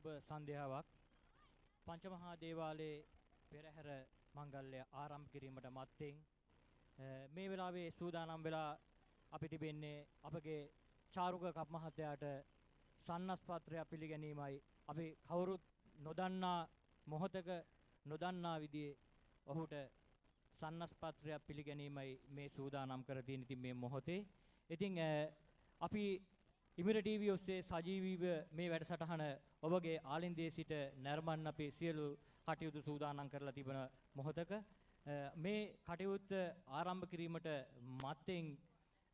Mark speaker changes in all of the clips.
Speaker 1: සුබ සන්ධ්‍යාවක් පංචමහා දේවාලයේ පෙරහැර මංගල්‍ය ආරම්භ කිරීමට මත්තෙන් මේ වෙලාවේ සූදානම් වෙලා අපි තිබෙන්නේ අපගේ චාරුක කප් මහත්තයාට සන්නස් පත්‍රය පිළිගැනීමයි. අපි කවුරුත් නොදන්නා මොහොතක නොදන්නා විදිහේ ඔහුට සන්නස් පත්‍රය පිළිගැනීමයි මේ සූදානම් කර තියෙන ඉතින් මේ මොහොතේ. ඉතින් අපි ඉමිර ටීවී ඔස්සේ සජීවීව මේ වැඩසටහන ඔබගේ ආලින්දයේ සිට නර්මන් අපේ සියලු කටයුතු සූදානම් කරලා තිබෙන මොහොතක මේ කටයුත්ත ආරම්භ කිරීමට මත්තෙන්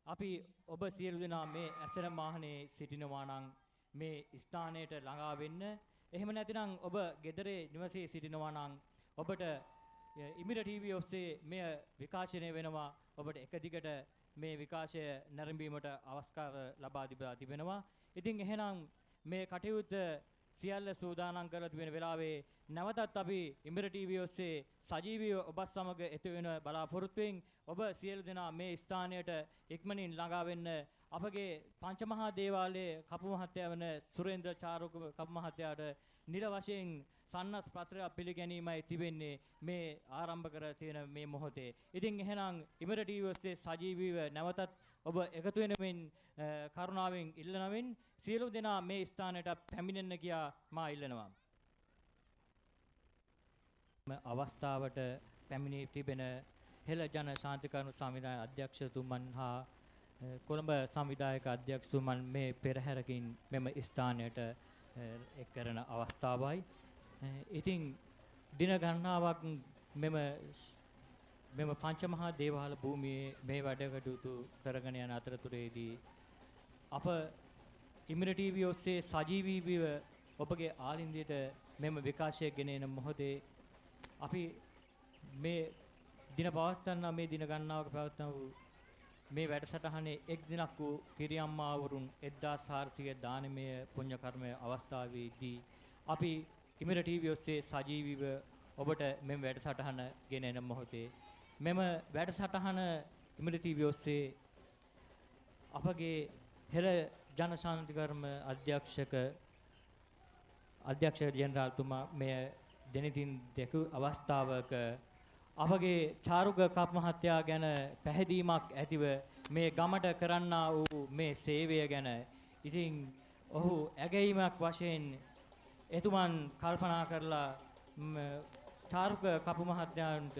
Speaker 1: අපි ඔබ සියලු දෙනා මේ ඇසෙන වාහනේ සිටිනවා නම් මේ ස්ථානයට ළඟා වෙන්න. එහෙම නැතිනම් ඔබ ගෙදරේ නිවසේ සිටිනවා නම් ඔබට ඉමිර ටීවී ඔස්සේ මෙය විකාශනය වෙනවා. ඔබට එක දිගට මේ විකාශය නැරඹීමට අවස්ථාව ලබා තිබෙනවා. ඉතින් එහෙනම් මේ කටයුත්ත සියල්ල සූදානම් කරලා තිබෙන වෙලාවේ නැවතත් අපි ඉමිර ටීවී ඔස්සේ සජීවීව ඔබ සමග එතු වෙන බලාපොරොත්තුෙන් ඔබ සියලු දෙනා මේ ස්ථානයට ඉක්මනින් ළඟා වෙන්න අපගේ පංචමහා දේවාලයේ කපු මහත්තයා වන සුරේන්ද්‍ර චාරුක කපු මහත්තයාට නිල වශයෙන් සන්නස් පත්‍රය පිළිගැනීමයි තිබෙන්නේ මේ ආරම්භ කර තියෙන මේ මොහොතේ. ඉතින් එහෙනම් ඉමිර ටීවී ඔස්සේ සජීවීව නැවතත් ඔබ එකතු වෙනමින් කරුණාවෙන් ඉල්ලනමින් සියලු දෙනා මේ ස්ථානයට පැමිණෙන්න කියා මා ඉල්ලනවා. අවස්ථාවට පැමිණී තිබෙන හෙළ ජන ශාන්තිකරණ සංවිධානයේ අධ්‍යක්ෂතුමන් හා කොළඹ සංවිධායක අධ්‍යක්ෂතුමන් මේ පෙරහැරකින් මෙම ස්ථානයට එක් කරන අවස්ථාවයි. ඉතින් දින ගණනාවක් මෙම පංචමහා දේවාල භූමියේ මේ වැඩ කටයුතු කරගෙන යන අතරතුරේදී අප ඉමිර ටීවී ඔස්සේ සජීවීව ඔබගේ ආලින්දයට මෙම විකාශය ගෙන එන මොහොතේ අපි මේ දින පවත්වන මේ දින ගණනාවක පවත්වන මේ වැඩසටහනේ එක් දිනක් වූ කිරියම්මාවරුන් 1400 දානමය පුණ්‍ය කර්මය අවස්ථාවේදී අපි ඉමිර ටීවී ඔස්සේ සජීවීව ඔබට මෙම වැඩසටහන ගෙන එන මොහොතේ මෙම වැඩසටහන ඉමිර ටීවී ඔස්සේ අපගේ හෙළ ජන ශාන්තිකර්ම අධ්‍යක්ෂ ජෙනරාල්තුමා මෙය දෙනතින් දෙකු අවස්ථාවක අපගේ චාරුක කප් මහත්තයා ගැන පැහැදීමක් ඇතිව මේ ගමට කරන්නා වූ මේ සේවය ගැන ඉතින් ඔහු ඇගීමක් වශයෙන් එතුමන් කල්පනා කරලා චාරුක කපු මහත්තයාට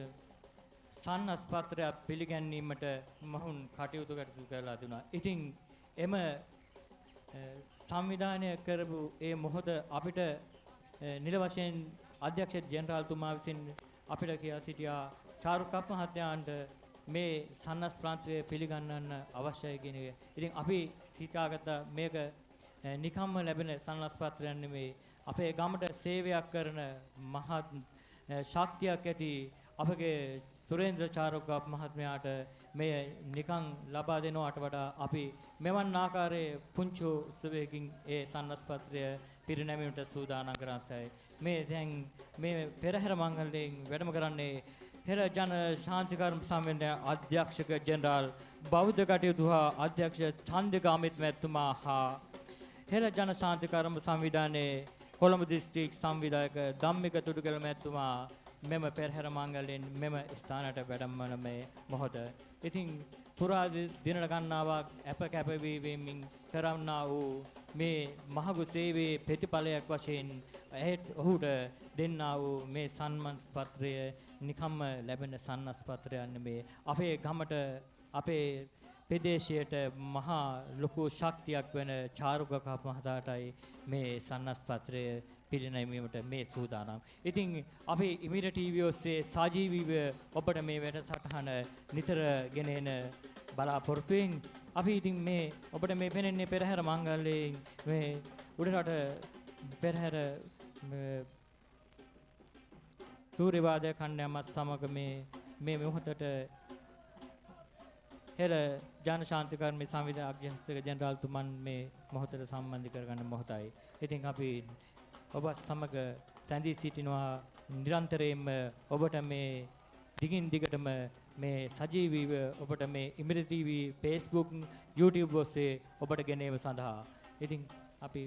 Speaker 1: සන්නස් පත්‍රය පිළිගැනීමට මොහුන් කටයුතු කරලා දුනා. ඉතින් එම සංවිධානය කරපු ඒ මොහොත අපිට නිල වශයෙන් අධ්‍යක්ෂ ජෙනරාල්තුමා විසින් අපිට කියා සිටියා චාරුක කප් මහත්තයාට මේ සන්නස් ප්‍රාන්තය පිළිගන්නන්න අවශ්‍යයි කියන එක. ඉතින් අපි හිතාගත්ත මේක නිකම්ම ලැබෙන සන්නස් පත්‍රයක් නෙමෙයි. අපේ ගමට සේවයක් කරන මහත් ශක්තියක් ඇති අපගේ සුරේන්ද්‍ර චාරුක මහත්මයාට මේ නිකන් ලබා දෙනවට වඩා අපි මෙවන් ආකාරයේ පුංචි උත්සවයකින් ඒ සන්නස් පත්‍රය පිරිනැමීමට සූදානම් කරන්සයි. මේ දැන් මේ පෙරහැර මංගලයෙන් වැඩම කරන්නේ හෙළ ජන ශාන්තිකර්ම සංවිධානයේ අධ්‍යක්ෂක ජෙනරාල් බෞද්ධ කටයුතු හා අධ්‍යක්ෂ චන්දික අමිත් මැතිතුමා හා හෙළ ජන ශාන්තිකර්ම සංවිධානයේ කොළඹ දිස්ත්‍රික් සංවිධායක ධම්මික තුඩුගල මැතිතුමා මෙම පෙරහැර මංගලයෙන් මෙම ස්ථානයට වැඩමවන මේ මොහොත. ඉතින් පුරා දින ගණනාවක් අප කැපවීමෙන් කරන්නා වූ මේ මහඟු සේවයේ ප්‍රතිඵලයක් වශයෙන් ඔහුට දෙන්නා වූ මේ සන්මාන පත්‍රය නිකම්ම ලැබෙන සන්නස් පත්‍රයක් නෙමේ. අපේ ගමට අපේ ප්‍රදේශයට මහා ලොකු ශක්තියක් වෙන චාරුක කප් මහතාටයි මේ සන්නස් පත්‍රය පිළිනැමීමට මේ සූදානම්. ඉතින් අපි ඉමිර ටීවී ඔස්සේ සජීවීව ඔබට මේ වැඩසටහන නිතර ගෙන එන බලාපොරොත්තුෙන් අපි ඉතින් මේ ඔබට මේ පෙනෙන්නේ පෙරහැර මංගල්‍යයෙන් මේ උඩරට පෙරහැර තූර්ය වාදක කණ්ඩායමත් සමග මේ මොහොතට හෙළ ජන ශාන්තිකර්ම සංවිධානයේ අධ්‍යක්ෂක ජෙනරාල්තුමන් මේ මොහොතට සම්බන්ධ කරගන්න මොහොතයි. ඉතින් අපි ඔබ සමග රැඳී සිටිනවා නිරන්තරයෙන්ම ඔබට මේ දිගින් දිගටම මේ සජීවීව ඔබට මේ ඉමිර ටීවී Facebook YouTube ඔස්සේ ඔබට ගෙනීම සඳහා. ඉතින් අපි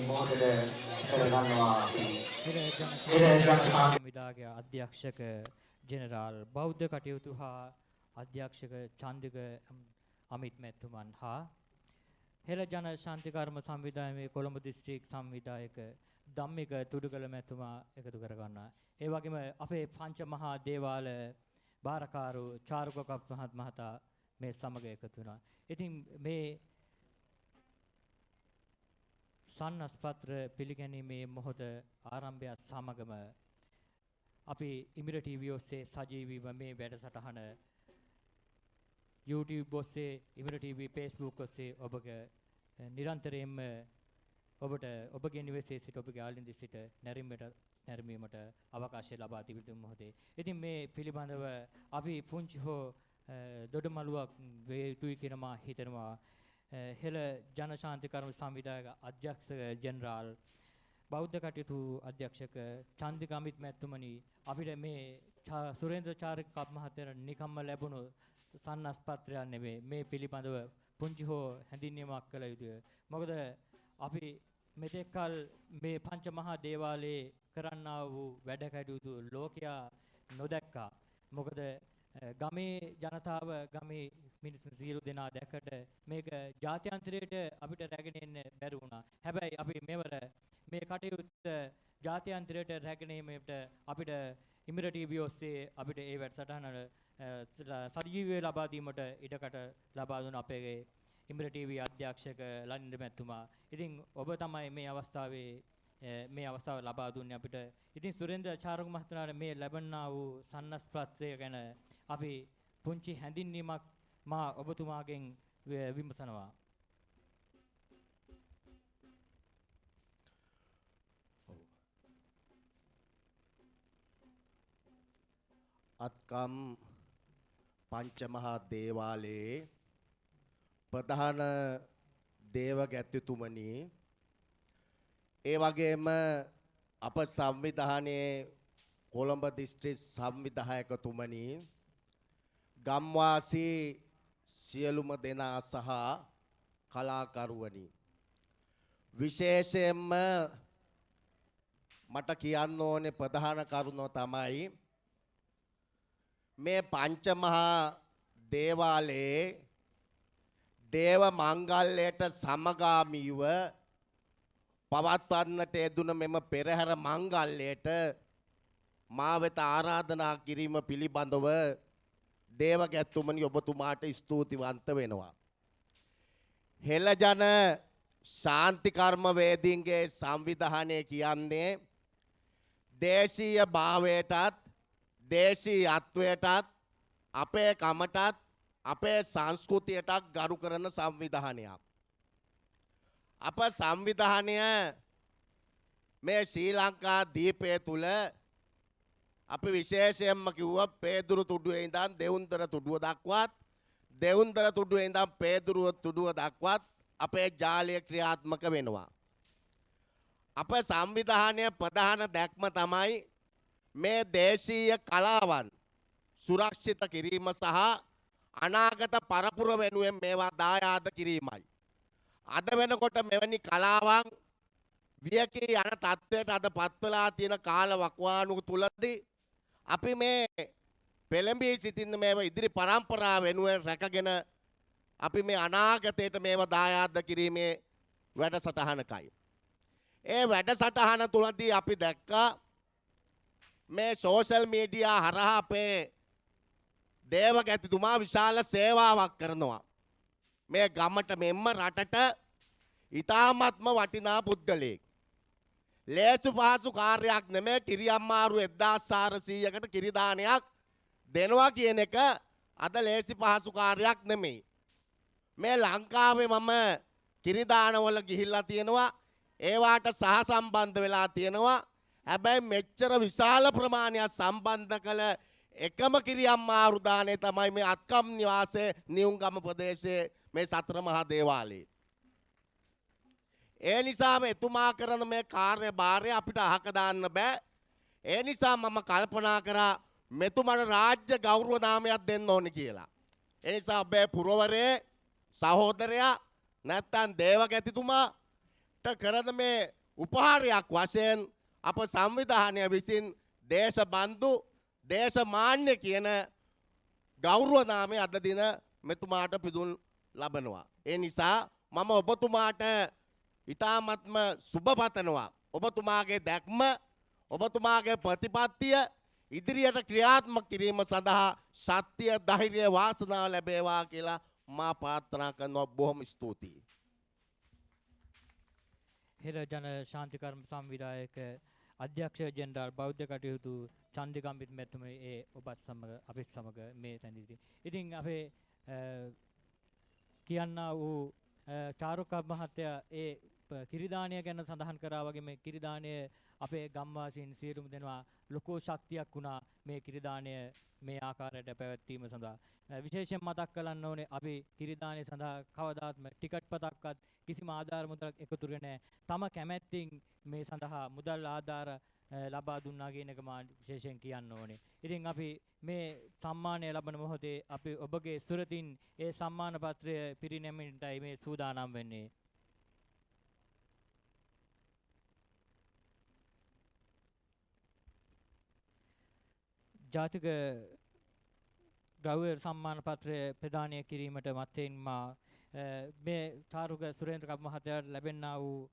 Speaker 2: මොහොතට කරගන්නවා අපි.
Speaker 1: විදාගේ අධ්‍යක්ෂක ජෙනරාල් බෞද්ධ කටයුතු හා අධ්‍යක්ෂක චන්දික අමිත් මැතිතුමන් හා හෙළ ජන ශාන්තිකර්ම සංවිධානයේ කොළඹ දිස්ත්‍රික් සංවිධායක ධම්මික තුඩුකල මැතිතුමා එකතු කරගන්නවා. ඒ වගේම අපේ පංච මහා දේවාල භාරකාරු චාරුක මහතා මේ සමග එකතු වෙනවා. ඉතින් මේ සන්නස්පත්‍ර පිළිගැනීමේ මොහොත ආරම්භය සමගම අපි ඉමිර ටීවී ඔස්සේ සජීවීව මේ වැඩසටහන YouTube ඔස්සේ ඉමිර ටීවී Facebook ඔස්සේ ඔබගේ නිරන්තරයෙන්ම ඔබට ඔබගේ නිවසේ සිට ඔබගේ ආලින්ද සිට නැරඹීමට අවකාශය ලබා තිබෙන මොහොතේ. ඉතින් මේ පිළිබඳව අපි පුංචි හෝ දොඩමලුවක් වේ යුතුයි කියන මා හිතනවා. හෙළ ජනශාන්තිකර්ම සංවිධායක අධ්‍යක්ෂක ජෙනරාල් බෞද්ධ කටයුතු අධ්‍යක්ෂක චන්දික අමිත් මැතිතුමනි අපිට මේ සුරේන්ද්‍ර චාරික මහත්තයාට නිකම්ම ලැබුණු සන්නස්පත්‍රයක් නෙමෙයි මේ පිළිබඳව පුංචි හෝ හැඳින්වීමක් කළ යුතුය. මොකද අපි මෙතෙක් කල මේ පංච මහා දේවාලයේ කරන්නා වූ වැඩ කටයුතු ලෝකයා නොදැක්කා. මොකද ගමේ ජනතාව ගමේ මිනිස්සු සියලු දෙනා දැක්කට මේක ජාත්‍යන්තරයට අපිට රැගෙන එන්න බැරි වුණා. හැබැයි අපි මෙවර මේ කටයුත්ත ජාත්‍යන්තරයට රැගෙන ඒමට අපිට ඉමිර ටීවී ඔස්සේ අපිට ඒ වැඩසටහන සජීවීව ලබා දීමට ඉඩකට ලබා දුන අපේ ඉමිර ටීවී අධ්‍යක්ෂක ලනින්ද මැතිතුමා. ඉතින් ඔබ තමයි මේ අවස්ථාව ලබා දුන්නේ අපිට. ඉතින් සුරේන්ද්‍ර චාරුක මහත්මයාට මේ ලැබන්නා වූ සන්නස්පත්‍රය ගැන අපි පුංචි හැඳින්වීමක් මා ඔබතුමාගෙන් විමසනවා.
Speaker 3: අත්කම් පංචමහා දේවාලයේ ප්‍රධාන දේව ගැතිතුමනි, ඒ වගේම අප සංවිධානයේ කොළඹ දිස්ත්‍රික් සංවිධායකතුමනි, ගම්වාසී සියලුම දෙනා සහ කලාකරුවනි, විශේෂයෙන්ම මට කියන්න ඕනේ ප්‍රධාන කරුණ තමයි මේ පංචමහා දේවාලයේ දේව මංගල්‍යයට සමගාමීව පවත්වන්නට යෙදුන මෙම පෙරහැර මංගල්‍යයට මා වෙත ආරාධනා කිරීම පිළිබඳව දේවගැතුමනි ඔබතුමාට ස්තුතිවන්ත වෙනවා. හෙළ ජන ශාන්තිකර්ම වේදීන්ගේ සංවිධානය කියන්නේ දේශීය භාවයටත් දේශීයත්වයටත් අපේ කමටත් අපේ සංස්කෘතියටත් ගරු කරන සංවිධානයක්. අප සංවිධානය මේ ශ්‍රී ලංකා දීපය තුල අපි විශේෂයෙන්ම කිව්වා පේදුරු තුඩුවේ ඉඳන් දෙවුන්දර තුඩුව දක්වාත් දෙවුන්දර තුඩුවේ ඉඳන් පේදුරු තුඩුව දක්වාත් අපේ ජාලය ක්‍රියාත්මක වෙනවා. අප සංවිධානයේ ප්‍රධාන දැක්ම තමයි මේ දේශීය කලාවන් සුරක්ෂිත කිරීම සහ අනාගත පරපුර වෙනුවෙන් මේවා දායාද කිරීමයි. අද වෙනකොට මෙවැනි කලාවන් වියකී යන තත්ත්වයට අද පත්වලා තියෙන කාල වකවානුව තුලදී අපි මේ පෙළඹී සිටින මේවා ඉදිරි පරම්පරාව වෙනුවෙන් රැකගෙන අපි මේ අනාගතයට මේවා දායාද කිරීමේ වැඩසටහනකයි. ඒ වැඩසටහන තුලදී අපි දැක්කා මේ සෝෂල් මීඩියා හරහා අපේ දේවගැතිතුමා විශාල සේවාවක් කරනවා. මේ ගමට මෙන්ම රටට ඉතාමත්ම වටිනා පුද්ගලයෙක්. ලේසු පහසු කාර්යයක් නෙමෙයි කිරි අම්මාරු 1400කට කිරි දානයක් දෙනවා කියන එක අද ලේසි පහසු කාර්යයක් නෙමෙයි. මේ ලංකාවේ මම කිරි දානවල ගිහිල්ලා තියෙනවා. ඒවාට සහසම්බන්ධ වෙලා තියෙනවා. හැබැයි මෙච්චර විශාල ප්‍රමාණයක් සම්බන්ධ කළ එකම කිරි අම්මාරු දාණය තමයි මේ අත්කම් නිවාසයේ නියුන්ගම ප්‍රදේශයේ මේ සතර මහා දේවාලයේ. ඒ නිසා එතුමා කරන මේ කාර්යභාරය අපිට අහක දාන්න බෑ. ඒ නිසා මම කල්පනා කරා මෙතුමාට රාජ්‍ය ගෞරව නාමයක් දෙන්න ඕනේ කියලා. ඒ නිසා ඔබේ පුරවරේ සහෝදරයා නැත්තම් දේවගැතිතුමාට කරන මේ උපහාරයක් වශයෙන් අප සංවිධානය විසින් දේශබන්දු දේශමාන්‍ය කියන ගෞරව නාමය අද දින මෙතුමාට පිදුම් ලබනවා. ඒ නිසා මම ඔබතුමාට ඉතාමත්ම සුබ පතනවා. ඔබතුමාගේ දැක්ම ඔබතුමාගේ ප්‍රතිපත්තිය ඉදිරියට ක්‍රියාත්මක කිරීම සඳහා සත්‍ය ධෛර්ය වාසනාව ලැබේවා කියලා මා ප්‍රාර්ථනා කරනවා. බොහොම ස්තුතියි.
Speaker 1: හෙර ජන ශාන්තිකර්ම සංවිධායක අධ්‍යක්ෂ ජෙනරාල් බෞද්ධ කටයුතු චන්දිකම්බිත් මැතිතුමනි ඒ ඔබත් සමග අපිත් සමග මේ තැනදී. ඉතින් අපේ කියන්න වූ චාරුක මහත්තයා ඒ කිරිදානය ගැන සඳහන් කරා වගේ මේ කිරිදානය අපේ ගම්වාසීන් සියලුම දෙනා ලොකු ශක්තියක් වුණා මේ කිරිදානය මේ ආකාරයට පැවැත්වීම සඳහා. විශේෂයෙන් මතක් කරන්න ඕනේ අපි කිරිදානය සඳහා කවදාත්ම ටිකට් පතක්වත් කිසිම ආධාර මුදලක් එකතු කරේ නැහැ. තම කැමැත්තෙන් මේ සඳහා මුදල් ආධාර ලබා දුන්නා කියන එක මා විශේෂයෙන් කියන්න ඕනේ. ඉතින් අපි මේ සම්මානය ලබන මොහොතේ අපි ඔබගේ සුරතින් ඒ සම්මාන පත්‍රය පිරිනැමීමටයි මේ සූදානම් වෙන්නේ. ජාතික ද්‍රව්‍ය සම්මාන පත්‍රය ප්‍රදානය කිරීමට මත්තෙන් මා මේ චාරුක සුරේන්ද්‍ර කප් මහත්තයාට ලැබෙනා වූ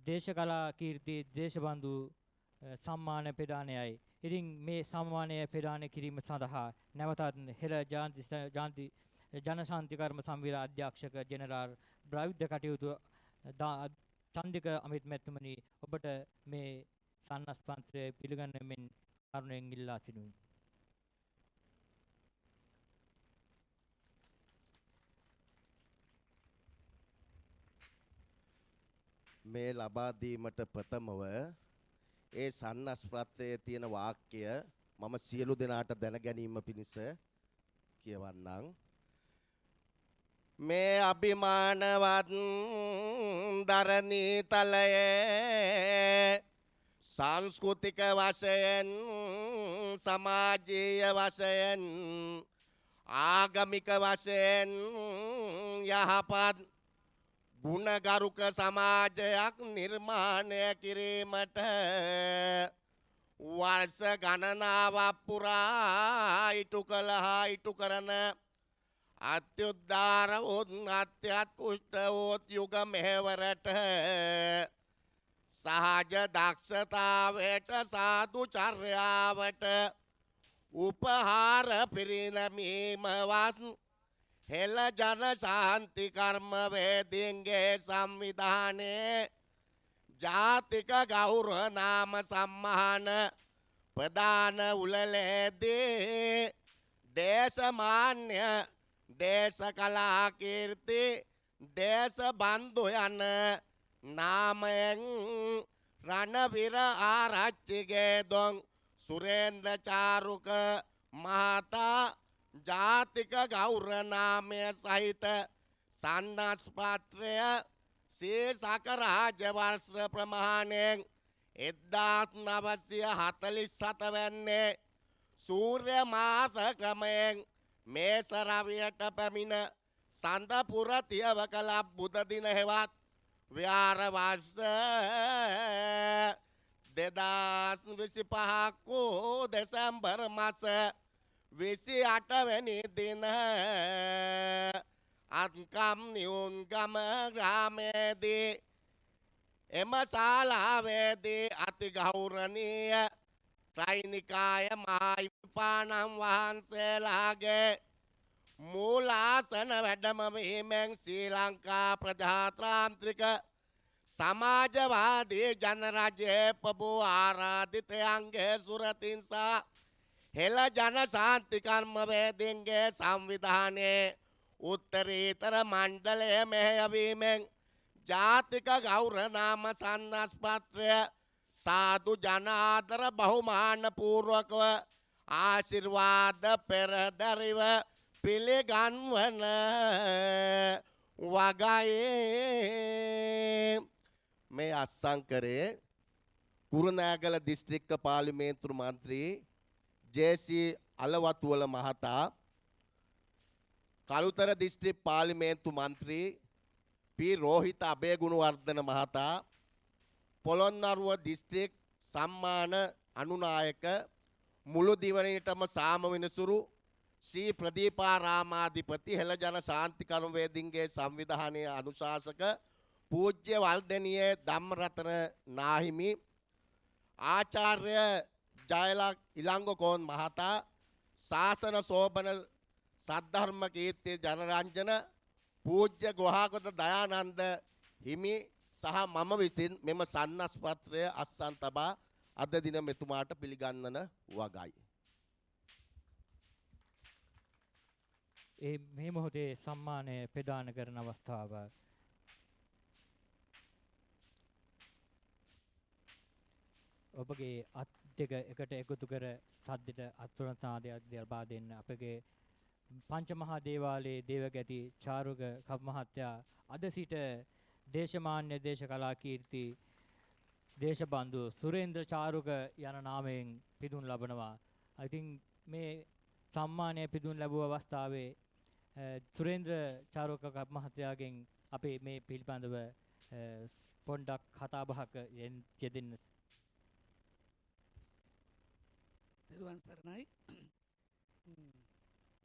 Speaker 1: දේශකලා කීර්ති දේශබන්දු සම්මාන ප්‍රදානයයි. ඉතින් මේ සම්මානය ප්‍රදානය කිරීම සඳහා නැවතත් හෙළ ජනශාන්තිකර්ම සංවිධාන අධ්‍යක්ෂක ජෙනරාල් බෞද්ධ කටයුතු චන්දික අමිත් මැතිතුමනි ඔබට මේ සන්නස් පත්‍රය පිළිගැනීමෙන් කරුණෙන් ඉල්ලා සිටිමි.
Speaker 3: මේ ලබා දීමට ප්‍රථමව ඒ සන්නස් පත්‍රයේ තියෙන වාක්‍ය මම සියලු දෙනාට දැන ගැනීම පිණිස කියවන්නම්. මේ අභිමානවත් දරණී තලයේ සංස්කෘතික වශයෙන් සමාජීය වශයෙන් ආගමික වශයෙන් යහපත් ගුණගරුක සමාජයක් නිර්මාණය කිරීමට වර්ෂ ගණනාවක් පුරා ඉටු කළ හා ඉටු කරන අත්‍යුද්ධාර වූ අත්‍යත්කුෂ්ඨ වූ යුග මෙහෙවරට සහජ දක්ෂතාවයට සාදු චර්යාවට උපහාර පිරිනැමීම වස් හෙළ ජන ශාන්ති කර්ම වේදීන්ගේ සංවිධානයේ ජාතික ගෞරව නාම සම්මාන ප්‍රදාන උළෙලේදී දේශමාන්‍ය දේශකලා කීර්ති දේශබන්දු යන නාමයෙන් රණවිර ආරච්චිගේ දොන් සුරේන්ද්‍ර චාරුක මහතා ජාතික ගෞරව නාමය සහිත සන්නස් පත්‍රය සීසක රාජවර්ෂ ප්‍රමාණයෙන් 1947 වැන්නේ සූර්ය මාස ක්‍රමයෙන් මේස රවියට පැමිණ සඳපුර තියවක ලබ් බුද දින හෙවත් ව්‍යාර වර්ෂ 2025 වූ දෙසැම්බර් මාස 28 වෙනි දින අත්කම් නියුන්ගම ග්‍රාමයේදී එම ශාලාවේදී අති ගෞරවනීය ත්‍රිනිකාය මහවිපාණන් වහන්සේලාගේ මූලාසන වැඩමවීමෙන් ශ්‍රී ලංකා ප්‍රජාතාන්ත්‍රික සමාජවාදී ජනරජයේ පබු ආරාධිතයන්ගේ සුරතින් සහ හෙළ ජන ශාන්ති කර්ම වේදීන්ගේ සංවිධානයේ උත්තරීතර මණ්ඩලය මෙහෙයවීමෙන් ජාතික ගෞරව නාම සන්නස් පත්‍රය සාදු ජනාදර බහුමාන පූර්වකව ආශිර්වාද පෙරදරිව පිළිගන්වන වගයේ මේ අස්සංකරේ කුරුණෑගල දිස්ත්‍රික්ක පාර්ලිමේන්තු මන්ත්‍රී ජේ.සී. අලවතුවල මහතා කළුතර දිස්ත්‍රික් පාර්ලිමේන්තු මන්ත්‍රී පී රෝහිත අබේගුණවර්ධන මහතා පොළොන්නරුව දිස්ත්‍රික් සම්මාන අනුනායක මුළු දිවයිනටම සාම වෙනසුරු ශ්‍රී ප්‍රදීපාරාමාධිපති හෙළ ජන ශාන්ති කර්මවේදීන්ගේ සංවිධානයේ අනුශාසක පූජ්‍ය වල්දෙනියේ ධම්මරතන නාහිමි ආචාර්ය ජයලක් ඉලංගකෝන් මහතා ශාසන සෝබන සද්ධර්ම කීර්ති ජනරංජන පූජ්‍ය ගෝහාගත දයානන්ද හිමි සහ මම විසින් මෙම සන්නස්පත්‍රය අස්සන් තබා අද දින මෙතුමාට පිළිගන්නන වගයි.
Speaker 1: මේ මොහොතේ සම්මානය ප්‍රදාන කරන අවස්ථාව ඔබගේ අත් දෙක එකට එකතු කර සද්දට අත්පුරතාදයක් ලබා දෙන්න අපගේ පංචමහා දේවාලයේ දේවගැති චාරුක කප් මහත්තයා අද සිට දේශමාන්‍ය දේශකලා කීර්ති දේශබන්දු සුරේන්ද්‍ර චාරුක යන නාමයෙන් පිදුම් ලබනවා. I think මේ සම්මානය පිදුම් ලැබුව අවස්ථාවේ සුරේන්ද්‍ර චාරුක කප් මහත්තයාගෙන් අපේ මේ පිළිබඳව පොඩ්ඩක් කතා බහක යෙදෙන්න.
Speaker 4: දරුවන් සරණයි.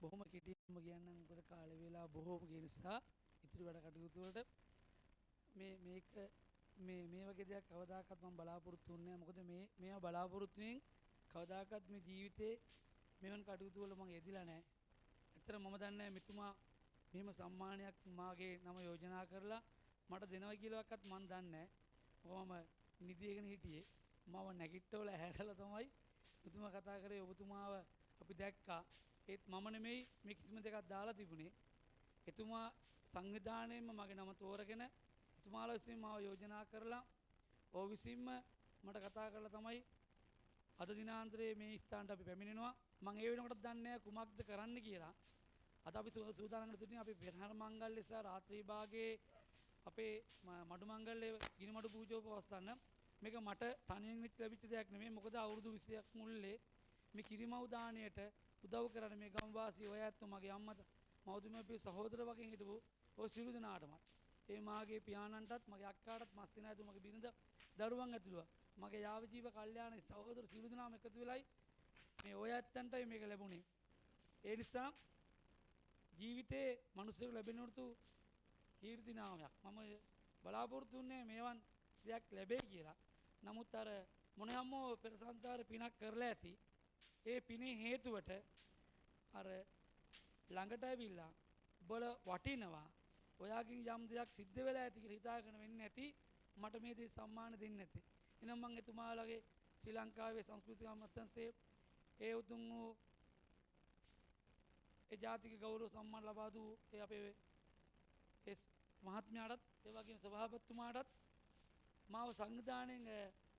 Speaker 4: බොහොම කෙටියෙන්ම කියන්නම් මොකද කාල වේලා බොහෝම ගිය නිසා ඉතිරි වැඩ කටයුතු වලට මේ වගේ දෙයක් කවදාකවත් මම බලාපොරොත්තු වෙන්නේ නැහැ. මොකද මේවා බලාපොරොත්තු වෙමින් කවදාකවත් මේ ජීවිතේ මෙවන් කටයුතු වල මම යෙදිලා නැහැ. ඇත්තට මම දන්නේ මෙතුමා මෙහෙම සම්මානයක් මාගේ නම යෝජනා කරලා මට දෙනවා කියලාවත් මම දන්නේ නැහැ. මම නිදියගෙන හිටියේ. මම නැගිට්ටවල හැරලා තමයි මෙතුමා කතා කරේ. ඔබතුමාව අපි දැක්කා. ඒත් මම නෙමෙයි මේ කිසිම දෙකක් දාලා තිබුණේ. එතුමා සංවිධානයෙන්ම මගේ නම තෝරගෙන එතුමාලා විසින් මාව යෝජනා කරලා ඔව් විසින්ම මට කතා කරලා තමයි අද දිනාන්තරයේ මේ ස්ථානට අපි පැමිණෙනවා. මම ඒ වෙනකොට දන්නේ නැහැ කුමක්ද කරන්න කියලා. අද අපි සූදානම් වෙලා අපි පෙරහර මංගල්‍ය සහ රාත්‍රී භාගයේ අපේ මඩු මංගල්‍ය ගිනි මඩු පූජාව පවත්වන්න. මේක මට තනියෙන් ලැබිච්ච දෙයක් නෙමෙයි. මොකද අවුරුදු 20ක් මුල්ලේ මේ කිරිමව් දාණයට උදව් කරන මේ ගම්වාසී ඔය ඇත්තෝ මගේ අම්මා මව්තුමියගේ සහෝදර වගේ හිටපු ඔය සිළු දෙනාටමත් ඒ මාගේ පියාණන්ටත් මගේ අක්කාටත් මස්සිනා ඇතු මගේ බිරිඳ දරුවන් ඇතුළුව මගේ යාව ජීව කල්යාණ සහෝදර සිළු දෙනාම එකතු වෙලයි මේ ඔය ඇත්තන්ටයි මේක ලැබුණේ. ඒ නිසා ජීවිතේ මිනිස්සුන්ට ලැබෙනුතු කීර්ති නාමයක් මම බලාපොරොත්තු වෙන්නේ මේවන් දෙයක් ලැබෙයි කියලා. නමුත් අර මොනෑමෝ පෙර සංසාරේ පිනක් කරලා ඇති ඒ පිනේ හේතුවට අර ළඟට ඇවිල්ලා බල වටිනවා ඔයාගෙන් යම් දෙයක් සිද්ධ වෙලා ඇති කියලා හිතාගෙන වෙන්නේ නැති මට මේ දේ සම්මාන දෙන්නේ නැති. එහෙනම් මම එතුමාලගේ ශ්‍රී ලංකාවේ සංස්කෘතික අමාත්‍යාංශයේ ඒ උතුම් වූ ඒ ජාතික ගෞරව සම්මාන ලබා දූ ඒ අපේ ඒ මහත්මයාටත් ඒ වගේම සභාපතිතුමාටත් මාව සංවිධානයෙන්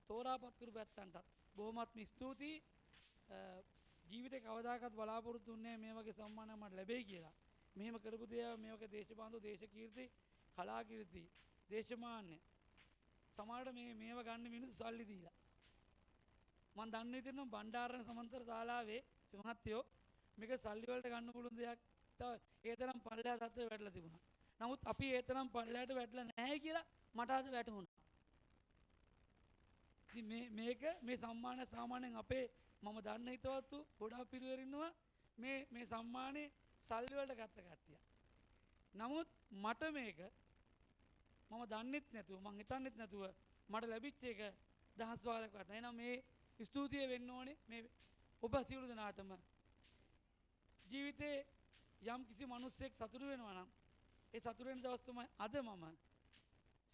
Speaker 4: තෝරාපත් කරපු ඇත්තන්ටත් බොහොමත්ම ස්තුතියි. ජීවිතේ කවදාකවත් බලාපොරොත්තු වෙන්නේ මේ වගේ සම්මානයක් මට ලැබෙයි කියලා. මෙහෙම කරපු දේ මේ වගේ දේශපාලන දේශකීර්ති කලා කීර්ති දේශමාන්‍ය සමහරට මේව ගන්න මිනිස්සු සල්ලි දීලා. මම දන්නේ ඉතින් බණ්ඩාරන සමන්තර ශාලාවේ මහත්තයෝ මේක සල්ලි වලට ගන්න පුළුවන් දෙයක් තව ඒ තරම් පල්ලෙහා සත්‍ය වැටලා තිබුණා. නමුත් අපි ඒ තරම් පල්ලෙහාට වැටලා නැහැ කියලා මට අද වැටහුණා. ඉතින් මේ සම්මාන සාමාන්‍යයෙන් අපේ මම දන්න හිතවත්තු ගොඩාක් පිරිවර ඉන්නවා මේ සම්මානේ සල්ලි වලට ගත්ත කට්ටිය. නමුත් මට මේක මම දන්නෙත් නැතුව මං හිතන්නෙත් නැතුව මට ලැබිච්ච එක දහස් වාරයක් වටනවා. එහෙනම් මේ ස්තුතිය වෙන්න ඕනේ මේ ඔබ සියලු දෙනාටම. ජීවිතේ යම් කිසි මිනිස්සෙක් සතුටු වෙනවා නම් ඒ සතුටු වෙන දවස් තමයි අද මම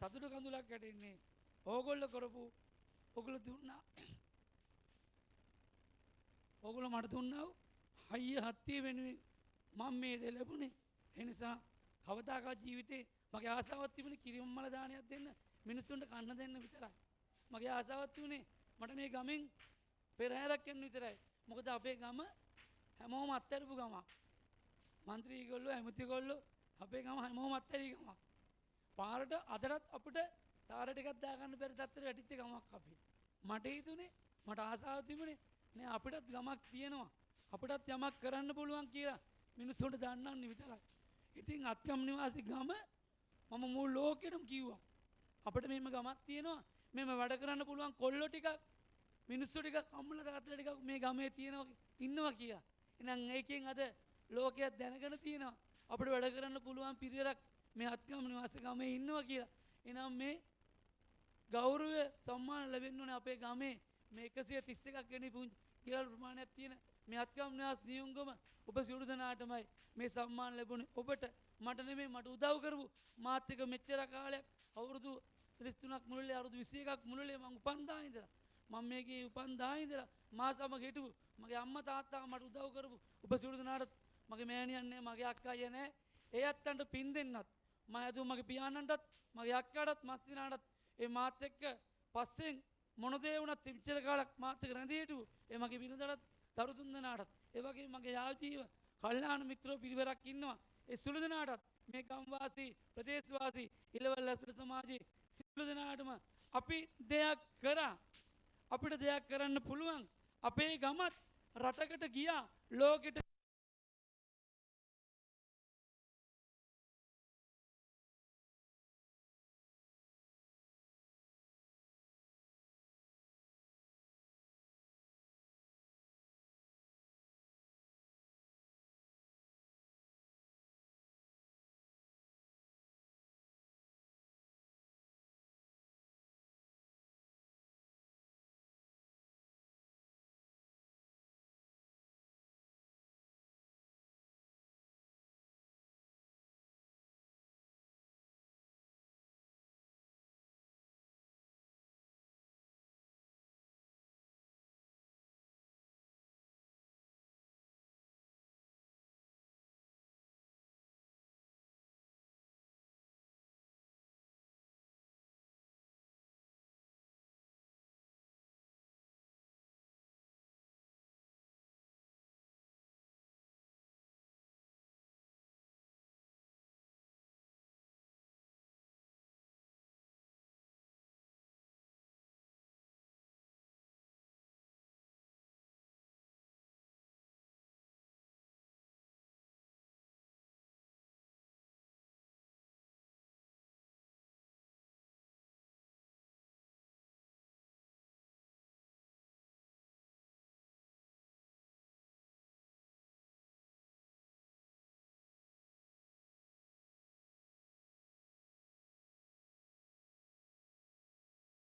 Speaker 4: සතුටු කඳුලක් ගැටෙන්නේ. ඕගොල්ලෝ කරපු ඔගොල්ලෝ දුන්නා ඔගොල්ලෝ මට දුන්නා හයිය හත්තිය වෙනුවෙන් මම මේ දේ ලැබුණේ. ඒ නිසා කවදාකවත් ජීවිතේ මගේ ආසාවක් තිබුණේ කිරිම මල දානයක් දෙන්න මිනිස්සුන්ට කන්න දෙන්න විතරයි. මගේ ආසාවක් තිබුණේ මට මේ ගමෙන් පෙරහැරක් යන්න විතරයි. මොකද අපේ ගම හැමෝම අත්හැරපු ගමක්. മന്ത്രിගොල්ලෝ ඇමතිගොල්ලෝ අපේ ගම හැමෝම අත්හැරි ගමක්. පාරට අදටත් අපිට තාර ටිකක් දාගන්න බැරි තත්ත්වයට වැටිච්ච ගමක් අපි. මට හිතුනේ මට ආසාවක් තිබුණේ නේ අපිටත් ගමක් තියෙනවා. අපිටත් යමක් කරන්න පුළුවන් කියලා මිනිස්සුන්ට දන්නන්න විතරයි. ඉතින් අත්කම් නිවාසී ගම මම මුළු ලෝකෙටම කිව්වා. අපිට මෙහෙම ගමක් තියෙනවා. මෙම වැඩ කරන්න පුළුවන් කොල්ලෝ ටිකක් මිනිස්සු ටිකක් අම්මලා තාත්තලා ටිකක් මේ ගමේ තියෙනවා ඉන්නවා කියලා. එහෙනම් ඒකෙන් අද ලෝකයක් දැනගෙන තියෙනවා අපිට වැඩ කරන්න පුළුවන් පිරිවරක් මේ අත්ගම නිවාස ගමේ ඉන්නවා කියලා. එහෙනම් මේ ගෞරවය සම්මාන ලැබෙන්න ඕනේ අපේ ගමේ මේ 131ක් වෙනි පුංචි ගෙවල් ප්‍රමාණයක් තියෙන මේ අත්ගම නිවාස නියුංගම ඔබ සියලු දෙනාටමයි මේ සම්මාන ලැබුණේ. ඔබට මට නෙමෙයි මට උදව් කරපු මාත් එක්ක මෙච්චර කාලයක් අවුරුදු 33ක් මුළුල්ලේ අවුරුදු 21ක් මුළුල්ලේ මම උපන්දා ඉඳලා මම මේකේ උපන්දා ඉඳලා මා සමග හිටපු මගේ අම්මා තාත්තා මට උදව් කරපු ඔබ සියලු දෙනාට මගේ මෑණියන් නෑ මගේ අක්කා අයියා නෑ ඒ අත්තන්ට පින් දෙන්නත් මම හැදුව මගේ පියාණන්ටත් මගේ අක්කාටත් මස්සිනාටත් ඒ මාත් එක්ක පස්සෙන් මොන දේ වුණත් ඉච්චර කාලක් මාත් එක්ක රැඳී හිටු ඒ මගේ බිරිඳටත් දරු තුන් දෙනාටත් ඒ වගේම මගේ යාළුවෝ කල්යාණ මිත්‍රෝ පිරිවරක් ඉන්නවා ඒ සුළු දෙනාටත් මේ ගම්වාසී ප්‍රදේශවාසී ඉලවල් ලස්බල සමාජයේ සියලු දෙනාටම අපි දෙයක් කරා අපිට දෙයක් කරන්න පුළුවන් අපේ ගමත් රටකට ගියා ලෝකෙට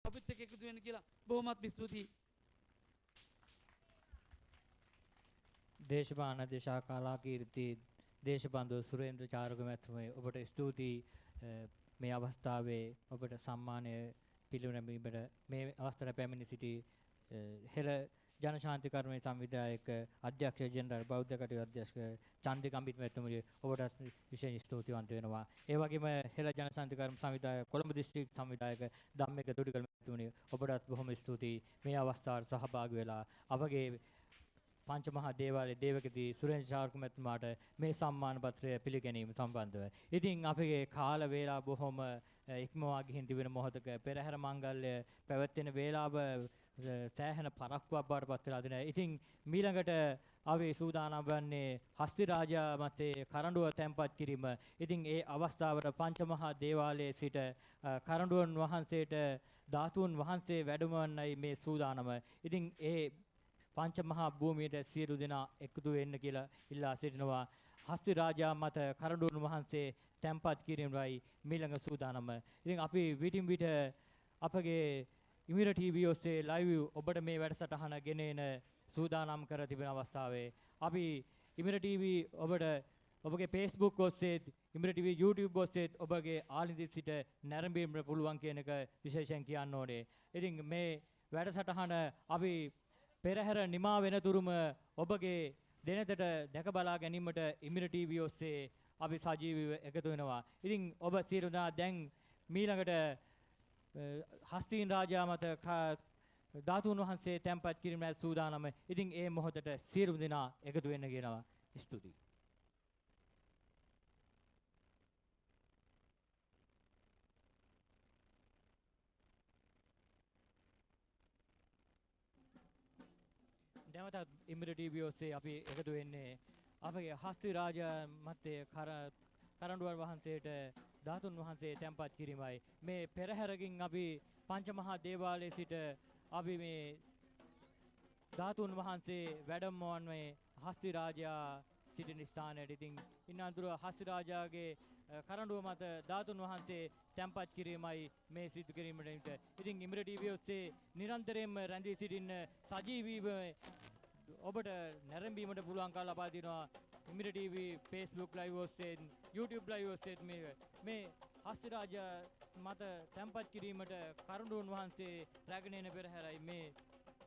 Speaker 4: අපිත් එක්ක එකතු වෙන්න කියලා බොහොමත් ස්තුතියි.
Speaker 1: දේශපාලන දේශාකාලා කීර්ති දේශබන්දු සුරේන්ද්‍ර චාරක මැතිතුමනි ඔබට ස්තුතියි මේ අවස්ථාවේ ඔබට සම්මානය පිළිගැනීමට මේ අවස්ථාවට පැමිණ සිටි හෙළ ජනශාන්ති කර්මයේ සංවිධායක අධ්‍යක්ෂ ජෙනරාල් බෞද්ධ කටයුතු අධ්‍යක්ෂක චන්දික අම්බිත් මැතිතුමනි ඔබට විශේෂ ස්තුතිවන්ත වෙනවා. ඒ වගේම හෙළ ජනශාන්ති කර්ම සංවිධායක කොළඹ දිස්ත්‍රික් සංවිධායක ධම්මික තුඩිකල් මැතිතුමනි ඔබටත් බොහොම ස්තුතියි මේ අවස්ථාවට සහභාගී වෙලා අපගේ පංචමහා දේවාලයේ දේවකදී සුරේන්ද්‍ර චාරක මැතිතුමාට මේ සම්මාන පත්‍රය පිළිගැනීම සම්බන්ධව. ඉතින් අපගේ කාල වේලා බොහොම ඉක්මවා ගිහින් තිබෙන මොහොතක පෙරහැර මංගල්‍ය පැවැත්වෙන වේලාව සෑහෙන පරක්කුවක් බවට පත් වෙලා දෙනවා. ඉතින් මීළඟට අපි සූදානම් වන්නේ හස්ති රාජා මතේ කරඬුව තැන්පත් කිරීම. ඉතින් ඒ අවස්ථාවට පංචමහා දේවාලයේ සිට කරඬුවන් වහන්සේට ධාතුන් වහන්සේ වැඩමවන්නයි මේ සූදානම. ඉතින් ඒ පංචමහා භූමියට සියලු දෙනා එකතු වෙන්න කියලා ඉල්ලා සිටිනවා. හස්ති රාජා මත කරඬුවන් වහන්සේ තැන්පත් කිරීමයි මීළඟ සූදානම. ඉතින් අපි විටින් විට අපගේ ඉමිර ටීවී ඔස්සේ ලයිව් ඔබට මේ වැඩසටහන ගෙනෙන සූදානම් කර තිබෙන අවස්ථාවේ අපි ඉමිර ටීවී ඔබට ඔබගේ Facebook ඔස්සේ ඉමිර ටීවී YouTube ඔස්සේ ඔබගේ ආලින්දි සිට නැරඹීමට පුළුවන් කියන එක විශේෂයෙන් කියන්න ඕනේ. ඉතින් මේ වැඩසටහන අපි පෙරහැර නිමා වෙනතුරුම ඔබගේ දෙනතට දැක බලා ගැනීමට ඉමිර ටීවී ඔස්සේ අපි සජීවීව එකතු වෙනවා. ඉතින් ඔබ සියලු දෙනා දැන් මීළඟට හස්තීන් රාජා මත ධාතුන් වහන්සේ තැන්පත් කිරීමට සූදානම. ඉතින් ඒ මොහොතට සියලු දෙනා එකතු වෙන්න කියනවා. ස්තුතියි. දැවටත් ඉමිර ටීවී ඔස්සේ අපි එකතු වෙන්නේ අපගේ හස්ති රාජා මතේ කරඬුවන් වහන්සේට ධාතුන් වහන්සේ තැන්පත් කිරීමයි. මේ පෙරහැරකින් අපි පංචමහා දේවාලයේ සිට අපි මේ ධාතුන් වහන්සේ වැඩමවන්නේ හස්ති රාජයා සිටින ස්ථානයට. ඉතින් ඉන්නතුරු හස්ති රාජාගේ කරඬුව මත ධාතුන් වහන්සේ තැන්පත් කිරීමයි මේ සිදු කිරීමට. ඉතින් ඉමිර ටීවී ඔස්සේ නිරන්තරයෙන්ම රැඳී සිටින්න සජීවීව ඔබට නැරඹීමට පුළුවන්කම ලබා දෙනවා. ඉමිර ටීවී Facebook live ඔස්සේ YouTube live ඔස්සේ මේ හස්ති රාජා මත තැන්පත් කිරීමට කරඬුවන් වහන්සේ රැගෙන එන පෙරහැරයි මේ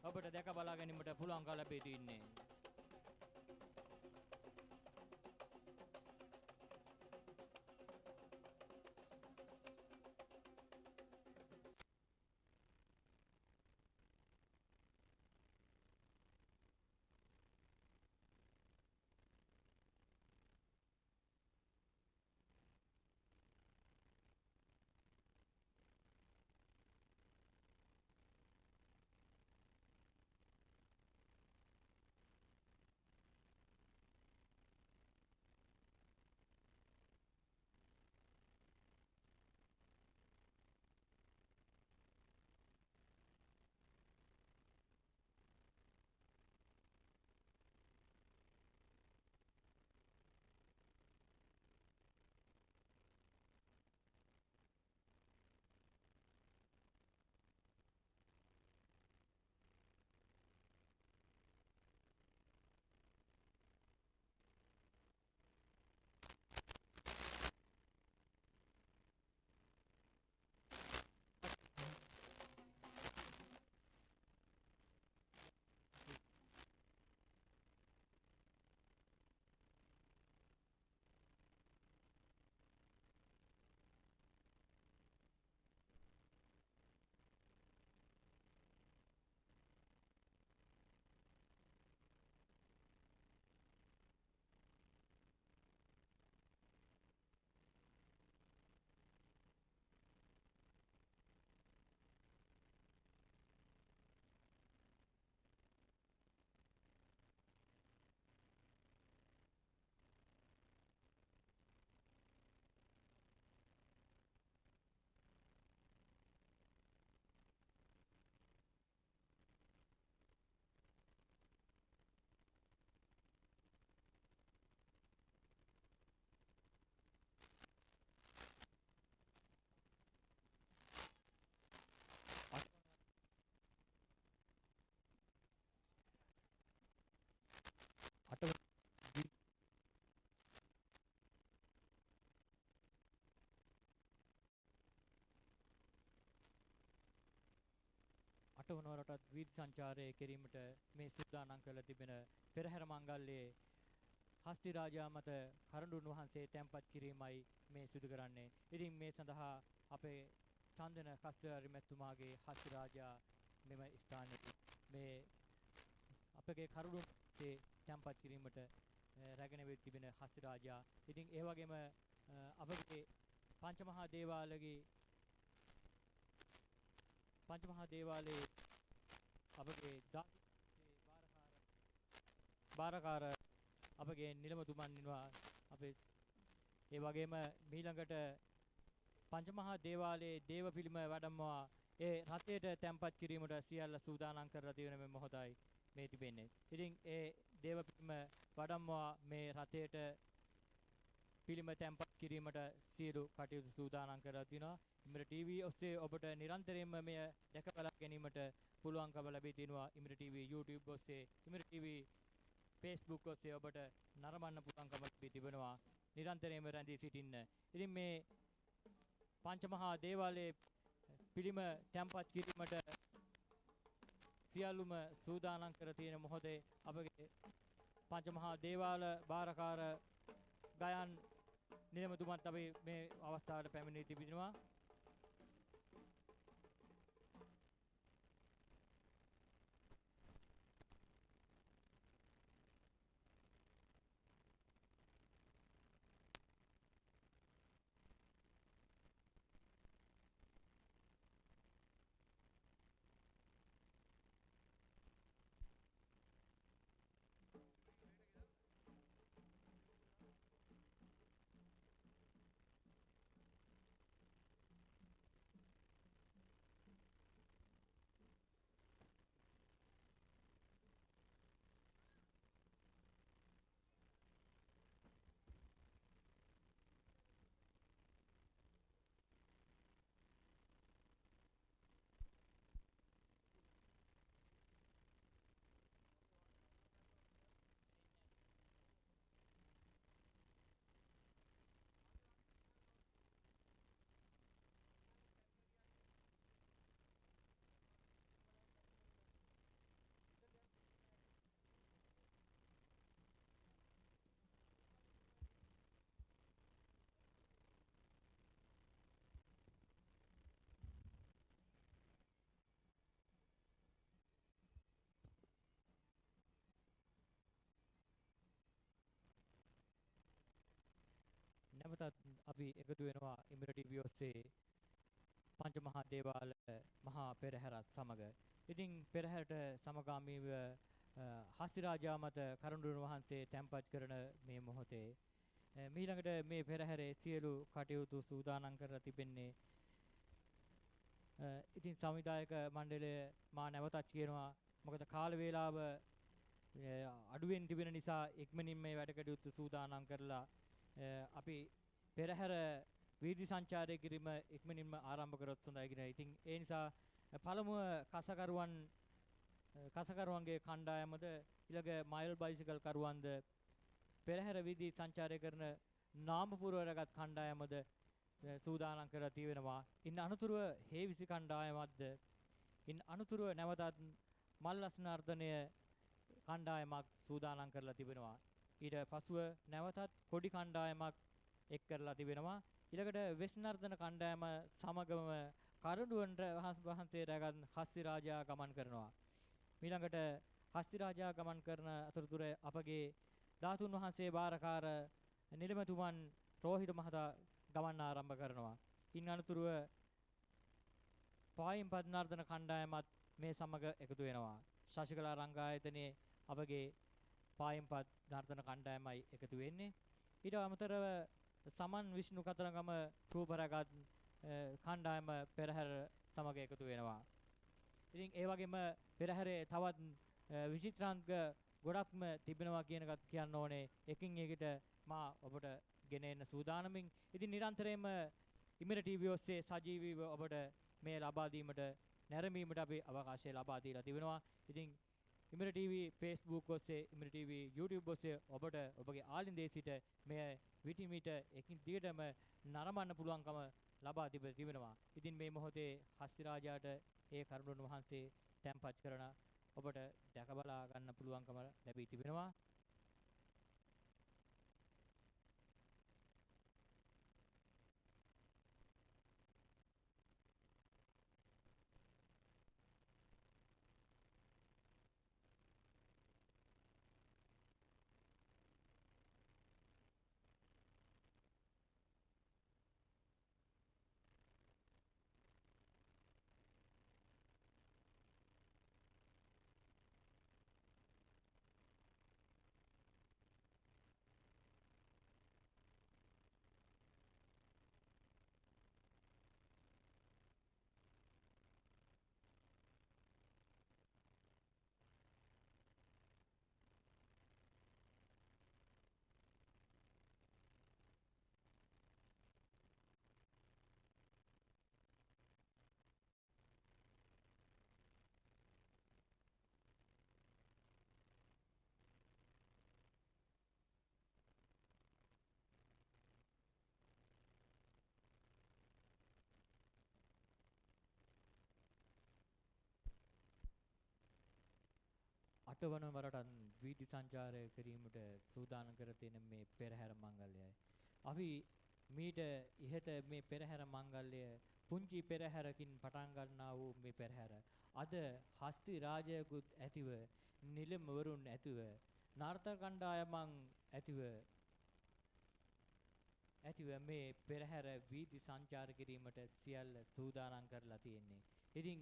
Speaker 1: ඔබට දැක බලා ගැනීමට පුළුවන්කම ලැබී තින්නේ. අටවනවරටත් වීදි සංචාරය කිරීමට මේ සූදානම් කළ තිබෙන පෙරහැර මංගල්‍යයේ හස්ති රාජා මත කරඬුන් වහන්සේ තැන්පත් කිරීමයි මේ සිදු කරන්නේ. ඉතින් මේ සඳහා අපේ චන්දන කස්තරාරි මැතිතුමාගේ හස්ති රාජා මෙම ස්ථානයේ මේ අපගේ කරඬුන් තැන්පත් කිරීමට රැගෙන වෙ තිබෙන හස්ති රාජා. ඉතින් ඒ වගේම අපගේ පංචමහා දේවාලයේ අපගේ බාරකාර අපගේ නිලමතුමන් ඉන්නවා. අපේ ඒ වගේම මීළඟට පංචමහා දේවාලයේ දේව පිළිම වැඩමවා ඒ රථයට තැන්පත් කිරීමට සියල්ල සූදානම් කරලා තියෙන මේ මොහොතයි මේ තිබෙන්නේ. ඉතින් ඒ දේව පිළිම වැඩමවා මේ රථයට පිළිම තැන්පත් කිරීමට සියලු කටයුතු සූදානම් කරලා තිනවා. ඉමිර ටීවී ඔස්සේ ඔබට නිරන්තරයෙන්ම මෙය දැක බලා ගැනීමට පුළුවන්කම ලැබී තිනවා. ඉමිර ටීවී YouTube ඔස්සේ, ඉමිර ටීවී Facebook ඔස්සේ ඔබට නරඹන්න පුළුවන්කම ලැබී තිබෙනවා. නිරන්තරයෙන්ම රැඳී සිටින්න. ඉතින් මේ පංචමහා දේවාලයේ පිළිම තැන්පත් කිරීමට සියලුම සූදානම් කර තියෙන මොහොතේ අපගේ පංචමහා දේවාල බාරකාර ගයන් නිලමතුමත් අපි මේ අවස්ථාවට පැමිණී තිබෙනවා. අපි එකතු වෙනවා ඉමිර ටීවී ඔස්සේ පංච මහා දේවාල මහා පෙරහැරත් සමග. ඉතින් පෙරහැරට සමගාමීව හස්තිරාජා මත කරුණාරුවන් වහන්සේ තැන්පත් කරන මේ මොහොතේ මීළඟට මේ පෙරහැරේ සියලු කටයුතු සූදානම් කරලා තිබෙන්නේ. ඉතින් සංවිධායක මණ්ඩලය මා නැවතත් කියනවා මොකද කාල වේලාව අඩුවෙන් තිබෙන නිසා ඉක්මනින් මේ වැඩ කටයුතු සූදානම් කරලා අපි පෙරහැර වීදි සංචාරය කිරීම ඉක්මනින්ම ආරම්භ කරොත් හොඳයි කියලා. ඉතින් ඒ නිසා පළමුව කසකරුවන්ගේ කණ්ඩායමද ඊළඟ මයිල් බයිසිකල් කරුවන්ද පෙරහැර වීදි සංචාරය කරන නාමපුරවරගත් කණ්ඩායමද සූදානම් කරලා තියෙනවා. ඉන් අනුතුරුව හේවිසි කණ්ඩායමක්ද ඉන් අනුතුරුව නැවතත් මල්ලස් නර්තනය කණ්ඩායමක් සූදානම් කරලා තිබෙනවා. ඊට පසුව නැවතත් කොඩි කණ්ඩායමක් එක් කරලා තිබෙනවා. ඊළඟට වෙස් නර්තන කණ්ඩායම සමගම කරුණාරුවන් වහන්සේ රැගත් හස්ති රාජා ගමන් කරනවා. ඊළඟට හස්ති රාජා ගමන් කරන අතරතුර අපගේ ධාතුන් වහන්සේ බාරකාර නිලමතුමන් රෝහිත මහතා ගමන් ආරම්භ කරනවා. ඉන් අනතුරුව පායින් පද නර්තන කණ්ඩායමත් මේ සමග එකතු වෙනවා. ශශිකලා රංගායතනයේ අපගේ පායින් පද නර්තන කණ්ඩායමයි එකතු වෙන්නේ. ඊට අමතරව සමන් විෂ්ණු කතරගම රූපරගත් කණ්ඩායම පෙරහැර සමග එකතු වෙනවා. ඉතින් ඒ වගේම පෙරහැරේ තවත් විචිත්‍රාංග ගොඩක්ම තිබෙනවා කියන එකත් කියන්න ඕනේ. එකින් එකට මා ඔබට ගෙන එන්න සූදානමින්. ඉතින් නිරන්තරයෙන්ම ඉමිර ටීවී ඔස්සේ සජීවීව ඔබට මේ ලබා දීමට නැරඹීමට අපි අවකාශය ලබා දීලා තිබෙනවා. ඉතින් ඉමිර ටීවී Facebook ඔස්සේ ඉමිර ටීවී YouTube ඔස්සේ ඔබට ඔබගේ ආලින්දේ සිට මේ විටිමිට එකින් දිගටම නරඹන්න පුළුවන්කම ලබා තිබෙනවා. ඉතින් මේ මොහොතේ හස්ති රාජාට ඒ කරුණාරුවන් වහන්සේ තැන්පත් කරන ඔබට දැක බලා ගන්න පුළුවන්කම ලැබී තිබෙනවා. අටවන වරටත් වීදි සංචාරය කිරීමට සූදානම් කර තියෙන මේ පෙරහැර මංගල්‍යයයි. අපි මීට ඉහත මේ පෙරහැර මංගල්‍ය පුංචි පෙරහැරකින් පටන් ගන්නා වූ මේ පෙරහැර අද හස්ති රාජයෙකුත් ඇතිව නිලමවරුන් ඇතිව නාට්‍ය කණ්ඩායමන් ඇතිව මේ පෙරහැර වීදි සංචාර කිරීමට සියල්ල සූදානම් කරලා තියෙන්නේ. ඉතින්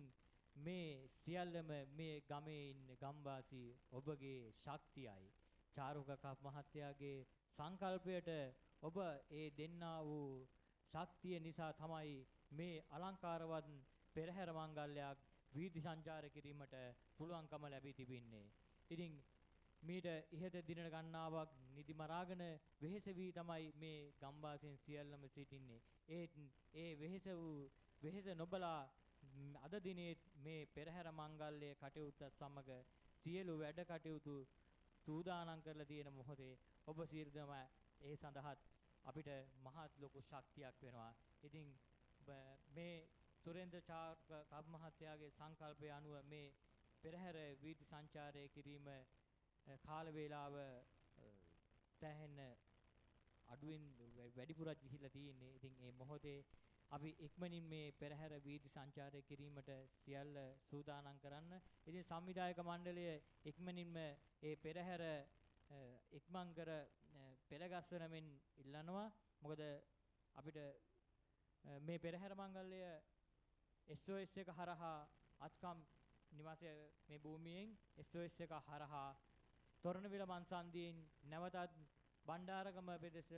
Speaker 1: මේ සියල්ලම මේ ගමේ ඉන්න ගම්වාසී ඔබගේ ශක්තියයි. චාරුක කප් මහත්තයාගේ සංකල්පයට ඔබ ඒ දෙන්නා වූ ශක්තිය නිසා තමයි මේ අලංකාරවත් පෙරහැර මංගල්‍යයක් වීදි සංචාර කිරීමට පුළුවන්කම ලැබී තිබෙන්නේ. ඉතින් මීට ඉහත දින ගණනාවක් නිදි මරාගෙන වෙහෙස වී තමයි මේ ගම්වාසීන් සියල්ලම සිටින්නේ. ඒ වෙහෙස නොබලා අද දිනේ මේ පෙරහැර මංගල්‍ය කටයුත්ත සමග සියලු වැඩ කටයුතු සූදානම් කරලා තියෙන මොහොතේ ඔබ සියලුම ඒ සඳහාත් අපිට මහත් ලොකු ශක්තියක් වෙනවා. ඉතින් මේ සුරේන්ද්‍ර චාර්ක කප් මහත්තයාගේ සංකල්පය අනුව මේ පෙරහැර වීදි සංචාරය කිරීම කාල වේලාව තැහෙන්න අඩුවෙන් වැඩිපුරක් ගිහිල්ලා තියෙන්නේ. ඉතින් මේ මොහොතේ අපි ඉක්මනින් මේ පෙරහැර වීදි සංචාරය කිරීමට සියල්ල සූදානම් කරන්න. ඉතින් සංවිධායක මණ්ඩලය ඉක්මනින්ම මේ පෙරහැර ඉක්මන් කර පෙරගස්වන මෙන් ඉල්ලනවා. මොකද අපිට මේ පෙරහැර මංගල්‍ය SOS එක හරහා අත්කම් නිවාසය මේ භූමියෙන් SOS එක හරහා තොරණවිල මන්සන්දියෙන් නැවතත් බණ්ඩාරගම පෙදෙස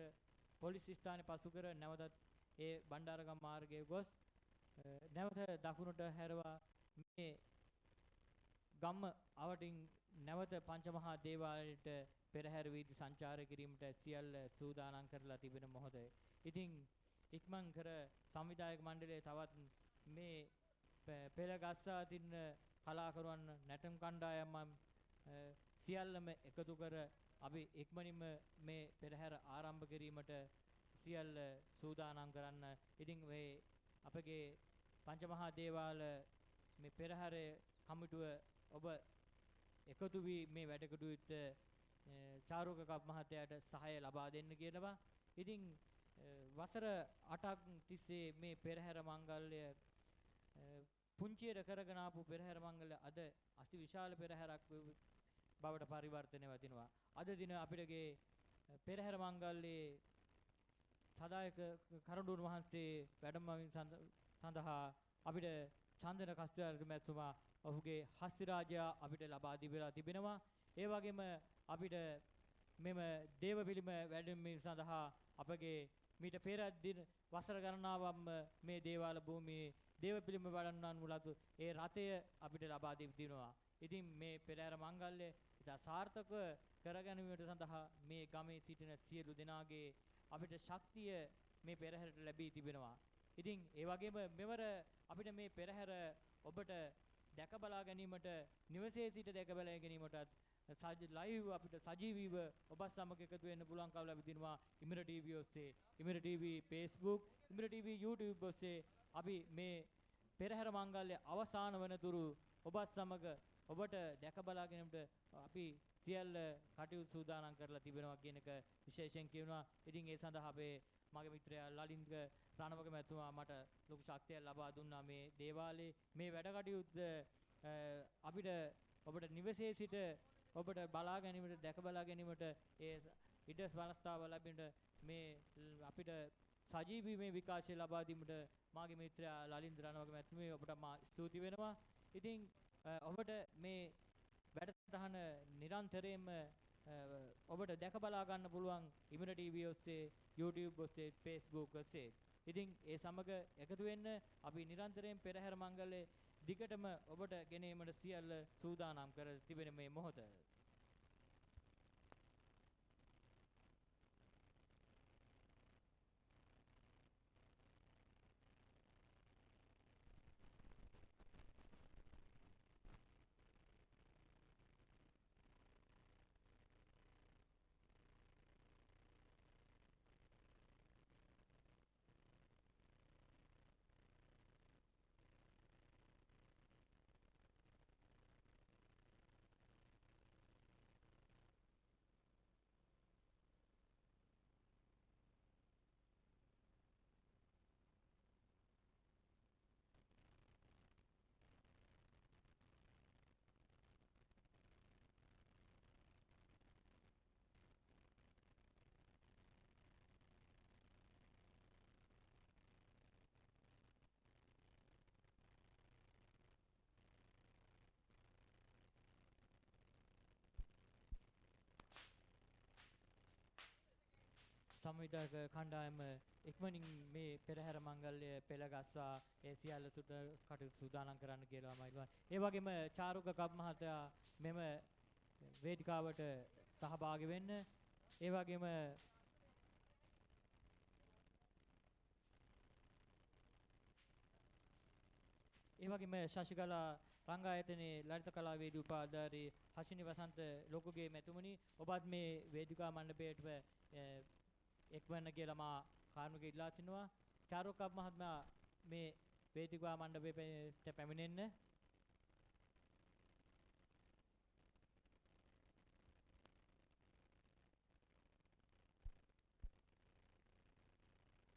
Speaker 1: පොලිස් ස්ථානයේ පසු කර නැවතත් ඒ බණ්ඩාරගම මාර්ගයේ ගොස් නැවත දකුණට හැරවා මේ ගම්ම අවටින් නැවත පංචමහා දේවාලයට පෙරහැර වීදි සංචාරය කිරීමට සියල්ල සූදානම් කරලා තිබෙන මොහොතේ. ඉතින් ඉක්මන් කර සංවිධායක මණ්ඩලයේ තවත් මේ පෙළ ගස්සා තින්න කලාකරුවන් නැටුම් කණ්ඩායම් සියල්ලම එකතු කර අපි ඉක්මනින්ම මේ පෙරහැර ආරම්භ කිරීමට සියල්ල සූදානම් කරන්න. ඉතින් මේ අපගේ පංචමහා දේවාල මේ පෙරහැරේ කමිටුව ඔබ එකතු වී මේ වැඩ කටයුත්ත චාරුක කප් මහත්තයාට සහාය ලබා දෙන්න කියනවා. ඉතින් වසර 8ක් තිස්සේ මේ පෙරහැර මංගල්‍ය පුංචියට කරගෙන ආපු පෙරහැර මංගල්‍ය අද අති විශාල පෙරහැරක් බවට පරිවර්තනය වෙනවා. අද දින අපිටගේ පෙරහැර මංගල්‍යයේ සදායක කරඬුන් වහන්සේ වැඩමවීම සඳහා අපිට චන්දන කස්තුරිය මැතිතුමා ඔහුගේ හස්තිරාජය අපිට ලබා දීලා තිබෙනවා. ඒ වගේම අපිට මෙම දේව පිළිම වැඩමවීම සඳහා අපගේ මීට පෙර දින වසර ගණනාවක්ම මේ දේවාල භූමියේ දේව පිළිම වඩන්නාන් මුලතු ඒ රථය අපිට ලබා දෙනවා. ඉතින් මේ පෙරහැර මංගල්‍ය ඉතා සාර්ථකව කරගැනීමට සඳහා මේ ගමේ සිටින සියලු දෙනාගේ අපිට ශක්තිය මේ පෙරහැරට ලැබී තිබෙනවා. ඉතින් ඒ වගේම මෙවර අපිට මේ පෙරහැර ඔබට දැක බලා ගැනීමට නිවසේ සිට දැක බලා ගැනීමටත් ලයිව් අපිට සජීවීව ඔබ සමග එකතු වෙන්න පුළුවන්කම ලැබෙනවා. ඉමිර TV ඔස්සේ, ඉමිර TV Facebook, ඉමිර TV YouTube ඔස්සේ අපි මේ පෙරහැර මංගල්‍ය අවසාන වනතුරු ඔබ සමග ඔබට දැක බලා ගැනීමට අපි සියල්ල කටයුතු සූදානම් කරලා තිබෙනවා කියන එක විශේෂයෙන් කියනවා. ඉතින් ඒ සඳහා අපේ මගේ මිත්‍රයා ලලින්ග රණවක මැතිතුමා මට ලොකු ශක්තියක් ලබා දුන්නා මේ දේවාලේ මේ වැඩ කටයුත්ත අපිට ඔබට නිවසේ සිට ඔබට බලා ගැනීමට දැක බලා ගැනීමට ඒ ඉඩ ස්වරස්තාව ලැබෙන්න මේ අපිට සජීවී මේ විකාශය ලබා දීමට මාගේ මිත්‍රයා ලලින්ද රණවක මැතිතුමා ඔබට මා ස්තුති වෙනවා. ඉතින් ඔබට මේ වැඩසටහන නිරන්තරයෙන්ම ඔබට දැක බලා ගන්න පුළුවන් ඉමිර TV ඔස්සේ, YouTube ඔස්සේ, Facebook ඔස්සේ. ඉතින් ඒ සමග එකතු වෙන්න අපි නිරන්තරයෙන් පෙරහැර මංගල්‍ය දිගටම ඔබට ගෙනීමට සියල්ල සූදානම් කර තිබෙන මේ මොහොත. සංවිධායක කණ්ඩායම ඉක්මනින් මේ පෙරහැර මංගල්‍ය පෙළගස්වා ඒ සියල්ල සුට කටයුතු සූදානම් කරන්න කියලා මම ඉල්ලනවා. ඒ වගේම චාරුක කප් මහත්තයා මෙම වේදිකාවට සහභාගී වෙන්න. ඒ වගේම ශශිකලා රංගායතනයේ ලලිත කලා වේදිකා උපාධාරී හසිනි වසන්ත ලොකුගේ මෙතුමනි ඔබත් මේ වේදිකා මණ්ඩපයට එක්වන්න කියලා මා කාර්මික ඉල්ලා සිටිනවා. චාරුක කප් මහත්මයා මේ වේදිකා මණ්ඩපයට පැමිණෙන්න.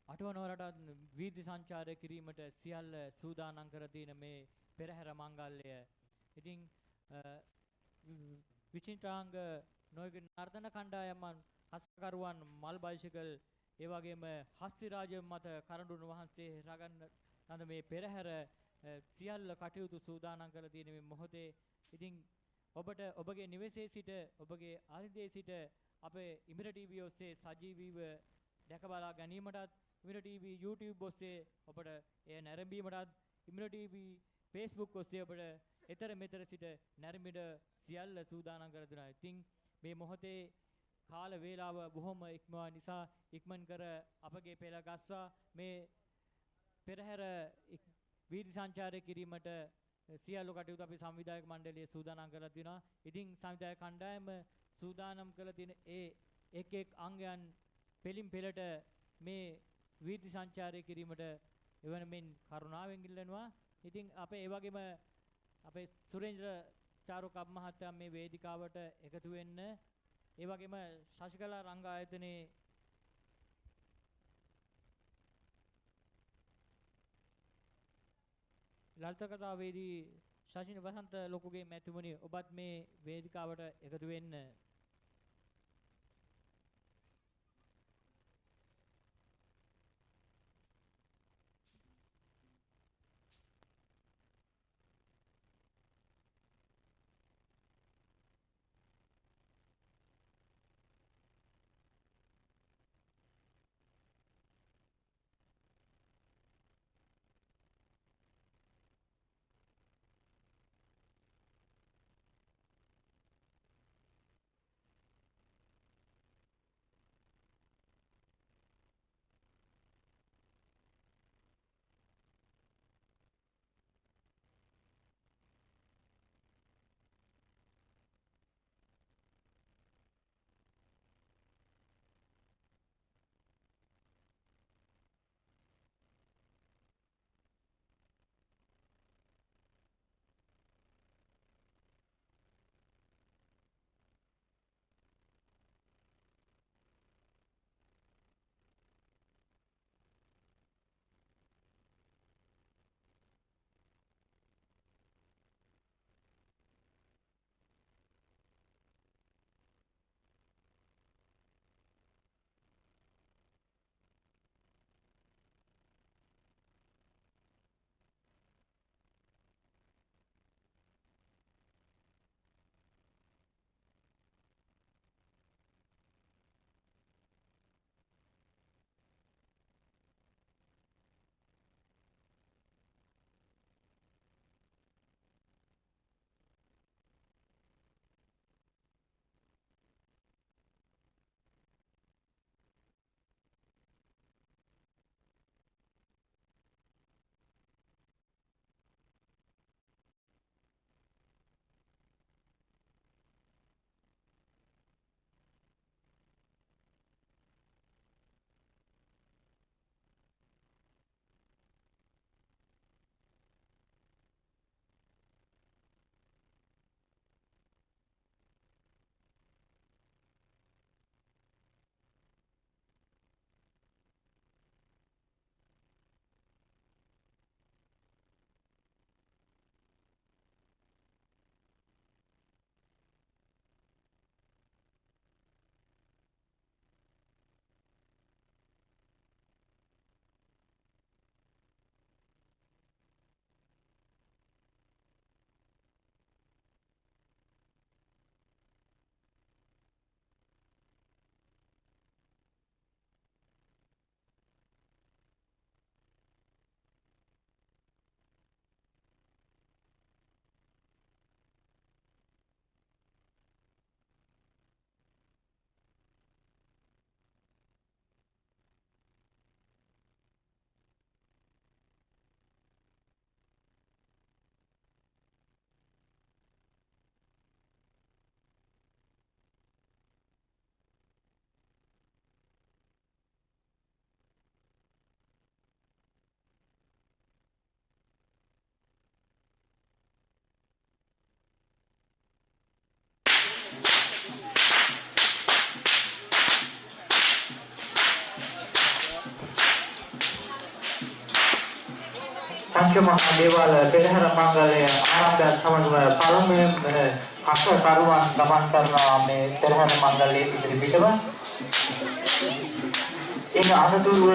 Speaker 1: අටවනවරට වීදි සංචාරය කිරීමට සියල්ල සූදානම් කර තියෙන මේ පෙරහැර මංගල්‍ය. ඉතින් විචිත්‍රාංග නොයෙක් නර්තන කණ්ඩායමන් හස්තකරුවන් මල් බයිසිකල් ඒ වගේම හස්තිරාජ මත කරඬුන් වහන්සේ රගන්න තන මේ පෙරහැර සියල්ල කටයුතු සූදානම් කරලා තියෙන මේ මොහොතේ ඉතින් ඔබට ඔබගේ නිවසේ සිට ඔබගේ ආලින්දයේ සිට අපේ ඉමිර ටීවී ඔස්සේ සජීවීව දැක බලා ගැනීමටත් ඉමිර ටීවී YouTube ඔස්සේ ඔබට එය නැරඹීමටත් ඉමිර ටීවී Facebook ඔස්සේ ඔබට ඊතර මෙතර සිට නැරඹිට සියල්ල සූදානම් කර දුනා. ඉතින් මේ මොහොතේ කාල වේලාව බොහොම ඉක්මවා නිසා ඉක්මන් කර අපගේ පෙළ ගස්වා මේ පෙරහැර වීදි සංචාරය කිරීමට සියලු කටයුතු අපි සංවිධායක මණ්ඩලයේ සූදානම් කරලා තිනවා. ඉතින් සංවිධායක කණ්ඩායම සූදානම් කරලා තියෙන ඒ එක් එක් අංගයන් පෙලින් පෙළට මේ වීදි සංචාරය කිරීමට එවන මෙන් කරුණාවෙන් ඉල්ලනවා. ඉතින් අපේ ඒ වගේම අපේ සුරේන්ද්‍ර චාරුකප් මහත්තයා මේ වේදිකාවට එකතු වෙන්න ඒ වගේම ශශිකලා රංග ආයතනයේ ලලිත කතාවේදී ශෂින වසන්ත ලොකුගේ මැතිමුණි ඔබත් මේ වේදිකාවට එකතු වෙන්න.
Speaker 5: පංචමහා දේවාල පෙරහැර මංගලය ආරම්භයත් සමගම පළමුවෙන් කසකරුවන් ගමන් කරනවා මේ පෙරහැර මංගලයේ ඉදිරි පිටව. එක් ඉතින් අනතුරුව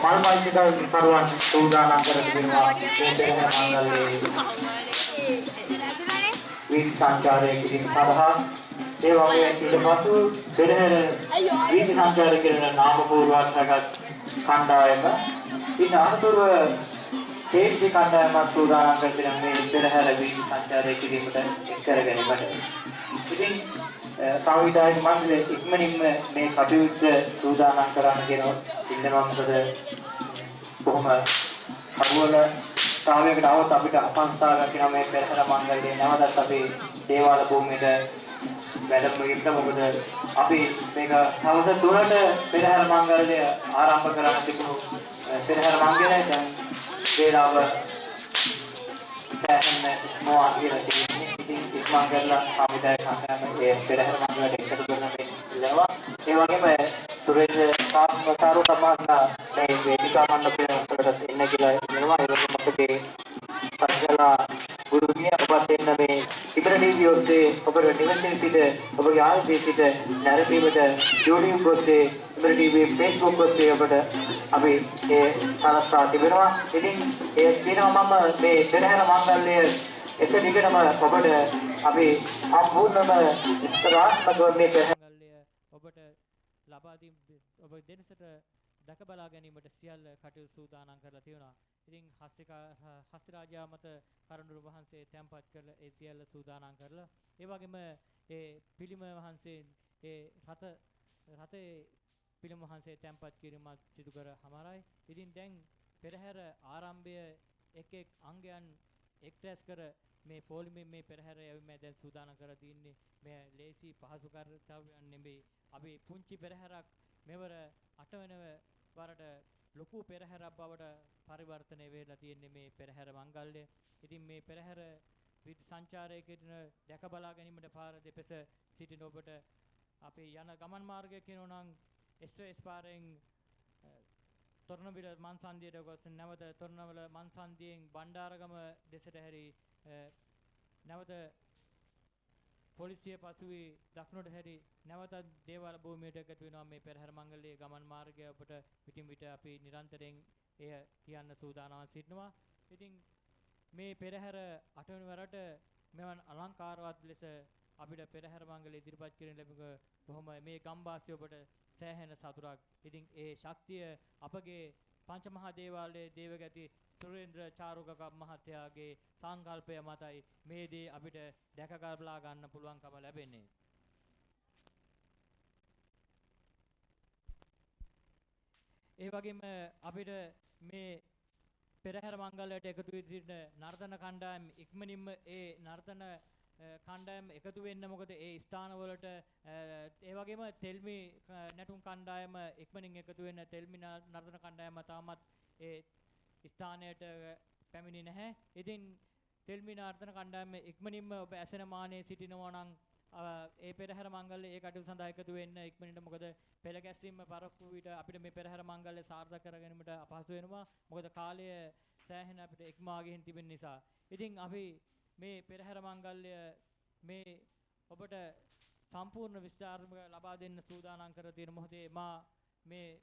Speaker 5: මල්පයිසිකල් කරුවන් සූදානම් කර තිබෙනවා මේ පෙරහැර මංගල්‍යයේ වීථි සංචාරය කිරීම සඳහා ඒ වගේ ඊට පසු පෙරහැර වීථි සංචාරය කරන නාම පූර්වාශ්‍රගත කණ්ඩායම ඉතින් අනතුරුව තේජි කණ්ඩායම සූදානම් කර තිබෙන මේ පෙරහැර වීථි සංචාරය කිරීමට එක් කරගැනීමට ඉතින් සංවිධායක මණ්ඩලය ඉක්මනින්ම මේ කටයුත්ත සූදානම් කරන්න කියන ඉල්ලනවා මොකද බොහොම අගවල සාමයකට આવත් අපිට අපහසුතාවයක් වෙනවා මේ පෙරහැර මංගල්‍යයේ නැවතත් අපි දේවාල භූමියට වැඩම ඉන්න මොකද අපි මේක හවස 3ට පෙරහැර මංගල්‍ය ආරම්භ කරන්න තිබුණු පෙරහැර මංගලය දැන් වේලාව දැන් මොනවා කියලා තියෙන්නේ ඉතින් ඉක්මන් කරලා සාමිදායක සංගමයේ පෙරහැර මංගලයට එකතු කරන මේ ඉල්ලනවා ඒ වගේම සුරේන්ද්‍ර සාරු සමාජනා මේ වේදිකා මණ්ඩපයට එන්න කියලා ඉල්ලනවා ඒ වගේම අපේ පස්කලා ගුරුමිය ඔබත් එන්න මේ ඉබර ටීවී ඔස්සේ ඔබට නිවසේ සිට ඔබගේ ආයතනයේ සිට නැරඹීමට YouTube ඔස්සේ ඉබර ටීවී Facebook ඔස්සේ ඔබට අපි ඒ සලස්වා තිබෙනවා. ඉතින් ඒ කියනවා මම මේ පෙරහැර මංගල්‍ය එක දිගටම ඔබට අපි සම්පූර්ණම ඉස්තරාත්මකව මේ පෙරහැර
Speaker 1: මංගල්‍ය ඔබට ලබා දී ඔබ දෙනසට දැක බලා ගැනීමට සියල්ල කටයුතු සූදානම් කරලා තියෙනවා. ඉතින් හස්තිරාජයා මත කරඬුළු වහන්සේ තැන්පත් කරලා ඒ සියල්ල සූදානම් කරලා ඒ වගේම ඒ පිළිම වහන්සේ ඒ රතේ පිළිම වහන්සේ තැන්පත් කිරීමත් සිදු කර හමාරයි. ඉතින් දැන් පෙරහැර ආරම්භය එක් අංගයන් එක්රැස් කර මේ ෆෝලිමේ මේ පෙරහැර යවීම දැන් සූදානම් කර තින්නේ. මේ ලේසි පහසු කාර්යයන් නෙමෙයි. අපි පුංචි පෙරහැරක් මෙවර 8 වෙනි වරට ලොකු පෙරහැරක් බවට පරිවර්තනය වෙලා තියෙන්නේ මේ පෙරහැර මංගල්‍ය. ඉතින් මේ පෙරහැර විදි සංචාරයේ කරන දැක බලා ගැනීමට පාර දෙපස සිටින ඔබට අපි යන ගමන් මාර්ගය කියනවා නම් SOS පාරෙන් තොරණවිල මන්සන්දියට ගොස් නැවත තොරණවල මන්සන්දියෙන් බණ්ඩාරගම දෙසට හැරි නැවත පොලිසිය පසුවී දකුණට හැරි නැවත දේවාල භූමියට එකතු වෙනවා මේ පෙරහැර මංගල්‍යයේ ගමන් මාර්ගය ඔබට පිටින් පිට අපි නිරන්තරයෙන් එය කියන්න සූදානම් සිටිනවා. ඉතින් මේ පෙරහැර 8 වෙනි වරට මෙවන් අලංකාරවත් ලෙස අපිට පෙරහැර මංගල්‍ය ඉදිරිපත් කිරීම ලැබුණ බොහොම මේ ගම්වාසී ඔබට සෑහෙන සතුටක්. ඉතින් ඒ ශක්තිය අපගේ පංචමහා දේවාලයේ දේවගති සුරේන්ද්‍ර චාරුකක මහත්තයාගේ සංකල්පය මතයි මේ දේ අපිට දැක ගබලා ගන්න පුළුවන්කම ලැබෙන්නේ. ඒ වගේම අපිට මේ පෙරහැර මංගල්‍යයට එකතු වෙන නර්තන කණ්ඩායම් ඉක්මනින්ම ඒ නර්තන කණ්ඩායම් එකතු වෙන්න මොකද ඒ ස්ථානවලට ඒ වගේම තෙල්මි නැටුම් කණ්ඩායම ඉක්මනින් එකතු වෙන තෙල්මි නර්තන කණ්ඩායම තාමත් ඒ ස්ථානයට පැමිණි නැහැ. ඉතින් තෙල්මි නර්තන කණ්ඩායම ඉක්මනින්ම ඔබ ඇසෙන මානේ සිටිනවා නම් ඒ පෙරහැර මංගල්‍ය ඒ කටයුතු සඳහා එකතු වෙන්න ඉක්මනින්ම මොකද පෙළ ගැස්වීම පරක්කු විට අපිට මේ පෙරහැර මංගල්‍ය සාර්ථක කර ගැනීමට අපහසු වෙනවා. මොකද කාලය සෑහෙන අපිට ඉක්මවා ගින් තිබෙන නිසා. ඉතින් අපි මේ පෙරහැර මංගල්‍ය මේ ඔබට සම්පූර්ණ විස්තරම ලබා දෙන්න සූදානම් කර තියෙන මොහොතේ මා මේ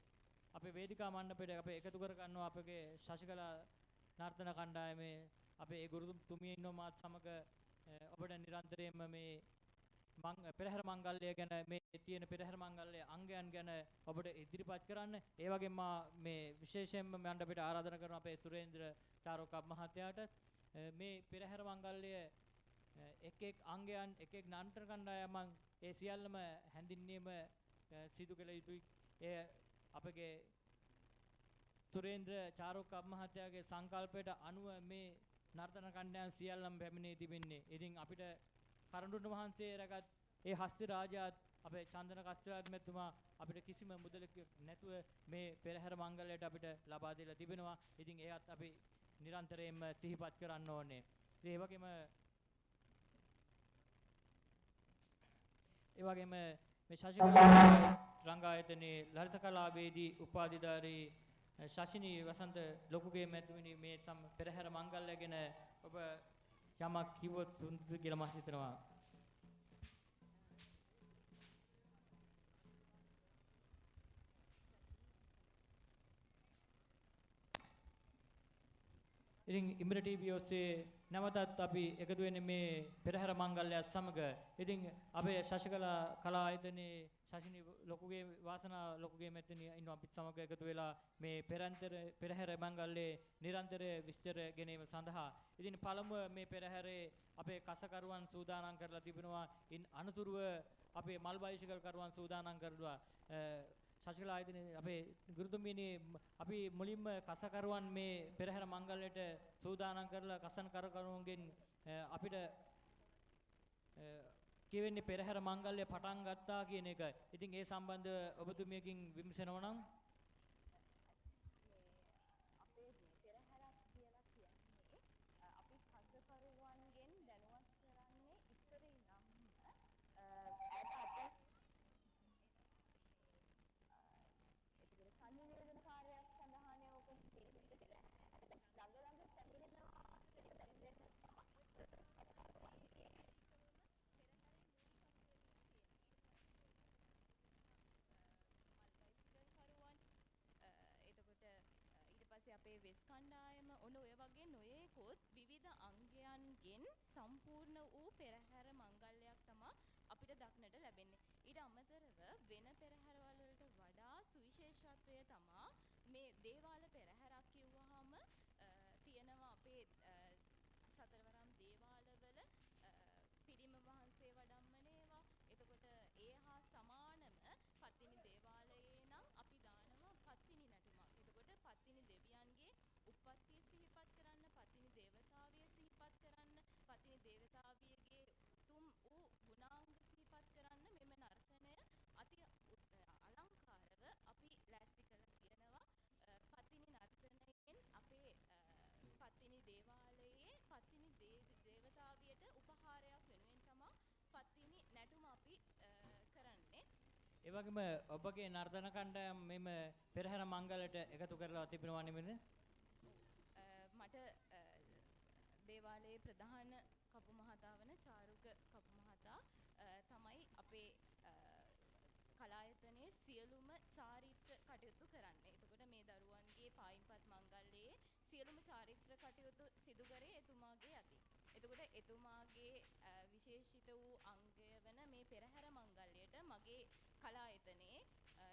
Speaker 1: අපේ වේදිකා මණ්ඩපයට අපේ එකතු කර ගන්නවා අපගේ ශශිකලා නර්තන කණ්ඩායමේ අපේ ඒ ගුරුතුමිය ඉන්නවා මාත් සමග ඔබට නිරන්තරයෙන්ම මේ පෙරහැර මංගල්‍ය ගැන මේ තියෙන පෙරහැර මංගල්‍ය අංගයන් ගැන ඔබට ඉදිරිපත් කරන්න. ඒ වගේම මා මේ විශේෂයෙන්ම මණ්ඩපයට ආරාධනා කරන අපේ සුරේන්ද්‍ර චාරුක මහත්තයාට මේ පෙරහැර මංගල්‍ය එක් අංගයන් එක් නර්තන කණ්ඩායමන් ඒ සියල්ලම හැඳින්වීම සිදු කළ යුතුයි. එය අපගේ සුරේන්ද්‍ර චාරුක මහත්තයාගේ සංකල්පයට අනුව මේ නර්තන කණ්ඩායම් සියල්ලම පැමිණී තිබෙන්නේ. ඉතින් අපිට කරඬුළු වහන්සේ රැගත් ඒ හස්ති රාජාත් අපේ චන්දන කස්තරාජ් මෙතුමා අපිට කිසිම මුදලක් නැතුව මේ පෙරහැර මංගල්‍යයට අපිට ලබා දීලා තිබෙනවා. ඉතින් ඒත් අපි නිරන්තරයෙන්ම සිහිපත් කරන්න ඕනේ. ඒ වගේම මේ ශශිකලා රංගායතනයේ ලලිත කලාවේදී උපාධිධාරී ශෂිනී වසන්ත ලොකුගේ මැතිණි මේ පෙරහැර මංගල්‍ය ගැන ඔබ යමක් කිව්වොත් සුදුසු කියලා මම හිතනවා. ඉතින් ඉම්බර ටීවී ඔස්සේ නැවතත් අපි එකතු වෙන්නේ මේ පෙරහැර මංගල්‍යයත් සමග. ඉතින් අපේ ශශිකලා කලා ආයතනයේ ශශිනි ලොකුගේ වාසනා ලොකුගේ මෙතන ඉන්න අපිත් සමග එකතු වෙලා මේ පෙරහැර මංගල්‍යයේ නිරන්තර විස්තර ගැනීම සඳහා. ඉතින් පළමුව මේ පෙරහැරේ අපේ කසකරුවන් සූදානම් කරලා තිබෙනවා. ඉන් අනතුරුව අපේ මල් බයිසිකල් කරුවන් සූදානම් කරලා ශශිකලා ආයතනයේ අපේ ගුරුතුමීනි අපි මුලින්ම කසකරුවන් මේ පෙරහැර මංගල්‍යයට සූදානම් කරලා කසන් කරකරුවන්ගෙන් අපිට කියවෙන්නේ පෙරහැර මංගල්‍ය පටන් ගත්තා කියන එක. ඉතින් ඒ සම්බන්ධ ඔබතුමියකින් විමසනවා නම්
Speaker 6: අපේ පෙරහැරක් කියලා කියන්නේ අපි කසකරුවන්ගෙන් දැනුවත් කරන්නේ ඉස්සර ඉඳන්ම සංනිවේදන කාර්යයක් සඳහානේ ඔක ළඟ පැමිණෙනවා එතකොට ඊට පස්සේ අපේ වෙස් කණ්ඩායම ඔන්න ඔය වගේ නොයේකොත් විවිධ අංගයන්ගෙන් සම්පූර්ණ වූ පෙරහැර මංගල්‍යයක් තමයි අපිට දක්නට ලැබෙන්නේ. ඊට අමතරව වෙන පෙරහැරවල වලට වඩා සුවිශේෂත්වය තමයි මේ දේවාල පෙරහැරක් කිව්වහම තියෙනවා අපේ සතරවරම් දේවාලවල පිරිම වහන්සේ වඩම්මනේවා. එතකොට ඒ හා සමානම පත්තිනි දේවාලයේ නම් අපි දානවා පත්තිනි නැටුමක්. එතකොට පත්තිනි දෙවියන්ගේ උප්පත්තිය සිහිපත් කරන්න, පත්තිනි දේවතාවිය සිහිපත් කරන්න, පත්තිනි දේවතාවියගේ උතුම් වූ ගුණාංග සිහිපත් කරන්න මෙම නර්තනය අති අලංකාරව අපි ලෑස්ති කරලා තියෙනවා. පත්තිනි නර්තනයෙන් අපේ පත්තිනි දේවාලයේ පත්තිනි දේවතාවියට උපහාරයක් වෙනුවෙන් තමයි පත්තිනි නැටුම අපි කරන්නේ.
Speaker 1: ඒ වගේම ඔබගේ නර්තන කණ්ඩායම් මෙම පෙරහැර මංගලයට එකතු කරලා තිබෙනවා නෙමෙයිද?
Speaker 6: මට දේවාලයේ ප්‍රධාන කපු මහතා වන චාරුක කපු මහතා තමයි අපේ කලායතනයේ සියලුම චාරිත්‍ර කටයුතු කරන්නේ. එතකොට මේ දරුවන්ගේ පායින්පත් මංගල්‍යයේ සියලුම චාරිත්‍ර කටයුතු සිදු කරේ එතුමාගේ යටින්. එතකොට එතුමාගේ විශේෂිත වූ අංගය වන මේ පෙරහැර මංගල්‍යයට මගේ කලායතනයේ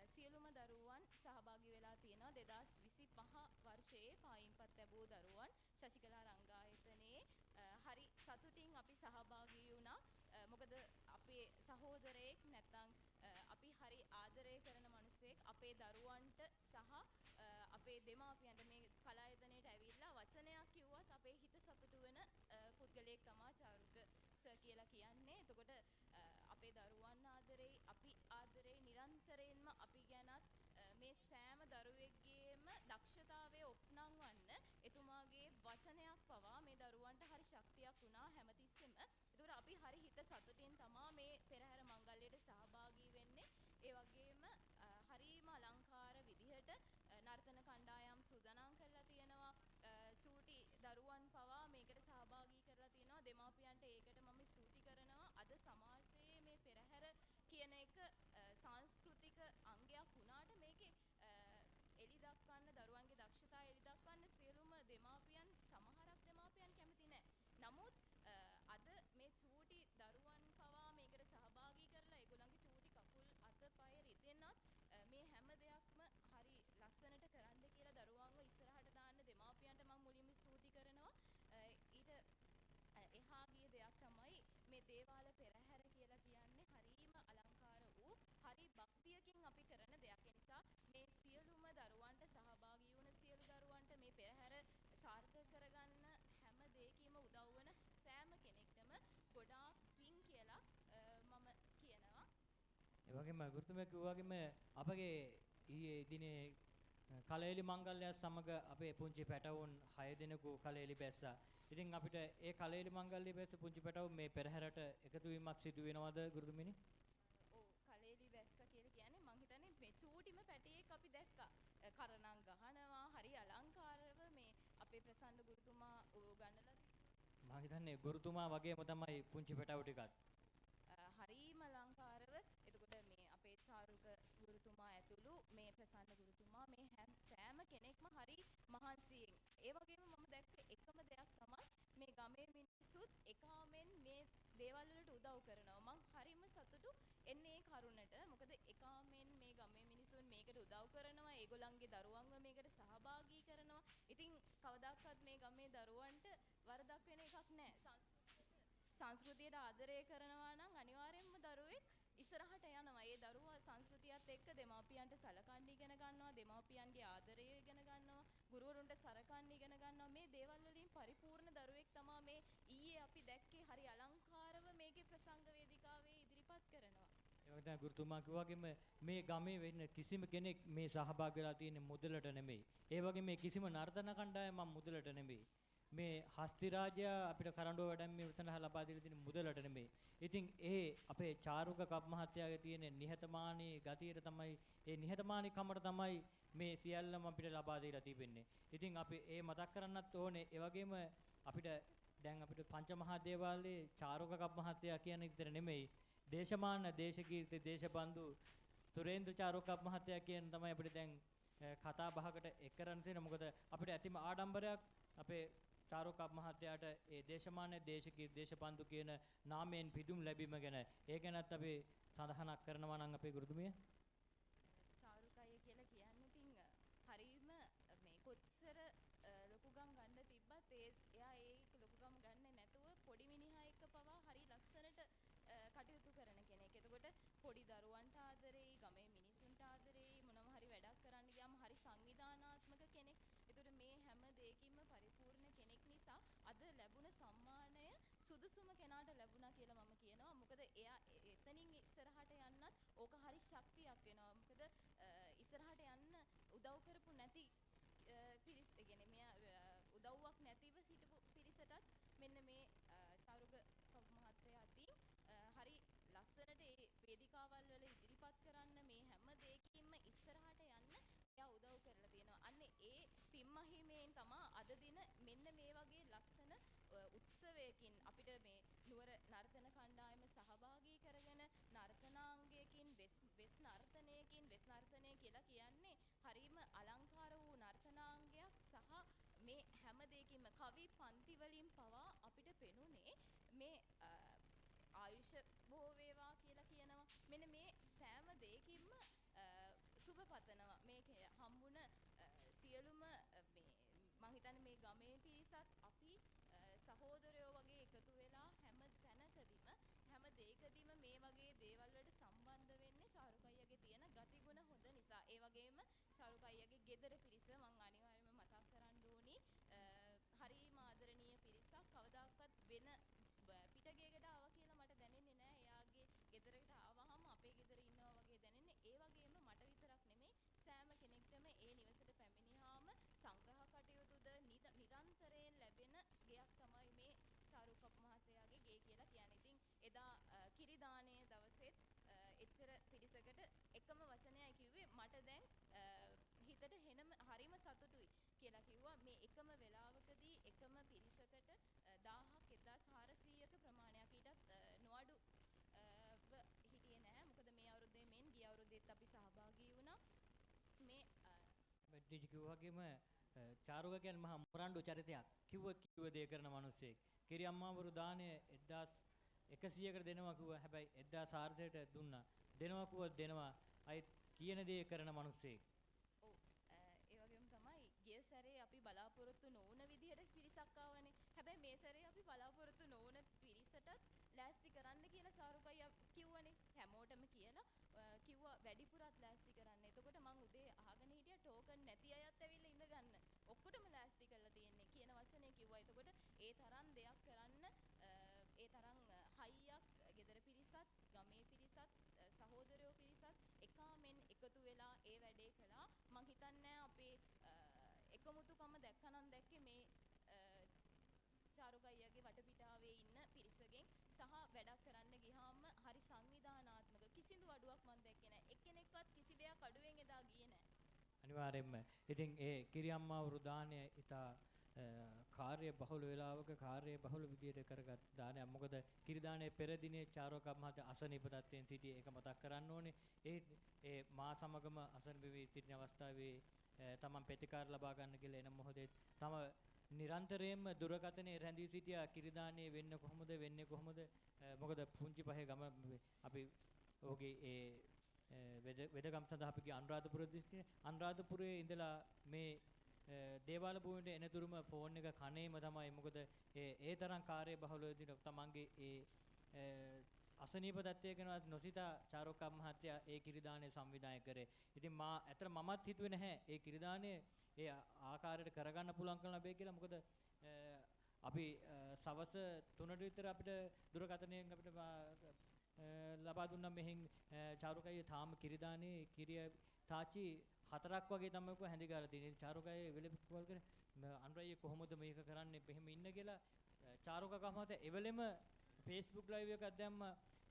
Speaker 6: සියලුම දරුවන් සහභාගී වෙලා තියෙනවා. 2025 වර්ෂයේ පායින්පත් ලැබූ දරුවන් ශශිකලා රංගායතනයේ හරි සතුටින් අපි සහභාගී වුණා. මොකද අපේ සහෝදරයෙක් නැත්නම් අපි හරි ආදරය කරන මිනිසෙක් අපේ දරුවන්ට සහ අපේ දෙමාපියන්ට මේ කලායතනයට ඇවිල්ලා වචනයක් කිව්වත් අපේ හිත සතුටු වෙන පුද්ගලයෙක් තමයි චාරුක සර් කියලා කියන්නේ. එතකොට අපේ දරුවන් ආදරෙයි අපි ආදරෙයි නිරන්තරයෙන්ම අපි ගැනත් මේ සෑම දරුවෙක්ගේම දක්ෂතාවය ඔප්නංවන්න එතුමාගේ වචනයක් පවා මේ දරුවන්ට හරි ශක්තියක් වුණා හැමතිස්සෙම. ඒතකොට අපි හරි හිත සතුටින් තමා මේ පෙරහැර මංගල්‍යයට සහභාගී වෙන්නේ. ඒ වගේම හරිම අලංකාර විදිහට නර්තන කණ්ඩායම් සූදානම් කරලා තියෙනවා. චූටි දරුවන් පවා මේකට සහභාගී කරලා තියෙනවා. දෙමාපියන්ට ඒකට මම ස්තුති කරනවා. අද සමාජයේ මේ පෙරහැර කියන එක සංස්කෘතික අංගයක් වුණාට මේකේ එලි දක්වන්න දරුවන්ගේ දක්ෂතාවය එලි දක්වන්න සියලුම දෙමාපියන් සමහරක් දෙමාපියන් කැමති නැහැ. නමුත් අද මේ චූටි දරුවන් පවා මේකට සහභාගී කරලා ඒගොල්ලන්ගේ චූටි කකුල් අතපය රිදෙන්නත් මේ හැම දෙයක්ම හරි ලස්සනට කරන්න කියලා දරුවන්ව ඉස්සරහට දාන්න දෙමාපියන්ට මම මුලින්ම ස්තුති කරනවා. ඊට එහා ගිය දෙයක් තමයි මේ දේවාල පෙරහැර කියලා කියන්නේ හරිම අලංකාර වූ හරි භක්තියකින් අපි කරන දෙයක්. ඒ නිසා මේ සියලුම දරුවන්ට සහභාගී වුණ සියලු දරුවන්ට මේ පෙරහැර සාර්ථක කරගන්න හැම දෙයකම උදව් වන සෑම කෙනෙක්ටම ගොඩාක් පිං කියලා මම කියනවා.
Speaker 1: ඒ වගේම ගුරුතුමිය කිව්වා වගේම අපගේ ඊයේ දිනේ කලෙලි මංගල්‍යය සමග අපේ පුංචි පැටවුන් 6 දෙනෙකු කලෙලි බැස්සා. ඉතින් අපිට ඒ කලෙලි මංගල්‍ය බැස්ස පුංචි පැටවුන් මේ පෙරහැරට එකතු වීමක් සිදු වෙනවද ගුරුතුමිනි?
Speaker 6: ඔව් කලෙලි බැස්ස කියලා කියන්නේ මං හිතන්නේ මේ චූටිම පැටියෙක් අපි දැක්කා. කරණම් ගහනවා හරි අලංකාරව මේ අපේ ප්‍රසන්න ගුරුතුමා උගන්වලා
Speaker 1: මම හිතන්නේ ගුරුතුමා වගේම තමයි පුංචි පැටවු ටිකත්.
Speaker 6: හරිම අලංකාරව එතකොට මේ අපේ චාරුක ගුරුතුමා ඇතුළු මේ ප්‍රසන්න ගුරුතුමා මේ සෑම කෙනෙක්ම හරි මහන්සියෙන් ඒ වගේම මම දැක්කේ එකම මේකට උදව් කරනවා. ඒගොල්ලන්ගේ දරුවන්ව මේකට සහභාගී කරනවා. ඉතින් කවදාකවත් මේ ගමේ දරුවන්ට වරදක් වෙන එකක් නැහැ. සංස්කෘතියට ආදරය කරනවා නම් අනිවාර්යයෙන්ම දරුවෙක් ඉස්සරහට යනවා. ඒ දරුවා සංස්කෘතියත් එක්ක දෙමාපියන්ට සලකන්න ඉගෙන ගන්නවා. දෙමාපියන්ගේ ආදරය ඉගෙන ගන්නවා. ගුරුවරුන්ට සලකන්න ඉගෙන ගන්නවා. මේ දේවල් වලින් පරිපූර්ණ දරුවෙක් තමයි මේ ඊයේ අපි දැක්කේ හරි අලංකාරව මේකේ ප්‍රසංග වේදිකාවේ ඉදිරිපත් කරනවා.
Speaker 1: ඒ වගේ ගුරුතුමා කිව්වාගෙම මේ ගමේ වෙන්න කිසිම කෙනෙක් මේ සහභාගී වෙලා තියෙන්නේ මුදලට නෙමෙයි. ඒ වගේ මේ කිසිම නර්තන කණ්ඩායමක් මුදලට නෙමෙයි. මේ හස්ති රාජයා අපිට කරඬුව වැඩම මෙතන ලබා දීලා තියෙන මුදලට නෙමෙයි. ඉතින් ඒ අපේ චාරුක කප් මහත්තයාගේ තියෙන නිහතමානී ගතියට තමයි ඒ නිහතමානී කමට තමයි මේ සියල්ලම අපිට ලබා දීලා තිබෙන්නේ. ඉතින් අපි ඒ මතක් කරන්නත් ඕනේ. ඒ වගේම අපිට දැන් අපිට පංචමහා දේවාලයේ චාරුක කප් මහත්තයා කියන විතර නෙමෙයි. දේශමාන දේශකීර්ති දේශබන්දු සුරේන්ද්‍ර චාරුක කප් මහත්තයා කියන තමයි අපිට දැන් කතා බහකට එක් කරන්න තියෙන. මොකද අපිට ඇතිම ආඩම්බරයක් අපේ චාරුක කප් මහත්තයාට ඒ දේශමාන දේශකීර්ති දේශබන්දු කියන නාමයෙන් පිදුම් ලැබීම ගැන ඒ ගැනත් අපි සඳහනක් කරනවා නම් අපේ ගුරුතුමිය
Speaker 6: චාරුකය කියලා කියන්නේ ඉතින් හරීම මේ කොච්චර ලොකුගම් ගන්න තිබ්බත් එයා ඒ ලොකුගම් ගන්නේ නැතුව පොඩි මිනිහා එක්ක පවා හරි ලස්සනට කටයුතු කරන කෙනෙක්. එතකොට පොඩි දරුවන්ට ආදරෙයි, ගමේ මිනිසුන්ට ආදරෙයි, මොනම හරි වැඩක් කරන්න ගියාම හරි සංවිධානාත්මක කෙනෙක්. එතකොට මේ හැම දෙයකින්ම පරිපූර්ණ කෙනෙක් නිසා අද ලැබුණ සම්මානය සුදුසුම කෙනාට ලැබුණා කියලා මම කියනවා. මොකද එයා එතනින් ඉස්සරහට යන්නත් ඕක හරි ශක්තියක් වෙනවා. මොකද ඉස්සරහට යන්න උදව් කරපු නැති පිරිස් කියන්නේ මෙයා උදව්වක් නැතිව සිටපු පිරිසටත් මෙන්න මේ චාරුක කප් මහත්තයා අතින් හරි ලස්සනට ඒ වේදිකාවල් වල ඉදිරිපත් කරන්න මේ හැම දෙයකින්ම ඉස්සරහට යන්න එයා උදව් කරලා තියෙනවා. අන්න ඒ පින්මහිමෙන් තමයි අද දින මෙන්න මේ වගේ ලස්සන උත්සවයකින් අපිට මේ නුවර නර්තන කණ්ඩායම සහභාගී කරගෙන නර්තනාංගයකින් වෙස් නර්තනයකින් වෙස් නර්තනය කියලා කියන්නේ හරීම අලංකාර වූ නර්තනාංගයක් සහ මේ හැම දෙයකින්ම කවි පන්ති වලින් පවා අපිට පෙනුනේ මේ ආයුෂ බොහෝ වේවා කියලා කියනවා. මෙන්න මේ සෑම දෙයකින්ම සුබ පතනවා. මේක හම්බුණ සියලුම මේ මං හිතන්නේ මේ ගමේ පිරිසත් අපි සහෝදරයෝ වගේ එකතු වෙලා හැම තැනකදීම හැම දෙයකදීම මේ වගේ දේවල් වලට සම්බන්ධ වෙන්නේ චාරුකයියගේ තියෙන ගතිගුණ හොඳ නිසා. ඒ වගේම චාරුකයියගේ ගෙදර පිරිස මං අනිවාර්යයෙන්ම මතක් කරන්න ඕනි. හරිම ආදරණීය පිරිසක්. කවදාකවත් වෙන පිටගයකට ආවා කියලා මට දැනෙන්නේ නැහැ. එයාගේ ගෙදරකට ආවහම අපේ ගෙදර ඉන්නවා වගේ දැනෙන්නේ. ඒ වගේම මට විතරක් නෙමෙයි සෑම කෙනෙක්ටම ඒ නිවසට පැමිණියාම සංග්‍රහ කටයුතුද නිරන්තරයෙන් ලැබෙන ගෙයක් තමයි මේ චාරුක මහත්තයාගේ ගේ කියලා කියන්නේ. ඉතින් එදා කිරි දාණය දවසෙත් එච්චර පිරිසකට එකම වචනයයි කිව්වේ මට දැන් හිතට හරිම සතුටුයි කියලා කිව්වා. මේ එකම වෙලාවකදී එකම පිරිසකට 1000ක් 1400ක ප්‍රමාණයක් ඊටත් නොඅඩු හිටියේ නෑ. මොකද මේ අවුරුද්දේ මෙන් ගිය අවුරුද්දේත් අපි සහභාගී වුණා. මේ
Speaker 1: ඩිජි කිව්වාගෙම චාරුක කියන්නේ මහා මොරණ්ඩු චරිතයක්. කිව්ව දේ කරන මිනිස්සෙක්. කිරි අම්මාවරු දාණය 1100කට දෙනවා කිව්වා. හැබැයි 1400ට දුන්නා. දෙනවා කිව්වොත් දෙනවා. අයිත් කියන දේ කරන මිනිස්සෙක්.
Speaker 6: ඔව්. ඒ වගේම තමයි ගිය සැරේ අපි බලාපොරොත්තු නොවුන විදිහට පිරිසක් ආවනේ. හැබැයි මේ සැරේ අපි බලාපොරොත්තු නොවුන පිරිසටත් ලෑස්ති කරන්න කියලා චාරුකයි කිව්වනේ. හැමෝටම කියලා කිව්වා වැඩිපුරත් ලෑස්ති කරන්න. එතකොට මං උදේ අහගෙන හිටියා ටෝකන් නැති අයත් ඇවිල්ලා ඉඳ ගන්න. ඔක්කොටම ලෑස්ති කරලා තියෙන්නේ කියන වචනේ කිව්වා. එතකොට ඒ තරම් දෙයක් කරන්න ඒ තරම් හයියක් ගෙදර පිරිසත් ගමේ පිරිසත් සහෝදරයෝ පිරිසත් එකාමෙන් එකතු වෙලා ඒ වැඩේ කළා. මං හිතන්නේ අපේ එකමුතුකම දැක්කනම් දැක්කේ මේ චාරුකයියගේ වටපිටාවේ ඉන්න පිරිසගෙන් සහ වැඩක් කරන්න ගියාම හරි සංවිධානාත්මක කිසිදු අඩුවක් මම දැක්කේ නැහැ. එක්කෙනෙක්වත් කිසි දෙයක් අඩුවෙන් එදා ගියේ නැහැ.
Speaker 1: අනිවාර්යයෙන්ම. ඉතින් ඒ කිරි අම්මාවරු දාණය ඉතා කාර්ය බහුල වේලාවක කාර්ය බහුල විදියට කරගත් දානයක්. මොකද කිරි දාණය පෙර දිනේ චාරුක මහත්තයා අසනීප තත්ත්වයෙන් සිටියේ. ඒක මතක් කරන්න ඕනේ. ඒ මා සමගම අසනීප වී සිටින අවස්ථාවේ තමන් ප්‍රතිකාර ලබා ගන්න කියලා එන මොහොතේ තම නිරන්තරයෙන්ම දුරකථනයේ රැඳී සිටියා කිරි දාණය වෙන්නේ කොහොමද වෙන්නේ කොහොමද මොකද පුංචි පහේ ගම අපි ඔහුගේ ඒ වෙදකම් සඳහා අපි ගිය අනුරාධපුර දිස්ත්‍රික්කේ අනුරාධපුරයේ ඉඳලා මේ දේවාල භූමියට එනතුරුම ෆෝන් එක කණේම තමයි. මොකද ඒ තරම් කාර්ය බහුල විදිහට තමන්ගේ අසනීප තත්ත්වය ගැනවත් නොසිතා චාරුකම් මහත්තයා ඒ කිරිදානේ සංවිධානය කරේ. ඉතින් මමත් හිතුවේ නැහැ ඒ කිරිදානේ ඒ ආකාරයට කරගන්න පුළුවන් කරන බෑ කියලා. මොකද අපි සවස් 3ට විතර අපිට දුරකථනයෙන් අපිට ලබා දුන්නා මෙහෙන් චාරුකයේ තාම කිරිදානේ කිරිය තාචි 4ක් වගේ තමයි කො හැඳි ගාලා තියෙන්නේ. චාරුකයේ වෙලෙකෝල් කරේ අනුරාධපුරයේ කොහොමද මේක කරන්නේ මෙහෙම ඉන්න කියලා චාරුක කමත එවෙලෙම Facebook live එකක් දැම්ම.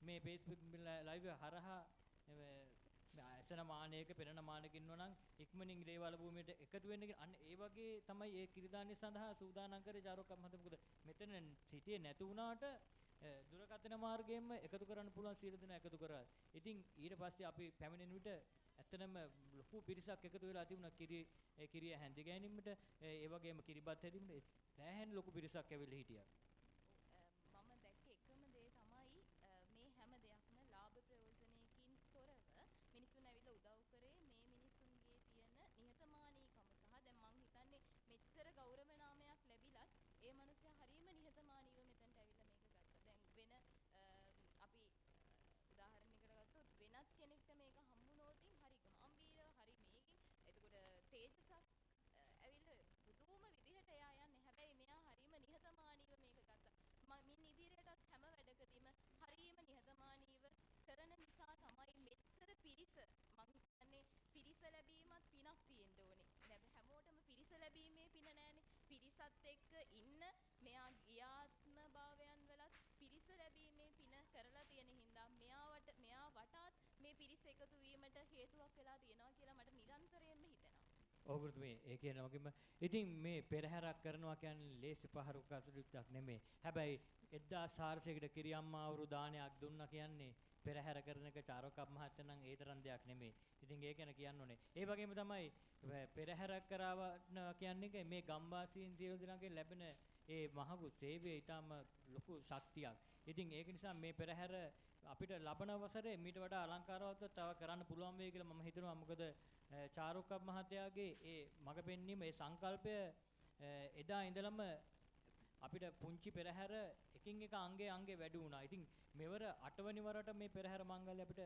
Speaker 1: මේ Facebook live එක හරහා ඇසෙන මානයක පෙනෙන මානයක ඉන්නවා නම් ඉක්මනින් දේවාල භූමියට එකතු වෙන්න කියලා. අන්න ඒ වගේ තමයි ඒ කිරිදානේ සඳහා සූදානම් කරේ චාරුක මහත්තයා. මොකද මෙතන සිටියේ නැති වුණාට දුරකථන මාර්ගයෙන්ම එකතු කරන්න පුළුවන් සියලු දෙනා එකතු කරා. ඉතින් ඊට පස්සේ අපි පැමිණෙන විට ඇත්තටම ලොකු පිරිසක් එකතු වෙලා තිබුණා කිරිය හැඳි ගැනීමට. ඒ වගේම කිරිබත් හැදීමට සෑහෙන ලොකු පිරිසක් ඇවිල්ලා හිටියා.
Speaker 6: මම දැක්ක එකම දේ තමයි මේ හැම දෙයක්ම ලාභ ප්‍රයෝජනයකින් තොරව මිනිසුන් ඇවිල්ලා උදව් කරේ. මේ මිනිසුන්ගේ තියෙන නිහතමානීකම සහ දැන් මං හිතන්නේ මෙච්චර ගෞරව නාමයක් ලැබිලත් ඒ මිනිස්සයා හරියම නිහතමානීව මෙතනට ඇවිල්ලා මේක ගත්තා. දැන් වෙන අපි උදාහරණයකට ගත්තොත් වෙනත් කෙනෙක්ට මේක හම්බුනොතින් හරි ගාම්භීරව හරි මේකින් එතකොට තේජසක් ඇවිල්ලා පුදුම විදිහට එයා යන්නේ. හැබැයි මෙයා හරියම නිහතමානීව මේක ගත්තා. මින් ඉදිරියටත් හැම වැඩකදීම හරියම නිහතමානීව කරන නිසා තමයි මෙච්චර පිරිස මං හිතන්නේ පිරිස ලැබීමත් පිනක් තියෙන්න ඕනේ. දැන් හැමෝටම පිරිස ලැබීමේ පින නැහැනේ. පිරිසත් එක්ක ඉන්න මෙයා ගියාත්ම භාවයන් වලත් පිරිස ලැබීමේ පින කරලා තියෙන හින්දා මෙයා වටාත් මේ පිරිස එකතු වීමට හේතුවක් වෙලා තියෙනවා කියලා මට නිරන්තරයෙන්ම හිතෙනවා.
Speaker 1: ඔහුට මේ ඒ කියන වගේම ඉතින් මේ පෙරහැරක් කරනවා කියන්නේ ලේසි පහරුක් අසුදුක් නෙමෙයි. හැබැයි 1400කට කිරියම්මා අවුරු දානයක් දුන්නා කියන්නේ පෙරහැර කරන එක චාරුකම් මහත්තයා නම් ඒ තරම් දෙයක් නෙමෙයි. ඉතින් ඒ ගැන කියන්න ඕනේ. ඒ වගේම තමයි පෙරහැරක් කරවන කියන්නේ මේ ගම්වාසීන් සියලු දෙනාගේ ලැබෙන ඒ මහඟු සේවය ඊටම ලොකු ශක්තියක්. ඉතින් ඒක නිසා මේ පෙරහැර අපිට ලබන වසරේ මීට වඩා අලංකාරවත්ව තව කරන්න පුළුවන් වෙයි කියලා මම හිතනවා. මොකද චාරුකම් මහත්තයාගේ ඒ මඟ පෙන්වීම ඒ සංකල්පය එදා ඉඳලම අපිට පුංචි පෙරහැර එකින් එක අංගේ වැඩි වුණා. ඉතින් මෙවර 8 වෙනි වරට මේ පෙරහැර මංගල්‍ය අපිට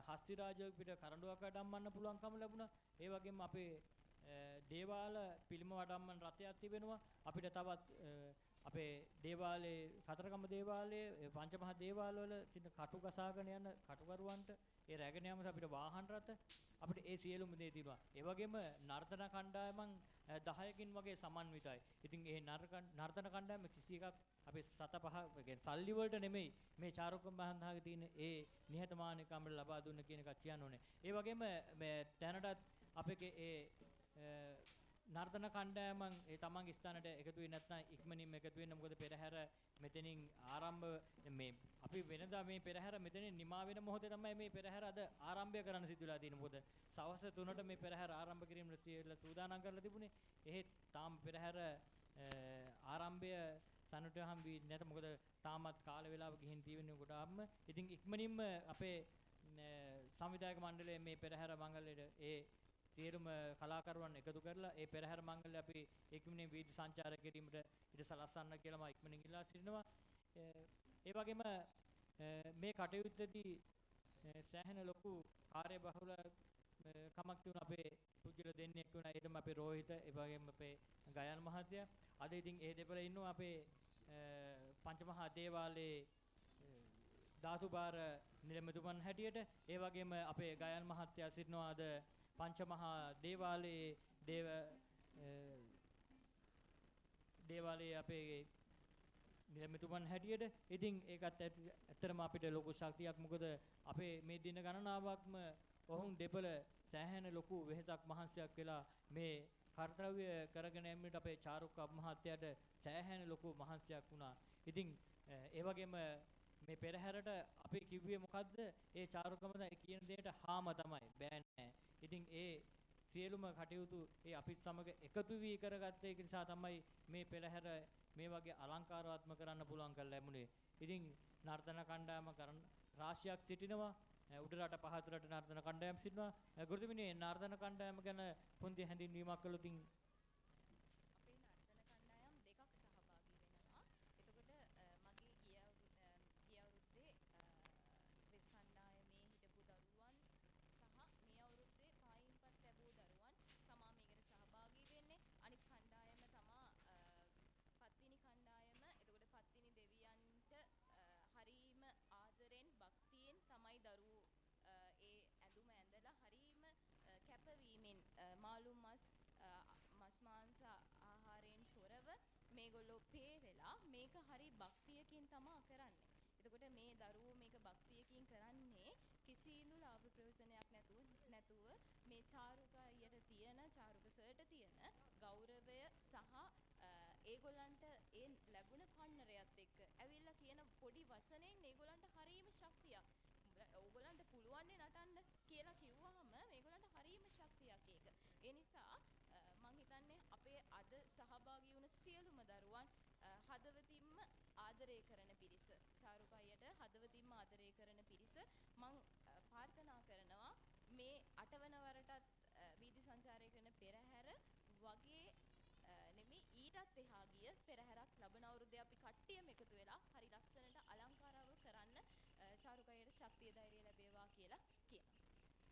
Speaker 1: හස්ති රාජෝග පිට කරඬුවක් වඩම්මන්න පුළුවන්කම ලැබුණා. ඒ වගේම අපේ දේවාල පිළිම වඩම්මන රථයක් තිබෙනවා. අපිට තවත් අපේ දේවාලයේ කතරගම දේවාලයේ පංචමහා දේවාලවල තියෙන කටු ගසාගෙන යන කටුකරුවන්ට ඒ රැගෙන යාමට අපිට වාහන රථ අපිට ඒ සියලුම දේ තියෙනවා. ඒ වගේම නර්තන කණ්ඩායමන් 10කින් වගේ සමන්විතයි. ඉතින් ඒ නර්තන කණ්ඩායම කිසි එකක් අපේ 7-5 කියන්නේ සල්ලි වලට නෙමෙයි මේ චාරුකම් බහන්දාගේ තියෙන ඒ නිහතමානීකම ලබා දුන්න කියන එක කියන්න ඕනේ. ඒ වගේම මේ දැනටත් අපේ ඒ නර්තන කණ්ඩායමන් ඒ තමන්ගේ ස්ථානට එකතු වෙන්නේ නැත්නම් ඉක්මනින්ම එකතු වෙන්න. මොකද පෙරහැර මෙතනින් ආරම්භ මේ අපි වෙනදා මේ පෙරහැර මෙතනින් නිමා වෙන මොහොතේ තමයි මේ පෙරහැර අද ආරම්භය කරන්න සිදු වෙලා තියෙන්නේ. මොකද සවස් 3ට මේ පෙරහැර ආරම්භ කිරීමට සූදානම් කරලා තිබුණේ. එහෙත් තාම පෙරහැර ආරම්භය සනට හම්බි නැත. මොකද තාමත් කාල වේලාව ගිහින් තියෙන්නේ කොටාම. ඉතින් ඉක්මනින්ම අපේ සංවිධායක මණ්ඩලයේ මේ පෙරහැර මංගල්‍යයට ඒ සියලුම කලාකරුවන් එකතු කරලා ඒ පෙරහැර මංගල්‍ය අපි ඉක්මනින් වීදි සංචාර කිරීමට ඉඩ සලස්වන්න කියලා මම ඉක්මනින් ඉල්ලා සිටිනවා. ඒ වගේම මේ කටයුත්තේදී සෑහෙන ලොකු කාර්යබහුල කමක් තිබුණා. අපේ පුජ්‍යල දෙන්නෙක් වුණා. ඒ තමයි අපේ රෝහිත, ඒ වගේම අපේ ගයන් මහත්තයා. අද ඉතින් ඒ දෙපළ ඉන්නවා අපේ පංචමහා දේවාලයේ ධාතුභාර නිලමෙතුමන් හැටියට. ඒ වගේම අපේ ගයන් මහත්තයා සිටිනවා අද පංචමහා දේවාලයේ දේවාලයේ අපේ නිලමෙතුමන් හැටියට. ඉතින් ඒකත් ඇත්තටම අපිට ලොකු ශක්තියක්. මොකද අපේ මේ දින ගණනාවක්ම ඔවුන් දෙපළ සෑහෙන ලොකු වෙහෙසක් මහන්සියක් වෙලා මේ කර්තව්‍ය කරගෙන යන්නට අපේ චාරුකම් මහත්තයාට සෑහෙන ලොකු මහන්සියක් වුණා. ඉතින් ඒ වගේම මේ පෙරහැරට අපි කිව්වේ මොකද්ද? ඒ චාරුකම කියන දෙයට හාම තමයි. බෑ නෑ. ඉතින් ඒ සියලුම කටයුතු ඒ අපිත් සමග එකතු වී කරගත්ත එක නිසා තමයි මේ පෙරහැර මේ වගේ අලංකාරාත්මක කරන්න පුළුවන් කල් ලැබුණේ. ඉතින් නර්තන කණ්ඩායම රාශියක් සිටිනවා. උඩරට පහතරට නර්තන කණ්ඩායම් සිටිනවා. ගුරුතුමිනි නර්තන කණ්ඩායම ගැන පොන්ති හැඳින්වීමක් කළොතින්
Speaker 6: අපේ නර්තන කණ්ඩායම් දෙකක් සහභාගී වෙනවා. එතකොට මගේ ගිය අවුරුද්දේ වෙස් කණ්ඩායමේ හිටපු දරුවන් සහ මේ අවුරුද්දේ පායින්පත් ලැබූ දරුවන් තමා මේකට සහභාගී වෙන්නේ. අනිත් කණ්ඩායම තමා පත්තිනි කණ්ඩායම. එතකොට පත්තිනි දෙවියන්ට හරීම ආදරෙන් භක්තියෙන් තමයි දරුවෝ ඒ ඇඳුම ඇඳලා හරීම කැපවීමෙන් මාළු මස් මස් මාංශ ආහාරයෙන් තොරව මේගොල්ලෝ පේ වෙලා මේක හරි භක්තියකින් තමා කරන්නේ. එතකොට මේ දරුවෝ මේක භක්තියකින් කරන්නේ කිසිදු ලාභ ප්‍රයෝජනයක් නැතුව මේ චාරුක අයියට තියෙන චාරුක සර්ට තියෙන ගෞරවය සහ ඒගොල්ලන්ට ඒ ලැබුණ පන්නරයත් එක්ක ඇවිල්ලා කියන පොඩි වචනෙන් ඒගොල්ලන්ට හරීම ශක්තියක්. ඕගොල්ලන්ට පුළුවන් නටන්න කියලා කිව්වහම මේගොල්ලන්ට හරීම ශක්තියක් ඒක. ඒ නිසා මං හිතන්නේ අපේ අද සහභාගී වුණ සියලුම දරුවන් හදවතින්ම ආදරය කරන පිරිස. චාරුක අයියට හදවතින්ම ආදරය කරන පිරිස. මං ප්‍රාර්ථනා කරනවා මේ 8 වන වරටත් වීදි සංචාරය කරන පෙරහැර වගේ නෙමෙයි ඊටත් එහා ගිය පෙරහැරක් ලබන අවුරුද්දේ අපි කට්ටියම එකතු වෙලා හරි ලස්සනට අලංකාරව කරන්න චාරුක අයියට ශක්තිය ධෛර්යය ලැබේවා කියලා කියනවා.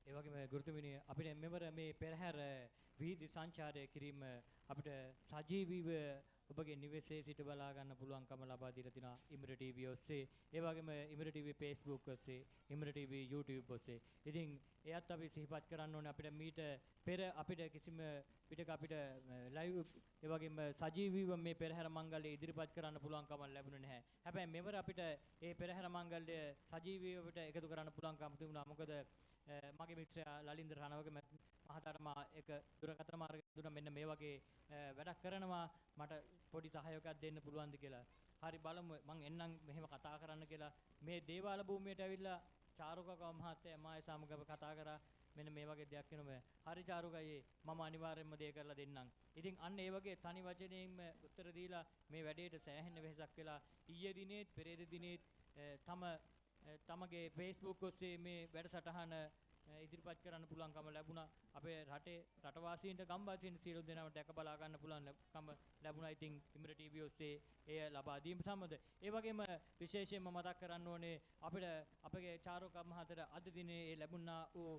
Speaker 1: ඒ වගේම ගුරුතුමිනි අපිට මෙවර මේ පෙරහැර වීදි සංචාරය කිරීම අපිට සජීවීව ඔබගේ නිවසේ සිට බලා ගන්න පුළුවන්කම ලබා දීලා තිනවා ඉමර ටීවී ඔස්සේ. ඒ වගේම ඉමර ටීවී Facebook ඔස්සේ, ඉමර ටීවී YouTube ඔස්සේ. ඉතින් එයත් අපි සිහිපත් කරන්න ඕනේ අපිට මීට පෙර අපිට කිසිම පිටක අපිට ලයිව් ඒ වගේම සජීවීව මේ පෙරහැර මංගල්‍ය ඉදිරිපත් කරන්න පුළුවන්කම ලැබුණේ නැහැ. හැබැයි මෙවර අපිට මේ පෙරහැර මංගල්‍ය සජීවීව අපිට එකතු කරන්න පුළුවන්කම තිබුණා. මොකද මගේ මිත්‍රයා ලලින්ද රණවක මහතාට මා එක දුරකථන මාර්ගය දුන්නා මෙන්න මේ වගේ වැඩක් කරනවා මට පොඩි සහයෝගයක් දෙන්න පුළුවන්ද කියලා. හරි බලමු මං එන්නම් මෙහෙම කතා කරන්න කියලා. මේ දේවාල භූමියට ඇවිල්ලා චාරුකව මහත්තයා මායි සමගව කතා කරා මෙන්න මේ වගේ දෙයක් වෙනවා. හරි චාරුකයි මම අනිවාර්යයෙන්ම දෙය කරලා දෙන්නම්. ඉතින් අන්න ඒ වගේ තනි වචනයෙන්ම උත්තර දීලා මේ වැඩේට සෑහෙන වෙහෙසක් වෙලා ඊයේ දිනේත් පෙරේද දිනේත් තමගේ Facebook ඔස්සේ මේ වැඩසටහන ඉදිරිපත් කරන්න පුළුවන්කම ලැබුණා. අපේ රටේ රටවාසීන්ට ගම්වාසීන්ට සියලු දෙනාම දැක බලා ගන්න පුළුවන්කම ලැබුණා. ඉතින් ඉමර ටීවී ඔස්සේ එය ලබා දීම සම්බන්ධ ඒ වගේම විශේෂයෙන්ම මතක් කරන්න ඕනේ අපිට අපගේ චාරුක මහතට අද දිනේ ලැබුණා වූ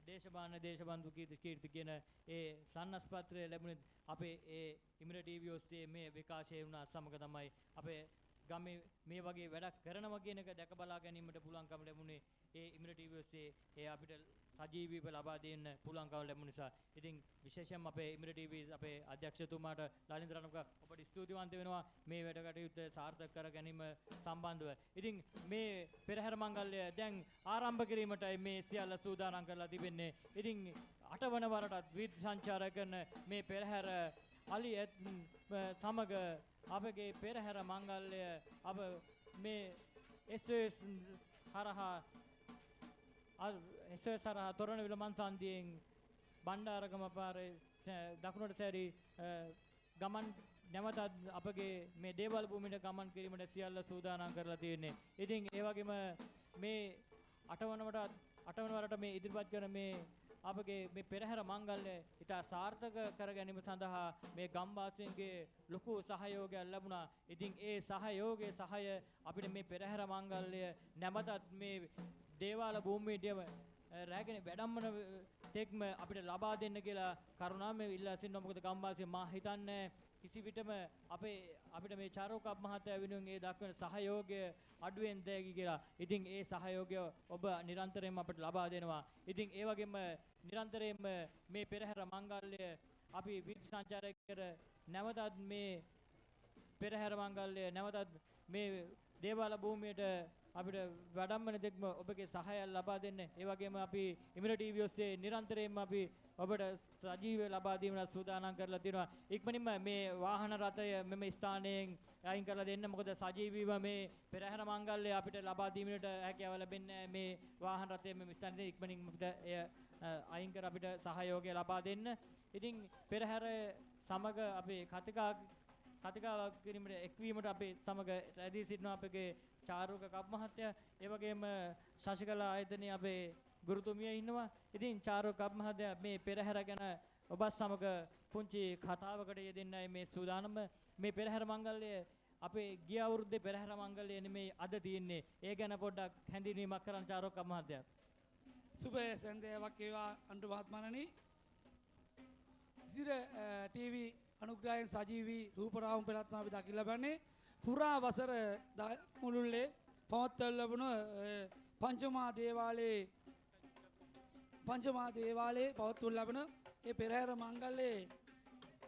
Speaker 1: දේශබන්දු කීර්ති කියන ඒ සන්නස්පත්‍රය ලැබුණේ අපේ ඒ ඉමර ටීවී ඔස්සේ මේ විකාශය වුණා සමග තමයි අපේ ගමේ මේ වගේ වැඩක් කරනවා කියන එක දැක බලා ගැනීමට පුළුවන්කම ලැබුණේ ඒ ඉමර ටීවී ඔස්සේ ඒ අපිට සජීවීව ලබා දෙන්න පුළුවන්කම ලැබුණ නිසා. ඉතින් විශේෂයෙන්ම අපේ ඉමර ටීවී අපේ අධ්‍යක්ෂතුමාට ලලින්ද රණවක ඔබට ස්තුතිවන්ත වෙනවා මේ වැඩ කටයුත්ත සාර්ථක කර ගැනීම සම්බන්ධව. ඉතින් මේ පෙරහැර මංගල්‍ය දැන් ආරම්භ කිරීමටයි මේ සියල්ල සූදානම් කරලා තිබෙන්නේ. ඉතින් 8 වන වරටත් වීථි සංචාරය කරන මේ පෙරහැර අලි සමග අපගේ පෙරහැර මංගල්‍ය අප මේ SOS හරහා තොරණවිල මන්සන්දියෙන් බණ්ඩාරගම පාරේ දකුණට සැරි ගමන් නැවතත් අපගේ මේ දේවල් භූමියට ගමන් කිරීමට සියල්ල සූදානම් කරලා තියෙන්නේ. ඉතින් ඒ වගේම මේ 8 වන වරට මේ ඉදිරිපත් කරන මේ අපගේ මේ පෙරහැර මංගල්‍ය ඉතා සාර්ථක කර ගැනීම සඳහා මේ ගම්වාසීන්ගේ ලොකු සහයෝගයක් ලැබුණා. ඉතින් ඒ සහය අපිට මේ පෙරහැර මංගල්‍ය නැවතත් මේ දේවාල භූමියේදීම රැගෙන වැඩම්මන තෙක්ම අපිට ලබා දෙන්න කියලා කරුණාවෙන් ඉල්ලා සිටිනවා. මොකද ගම්වාසී මා හිතන්නේ කිසි විටම අපිට මේ චාරුක මහත්තයා වෙනුවෙන් ඒ දක්වන සහයෝගය අඩුවෙන් දෙයි කියලා. ඉතින් ඒ සහයෝගය ඔබ නිරන්තරයෙන්ම අපිට ලබා දෙනවා. ඉතින් ඒ වගේම නිරන්තරයෙන්ම මේ පෙරහැර මංගල්‍ය අපි වීථි සංචාරය කර නැවතත් මේ පෙරහැර මංගල්‍ය නැවතත් මේ දේවාල භූමියට අපිට වැඩම්මන දෙක්ම ඔබගේ සහාය ලබා දෙන්න. ඒ වගේම අපි ඉමර ටීවී ඔස්සේ නිරන්තරයෙන්ම අපි ඔබට සජීව ලබා දීමට සූදානම් කරලා තියෙනවා. ඉක්මනින්ම මේ වාහන රථය මෙම ස්ථානයෙන් අයින් කරලා දෙන්න. මොකද සජීවීව මේ පෙරහැර මංගල්‍ය අපිට ලබා දීමට හැකියාව ලැබෙන්නේ මේ වාහන රථය මෙම ස්ථානයේ ඉක්මනින් අපිට එය අයින් කර අපිට සහයෝගය ලබා දෙන්න. ඉතින් පෙරහැර සමග අපේ කතිකාවක් කිරීමට එක්වීමට අපේ සමග රැඳී සිටිනවා අපගේ චාරුක කප් මහත්තයා. ඒ වගේම ශශිකලා ආයතනයේ අපේ ගුරුතුමිය ඉන්නවා. ඉතින් චාරුක කප් මහත්තයා මේ පෙරහැර ගැන ඔබත් සමග පුංචි කතාවකට යෙදෙන්නයි මේ සූදානම. මේ පෙරහැර මංගල්‍ය අපේ ගිය අවුරුද්දේ පෙරහැර මංගල්‍ය නෙමෙයි අද තියෙන්නේ. ඒ ගැන පොඩ්ඩක් හැඳින්වීමක් කරන්න චාරුක කප් මහත්තයා.
Speaker 4: සුබ සන්දේවක් වේවා අන්ටු මහත්මයාණනි. සිර ටීවී අනුග්‍රහයෙන් සජීවී රූපරාවුන් පෙරත් අපි දකින්න ලබන්නේ පුරා වසර මුළුල්ලේ පවත්වන ලැබුණු පංචමහා දේවාලයේ පවත්වන ලැබෙන ඒ පෙරහැර මංගල්‍යයේ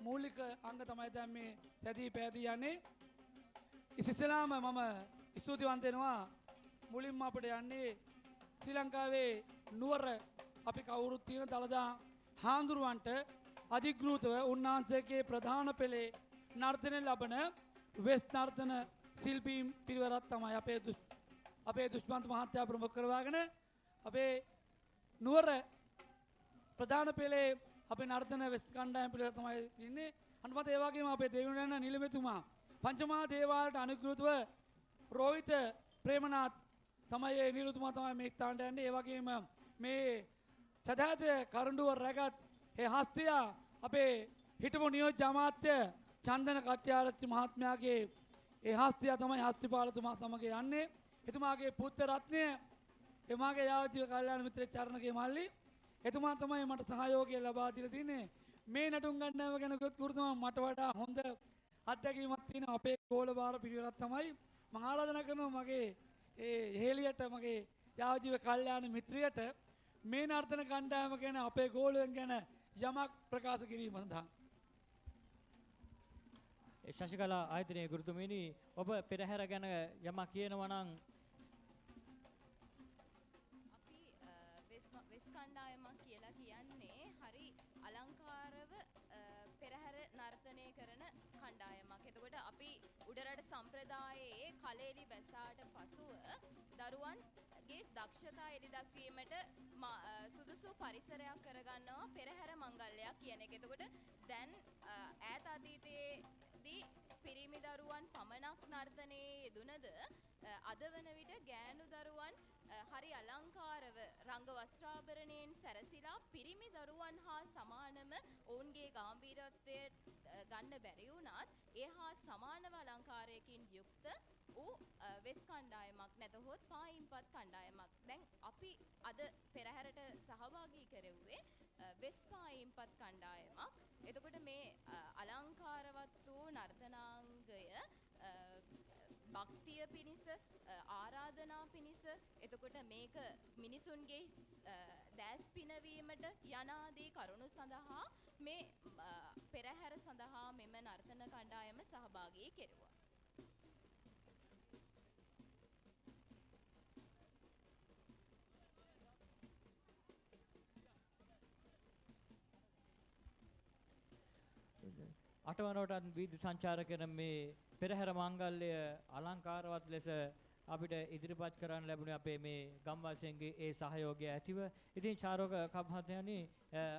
Speaker 4: මූලික අංග තමයි දැන් මේ සැදී පැහැදී යන්නේ. ඉස්සෙල්ලාම මම ස්තුතිවන්ත වෙනවා මුලින්ම අපිට යන්නේ ශ්‍රී ලංකාවේ නුවර අපි කවුරුත් තියෙන දළදා හාමුදුරුවන්ට අධිග්‍රහිතව උන්වහන්සේගේ ප්‍රධාන පෙළේ නර්තනය ලබන වෙස් නර්තන ශිල්පීන් පිරිවරක් තමයි අපේ දුෂ්මන්ත මහත්තයා ප්‍රමුඛ කරවාගෙන අපේ නුවර ප්‍රධාන පෙළේ අපේ නර්තන වෙස් කණ්ඩායම පිළිවෙල තමයි ඉන්නේ. අනුමත ඒ වගේම අපේ දෙවියන් නිලමෙතුමා පංචමහා දේවාලයට අනුග්‍රහිතව රෝහිත ප්‍රේමනාත් තමයි ඒ නිලතුමා තමයි මේ ස්ථානට යන්නේ. ඒ වගේම මේ සදාත කරඬුව රැගත් ඒ හස්තිය අපේ හිටපු නියෝජ්‍ය අමාත්‍ය චන්දන කට්ටිආරච්චි මහත්මයාගේ ඒ හස්තිය තමයි හස්තිපාලතුමා සමග යන්නේ. එතුමාගේ පුත්‍ර රත්නය එමාගේ යාවජීව කල්යාණ මිත්‍ර චරණගේ මල්ලි එතුමා තමයි මට සහයෝගය ලබා දීලා තින්නේ. මේ නටුම් ගණ්ඩායම ගැන කිව්වොත් ගුරුතුමා මට වඩා හොඳ අත්දැකීමක් තියෙන අපේ ගෝලබාර පිළිවෙලක් තමයි මම ආරාධනා කරනවා මගේ ඒ හේලියට මගේ යාවජීව කල්යාණ මිත්‍රයට මේ නර්තන කණ්ඩායම ගැන අපේ ගෝලයන් ගැන යමක් ප්‍රකාශ කිරීම සඳහා.
Speaker 1: ශශිකලා ආයතනයේ ගුරුතුමිනි ඔබ පෙරහැර ගැන යමක් කියනවා නම්
Speaker 6: අපි වෙස් කණ්ඩායමක් කියලා කියන්නේ හරි අලංකාරව පෙරහැර නර්තනය කරන කණ්ඩායමක්. එතකොට අපි උඩරට සම්ප්‍රදායේ කලෙලි බැසාට පසුව දරුවන්ගේ දක්ෂතා එළි දක්වීමට සුදුසු පරිසරයක් කරගන්නවා පෙරහැර මංගල්‍යයක් කියන එක. එතකොට දැන් ඈත අතීතයේදී පිරිමි දරුවන් පමණක් නර්තනයේ යෙදුනද අද වන විට ගෑනු දරුවන් හරි අලංකාරව රංග වස්ත්‍රාභරණයෙන් සැරසිලා පිරිමි දරුවන් හා සමානම ඔවුන්ගේ ගාම්භීරත්වය ගන්න බැරි වුණත් ඒ හා සමානව අලංකාරයකින් යුක්ත වූ වෙස් කණ්ඩායමක් නැතහොත් පායින්පත් කණ්ඩායමක්. දැන් අපි අද පෙරහැරට සහභාගී කරෙව්වේ වෙස් පායින්පත් කණ්ඩායමක්. එතකොට මේ අලංකාරවත් වූ නර්තනාංගය භක්තිය පිණිස ආරාධනා පිණිස එතකොට මේක මිනිසුන්ගේ දැස් පිනවීමට යනාදී කරුණු සඳහා මේ පෙරහැර සඳහා මෙම නර්තන කණ්ඩායම සහභාගී කෙරුවා.
Speaker 1: අටවනටත් වීදි සංචාර කරන මේ පෙරහැර මංගල්‍ය අලංකාරවත් ලෙස අපිට ඉදිරිපත් කරන්න ලැබුණේ අපේ මේ ගම්වාසීන්ගේ ඒ සහයෝගය ඇතිව. ඉතින් චාරක කප් මහත්මයානි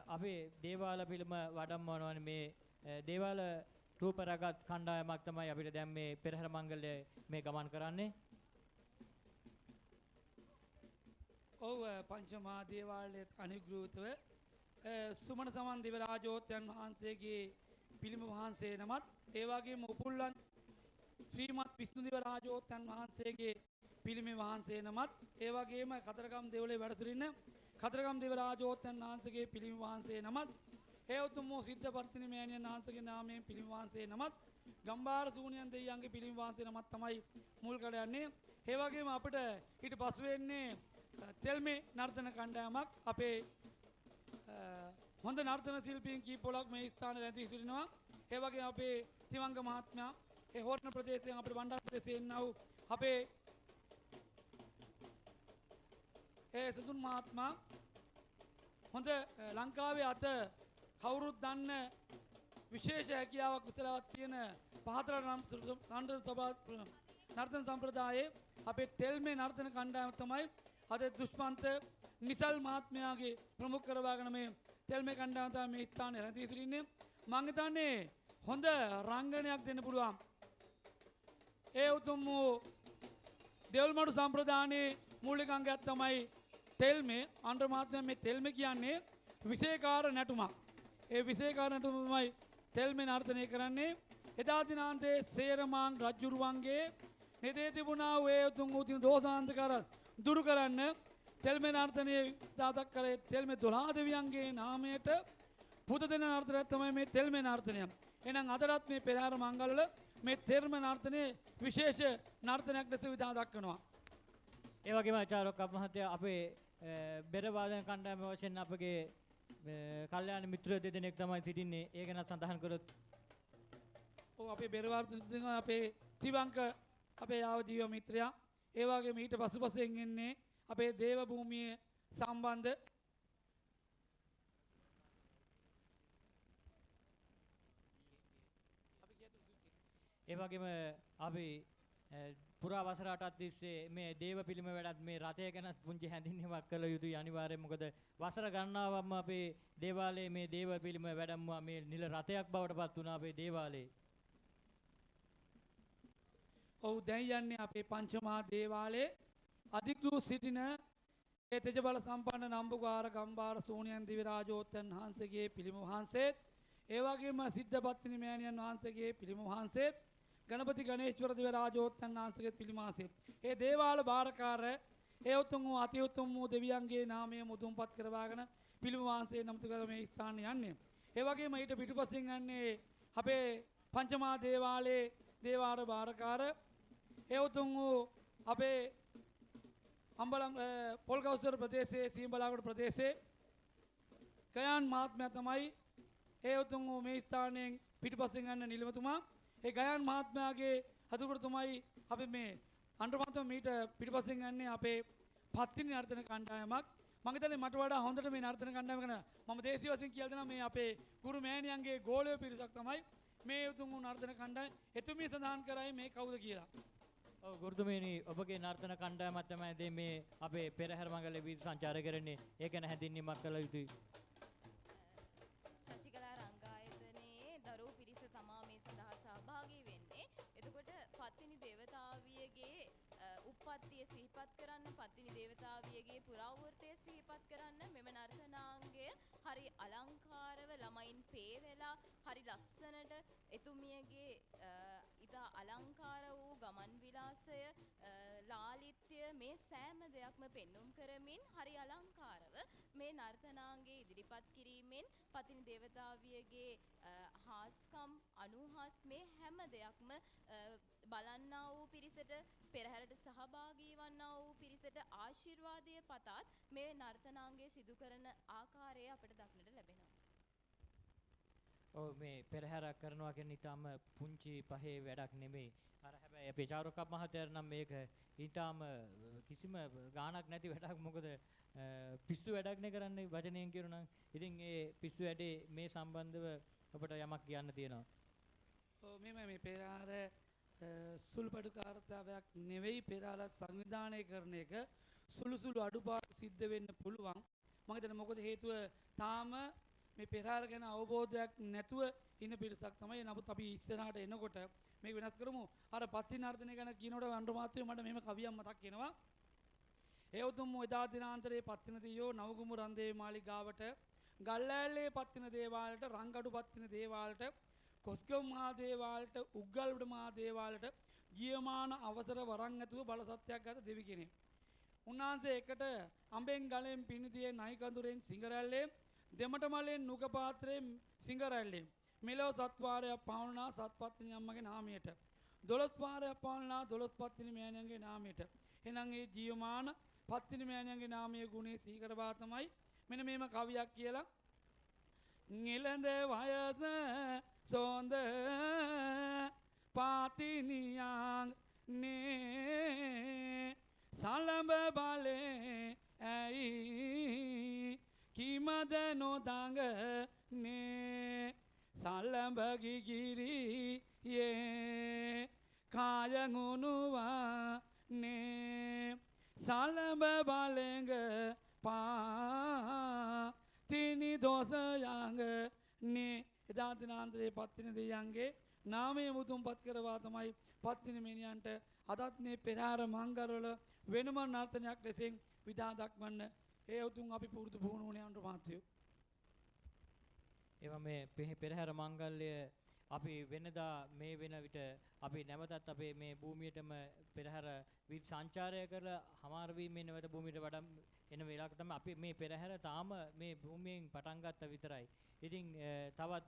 Speaker 1: අපේ දේවාල පිළිම වඩම්මවනවනේ මේ දේවාල රූප රැගත් කණ්ඩායමක් තමයි අපිට දැන් මේ පෙරහැර මංගල්‍ය මේ ගමන් කරන්නේ.
Speaker 4: ඔව් පංචමහා දේවාලයේ අනුග්‍රහිතව සුමන සමන් දිවරාජෝත්යන් වහන්සේගේ පිළිම වහන්සේ නමත් ඒ වගේම උපුල්ලන් ශ්‍රීමත් විෂ්ණුදේව රාජෝත්තන් වහන්සේගේ පිළිම වහන්සේ නමත් ඒ වගේම කතරගම් දෙවොලේ වැඩ සිටින කතරගම් දේව රාජෝත්තන් වහන්සේගේ පිළිම වහන්සේ නමත් ඒ උතුම් වූ සිද්ධපත්තිනි මෑණියන් වහන්සේගේ නාමයෙන් පිළිම වහන්සේ නමත් ගම්බාර සූනියන් දෙවියන්ගේ පිළිම වහන්සේ නමත් තමයි මුල් කඩ යන්නේ. ඒ වගේම අපිට ඊට පසු වෙන්නේ තෙල්මේ නර්තන කණ්ඩායමක් අපේ හොඳ නර්තන ශිල්පීන් කීපයක් මේ ස්ථානයේ රැඳී සිටිනවා. ඒ වගේම අපේ තිවංග මහත්මයා ඒ හෝර්න ප්‍රදේශයෙන් අපේ වණ්ඩාර ප්‍රදේශයෙන් එන්නව අපේ ඒ සුදුන් මහත්මයා හොඳ ලංකාවේ අත කවුරුත් දන්න විශේෂ හැකියාවක් උසලාවක් තියෙන පහතර නර්තන සම්ප්‍රදායේ අපේ තෙල්මේ නර්තන කණ්ඩායම තමයි අද දුෂ්මන්ත නිසල් මහත්මයාගේ ප්‍රමුඛ කරවාගෙන මේ තෙල්මේ කණ්ඩායම තමයි මේ ස්ථානයේ රැඳී සිටින්නේ. මම හිතන්නේ හොඳ රංගනයක් දෙන්න පුළුවන්. ඒ උතුම් වූ දෙවල්මඩු සම්ප්‍රදානයේ මූලික අංගයක් තමයි තෙල්මේ. අnder මාත්මය මේ තෙල්මේ කියන්නේ විශේෂකාර නැටුමක්. ඒ විශේෂකාර නැටුමයි තෙල්මේ නර්තනය කරන්නේ. එදා දිනාන්තයේ සේරමාන් රජුරුවන්ගේ නෙදේ තිබුණා වේ උතුම් වූ තින දෝෂාන්තකර දුරු කරන්න තෙල්මේ නර්තනයේ දාතක් කරේ තෙල්මේ 12 දෙවියන්ගේ නාමයට පුද දෙන නර්තනය තමයි මේ තෙල්මේ නර්තනය. එහෙනම් අදටත් මේ පෙරහැර මංගල්වල මේ තෙල්මේ නර්තනයේ විශේෂ නර්තනයක් ලෙස විදා දක්වනවා.
Speaker 1: ඒ වගේම චාරක මහත්තයා අපේ බෙර වාදන කණ්ඩායම වශයෙන් අපගේ කල්යාණ මිත්‍ර දෙදෙනෙක් තමයි සිටින්නේ. ඒ ගැන සඳහන් කරොත්.
Speaker 4: ඔව් අපේ බෙර වාදන අපේ තිවංක අපේ යාව ජීව මිත්‍රයා. ඒ වගේම ඊට පසුපසෙන් එන්නේ අපේ දේව භූමියේ සම්බන්ධ
Speaker 1: ඒ වගේම අපි පුරා වසර 8ක් තිස්සේ මේ දේව පිළිම වැඩත් මේ රථය ගැන පුංචි හැඳින්වීමක් කළ යුතුයි අනිවාර්යයෙන්. මොකද වසර ගණනාවක්ම අපේ දේවාලයේ මේ දේව පිළිම වැඩමුවා මේ නිල රථයක් බවට පත් වුණා අපේ දේවාලයේ.
Speaker 4: ඔව් දැන් යන්නේ අපේ පංචමහා දේවාලයේ අධිගෘහ සිටින ඒ තෙජබල සම්පන්න නම්බුකාර ගම්බාර සෝනියන් දිවි රාජෝත්තන් වහන්සේගේ පිළිම වහන්සේත් ඒ වගේම සිද්ධපත්තිනි මෑණියන් වහන්සේගේ පිළිම වහන්සේත් ගණපති ගණේශ්වර දිවි රාජෝත්තන් වහන්සේගේ පිළිම වහන්සේත් ඒ දේවාල බාරකාර ඒ උතුම් වූ අති උතුම් වූ දෙවියන්ගේ නාමය මුදුන්පත් කරවාගෙන පිළිම වහන්සේ නමතු කර මේ ස්ථානයේ යන්නේ. ඒ වගේම ඊට පිටුපසින් යන්නේ අපේ පංචමහා දේවාලයේ දේවාර බාරකාර ඒ උතුම් වූ අපේ අම්බලම් පොල්ගවස්වර ප්‍රදේශයේ සීඹලාගොඩ ප්‍රදේශයේ ගයාන් මහත්මයා තමයි ඒ උතුම් වූ මේ ස්ථානයෙන් පිටුපසින් යන නිලමතුමා. ඒ ගයාන් මහත්මයාගේ හදුවර තමයි අපි මේ අnder මීට පිටුපසින් යන්නේ අපේ පත්තිනි නර්තන කණ්ඩායමක්. මම හිතන්නේ මට වඩා හොඳට මේ නර්තන කණ්ඩායම ගැන මම දේශීය වශයෙන් කියලා දෙනවා. මේ අපේ ගුරු මෑණියන්ගේ ගෝලීය පිරිසක් තමයි මේ උතුම් වූ නර්තන කණ්ඩායම. එතුමිය සඳහන් කරයි මේ කවුද කියලා.
Speaker 1: ඔව් ගුරුතුමනි ඔබගේ නර්තන කණ්ඩායමක් තමයි මේ අපේ පෙරහැර මංගල වීථි සංචාරය කරන්නේ. ඒක ගැන හැඳින්වීමක් කළ යුතුයි.
Speaker 6: ශශිකලා රංගායතනයේ දරුවෝ පිරිස තමා මේ සඳහා සහභාගී වෙන්නේ. එතකොට පත්තිනි දේවතාවියගේ උප්පත්තිය සිහිපත් කරන්න, පත්තිනි දේවතාවියගේ පුරාවෘත්තය සිහිපත් කරන්න මෙම නර්තනාංගය හරි අලංකාරව ළමයින් පේවෙලා හරි ලස්සනට එතුමියගේ ඉතා අලංකාර වූ ගමන් විලාසය ලාලිත්‍ය මේ සෑම දෙයක්ම පෙන්눔 කරමින් හරි අලංකාරව මේ නර්තනාංගයේ ඉදිරිපත් කිරීමෙන් පතිනි දේවතාවියගේ හාස්කම් අනුහස් මේ හැම දෙයක්ම බලන්නා වූ පිරිසට පෙරහැරට සහභාගී වන්නා වූ පිරිසට ආශිර්වාදය පතත් මේ නර්තනාංගය සිදු කරන ආකාරය අපට දක්නට ලැබෙනවා.
Speaker 1: ඔව් මේ පෙරහැරක් කරනවා කියන්නේ ඊටම පුංචි පහේ වැඩක් නෙමෙයි. අර හැබැයි අපේ චාරුකප් මහත්තයාට නම් මේක ඊටම කිසිම ගාණක් නැති වැඩක්. මොකද පිස්සු වැඩක් නේ කරන්නේ වචනයෙන් කියනවා නම්. ඉතින් ඒ පිස්සු වැඩේ මේ සම්බන්ධව ඔබට යමක් කියන්න තියෙනවා.
Speaker 4: ඔව් මේ පෙරහැර සුළුපටු කාර්යයක් නෙවෙයි. පෙරහැරක් සංවිධානය කරන එක සුළු අඩුපාඩු සිද්ධ වෙන්න පුළුවන්. මම හිතන්නේ මොකද හේතුව තාම මේ පෙරහැර ගැන අවබෝධයක් නැතුව ඉන්න පිරිසක් තමයි. නමුත් අපි ඉස්සරහට එනකොට මේක වෙනස් කරමු. අර පත්තිනි නර්තනය ගැන කියනකොට අnder මාත්‍රේ මට මෙහෙම කවියක් මතක් වෙනවා. ඒ උතුම් එදා දිනාන්තරයේ පත්තිනි දියෝ නවගුමු රන්දේ මාලිගාවට ගල්ලෑල්ලේ පත්තිනි දේවාලයට රංගඩු පත්තිනි දේවාලයට කොස්ගම් මහා දේවාලයට උග්ගල්වඩ මහා දේවාලයට ජීවමාන අවසර වරන් ඇතුව බල සත්‍යයක් ගත දෙවි කෙනෙක්. උන්වහන්සේ එකට අඹෙන් ගලෙන් පිනිතියේ නයි කඳුරෙන් සිංගරැල්ලේ දෙමට මලෙන් නුග පාත්‍රයෙන් සිංගරැල්ලේ මෙලොව සත්වාරයක් පවුණා සත්පත්තිනි අම්මගේ නාමයට 12 වාරයක් පවුණා 12 පත්තිනි මෑණියන්ගේ නාමයට. එහෙනම් ඒ ජීවමාන පත්තිනි මෑණියන්ගේ නාමයේ ගුණේ සීකරවා තමයි මෙන්න මේම කවියක් කියලා. නිලඳ වයස සොඳ පාතිනියන් නේ සලඹ බලේ ඇයි කිමද නොදඟ නේ සලඹ ගිගිරියේ කායගුණුවා නේ සලඹ බලෙඟ පා තිනි දොස යඟ නේ. එදා දිනාන්තරයේ පත්තින දෙයයන්ගේ නාමයේ මුතුන් පත් කරවා තමයි පත්තින මිනියන්ට අදත් මේ පෙරහැර මංගල්වල වෙනම නර්තනයක් ලෙසින් විදා දක්වන්න ඒ උතුම් අපි පුරුදු පුහුණු වුණේ අන්ට මහත්තයෝ.
Speaker 1: ඒවා මේ පෙරහැර මංගල්‍ය අපි වෙනදා මේ වෙන විට අපි නැවතත් අපේ මේ භූමියටම පෙරහැර විත් සංචාරය කරලා හමාර වීමේ නැවත භූමියට වඩා එන වෙලාවක තමයි අපි මේ පෙරහැර තාම මේ භූමියෙන් පටන් ගත්ත විතරයි. ඉතින් තවත්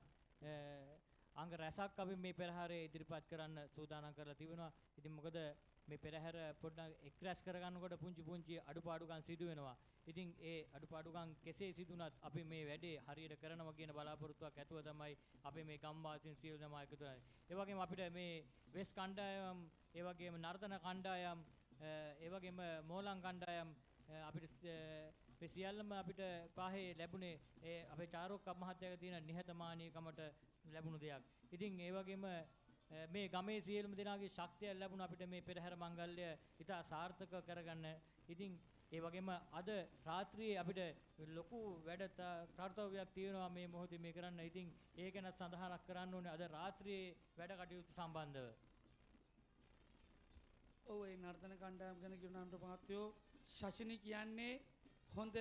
Speaker 1: අංග රැසක් අපි මේ පෙරහැරේ ඉදිරිපත් කරන්න සූදානම් කරලා තිබෙනවා. ඉතින් මොකද මේ පෙරහැර පොඩ්ඩක් එක්රැස් කරගන්නකොට පුංචි අඩුපාඩුකම් සිදු වෙනවා. ඉතින් ඒ අඩුපාඩුකම් කෙසේ සිදුනත් අපි මේ වැඩේ හරියට කරනවා කියන බලාපොරොත්තුවක් ඇතුව තමයි අපි මේ ගම්වාසීන් සියලු දෙනා එකතු වෙන්නේ. ඒ වගේම අපිට මේ වෙස් කණ්ඩායම්, ඒ වගේම නර්තන කණ්ඩායම්, ඒ වගේම මෝලං කණ්ඩායම් අපිට මේ සියල්ලම අපිට පාහේ ලැබුණේ ඒ අපේ චාරොක් මහත්තයාගේ තියෙන නිහතමානීකමට ලැබුණු දෙයක්. ඉතින් ඒ වගේම මේ ගමේ සියලුම දෙනාගේ ශක්තිය ලැබුණ අපිට මේ පෙරහැර මංගල්‍ය ඉතා සාර්ථක කරගන්න. ඉතින් ඒ වගේම අද රාත්‍රියේ අපිට ලොකු වැඩ කර්තව්‍යයක් තියෙනවා මේ මොහොතේ මේ කරන්න. ඉතින් ඒක ගැන සඳහනක් කරන්න ඕනේ අද රාත්‍රියේ වැඩ කටයුතු සම්බන්ධව.
Speaker 4: ඔව් ඒ නර්තන කණ්ඩායම් ගැන කියනන්ට මහත්තයෝ ශෂිනි කියන්නේ හොඳ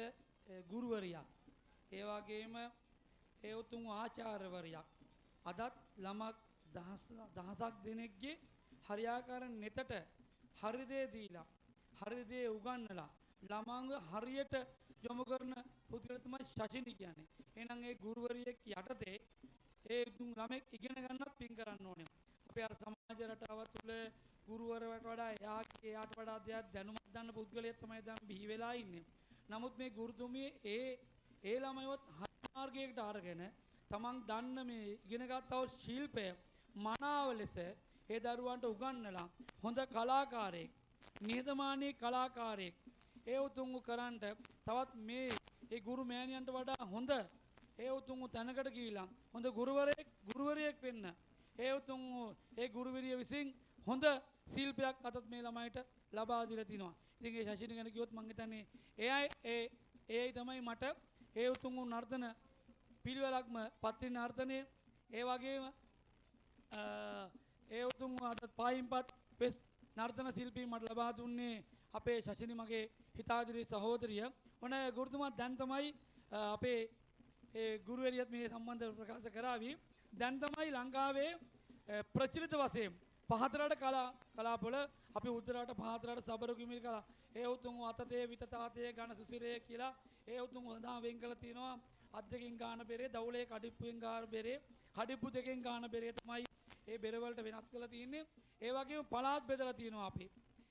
Speaker 4: ගුරුවරියක්. ඒ වගේම ඒ උතුම් ආචාර්යවරියක්. අදත් ළමක් දහසක් දෙනෙක්ගේ හරියාකාර නෙතට හරි දේ දීලා හරි දේ උගන්වලා ළමංග හරියට යොමු කරන පුද්ගලයා තමයි ශෂිනි කියන්නේ. එහෙනම් ඒ ගුරුවරියෙක් යටතේ ඒ උතුම් ළමෙක් ඉගෙන ගන්නත් පින් කරන්න ඕනේ. අපේ අර සමාජ රටාව තුළ ගුරුවරයාට වඩා එයාට වඩා දෙයක් දැනුමක් ගන්න පුද්ගලයෙක් තමයි දැන් බිහි වෙලා ඉන්නේ. නමුත් මේ ගුරුතුමිය ඒ ළමයිවත් මාර්ගයකට අරගෙන තමන් දන්න මේ ඉගෙනගත්තා වූ ශිල්පය මනාව ලෙස ඒ දරුවන්ට උගන්වලා හොඳ කලාකාරයෙක්, නිහතමානී කලාකාරයෙක් ඒ උතුම් කරන්ට තවත් මේ ඒ ගුරු මෑණියන්ට වඩා හොඳ ඒ උතුම් තැනකට ගිහිලා හොඳ ගුරුවරයෙක් වෙන්න ඒ උතුම් ඒ ගුරුවරිය විසින් හොඳ ශිල්පයක් අතත් මේ ළමයිට ලබා දීලා තිනවා. ඉතින් ඒ ශෂිනි ගැන කිව්වොත් මම හිතන්නේ එයයි තමයි මට ඒ උතුම් නර්තන පිළිවෙලක්ම පත්තින නර්තනයේ ඒ වගේම ඒ උතුම් අතත් පායින්පත් වෙස් නර්තන ශිල්පී මට ලබා දුන්නේ අපේ ශෂිනි මගේ හිතාදිරි සහෝදරිය. ඔන්න ගුරුතුමා දැන් තමයි අපේ ඒ ගුරුවරියත් මේ සම්බන්ධව ප්‍රකාශ කරાવી. දැන් තමයි ලංකාවේ ප්‍රචලිත වශයෙන් පහතරට කලාපවල අපි උත්තරාට පහතරට සබර කිමිල් කලා ඒ උතුම් අතතේ විතතාතේ ඝන සුසිරේ කියලා ඒ උතුම් සඳහන් වෙන් කරලා තියෙනවා. අත් දෙකෙන් ගාන බෙරේ, දවුලේ කඩිප්පුවෙන් ගාන බෙරේ, කඩිප්පු දෙකෙන් ගාන බෙරේ තමයි ඒ බෙර වලට වෙනස් කරලා තියෙන්නේ. ඒ වගේම පළාත් බෙදලා තියෙනවා අපි.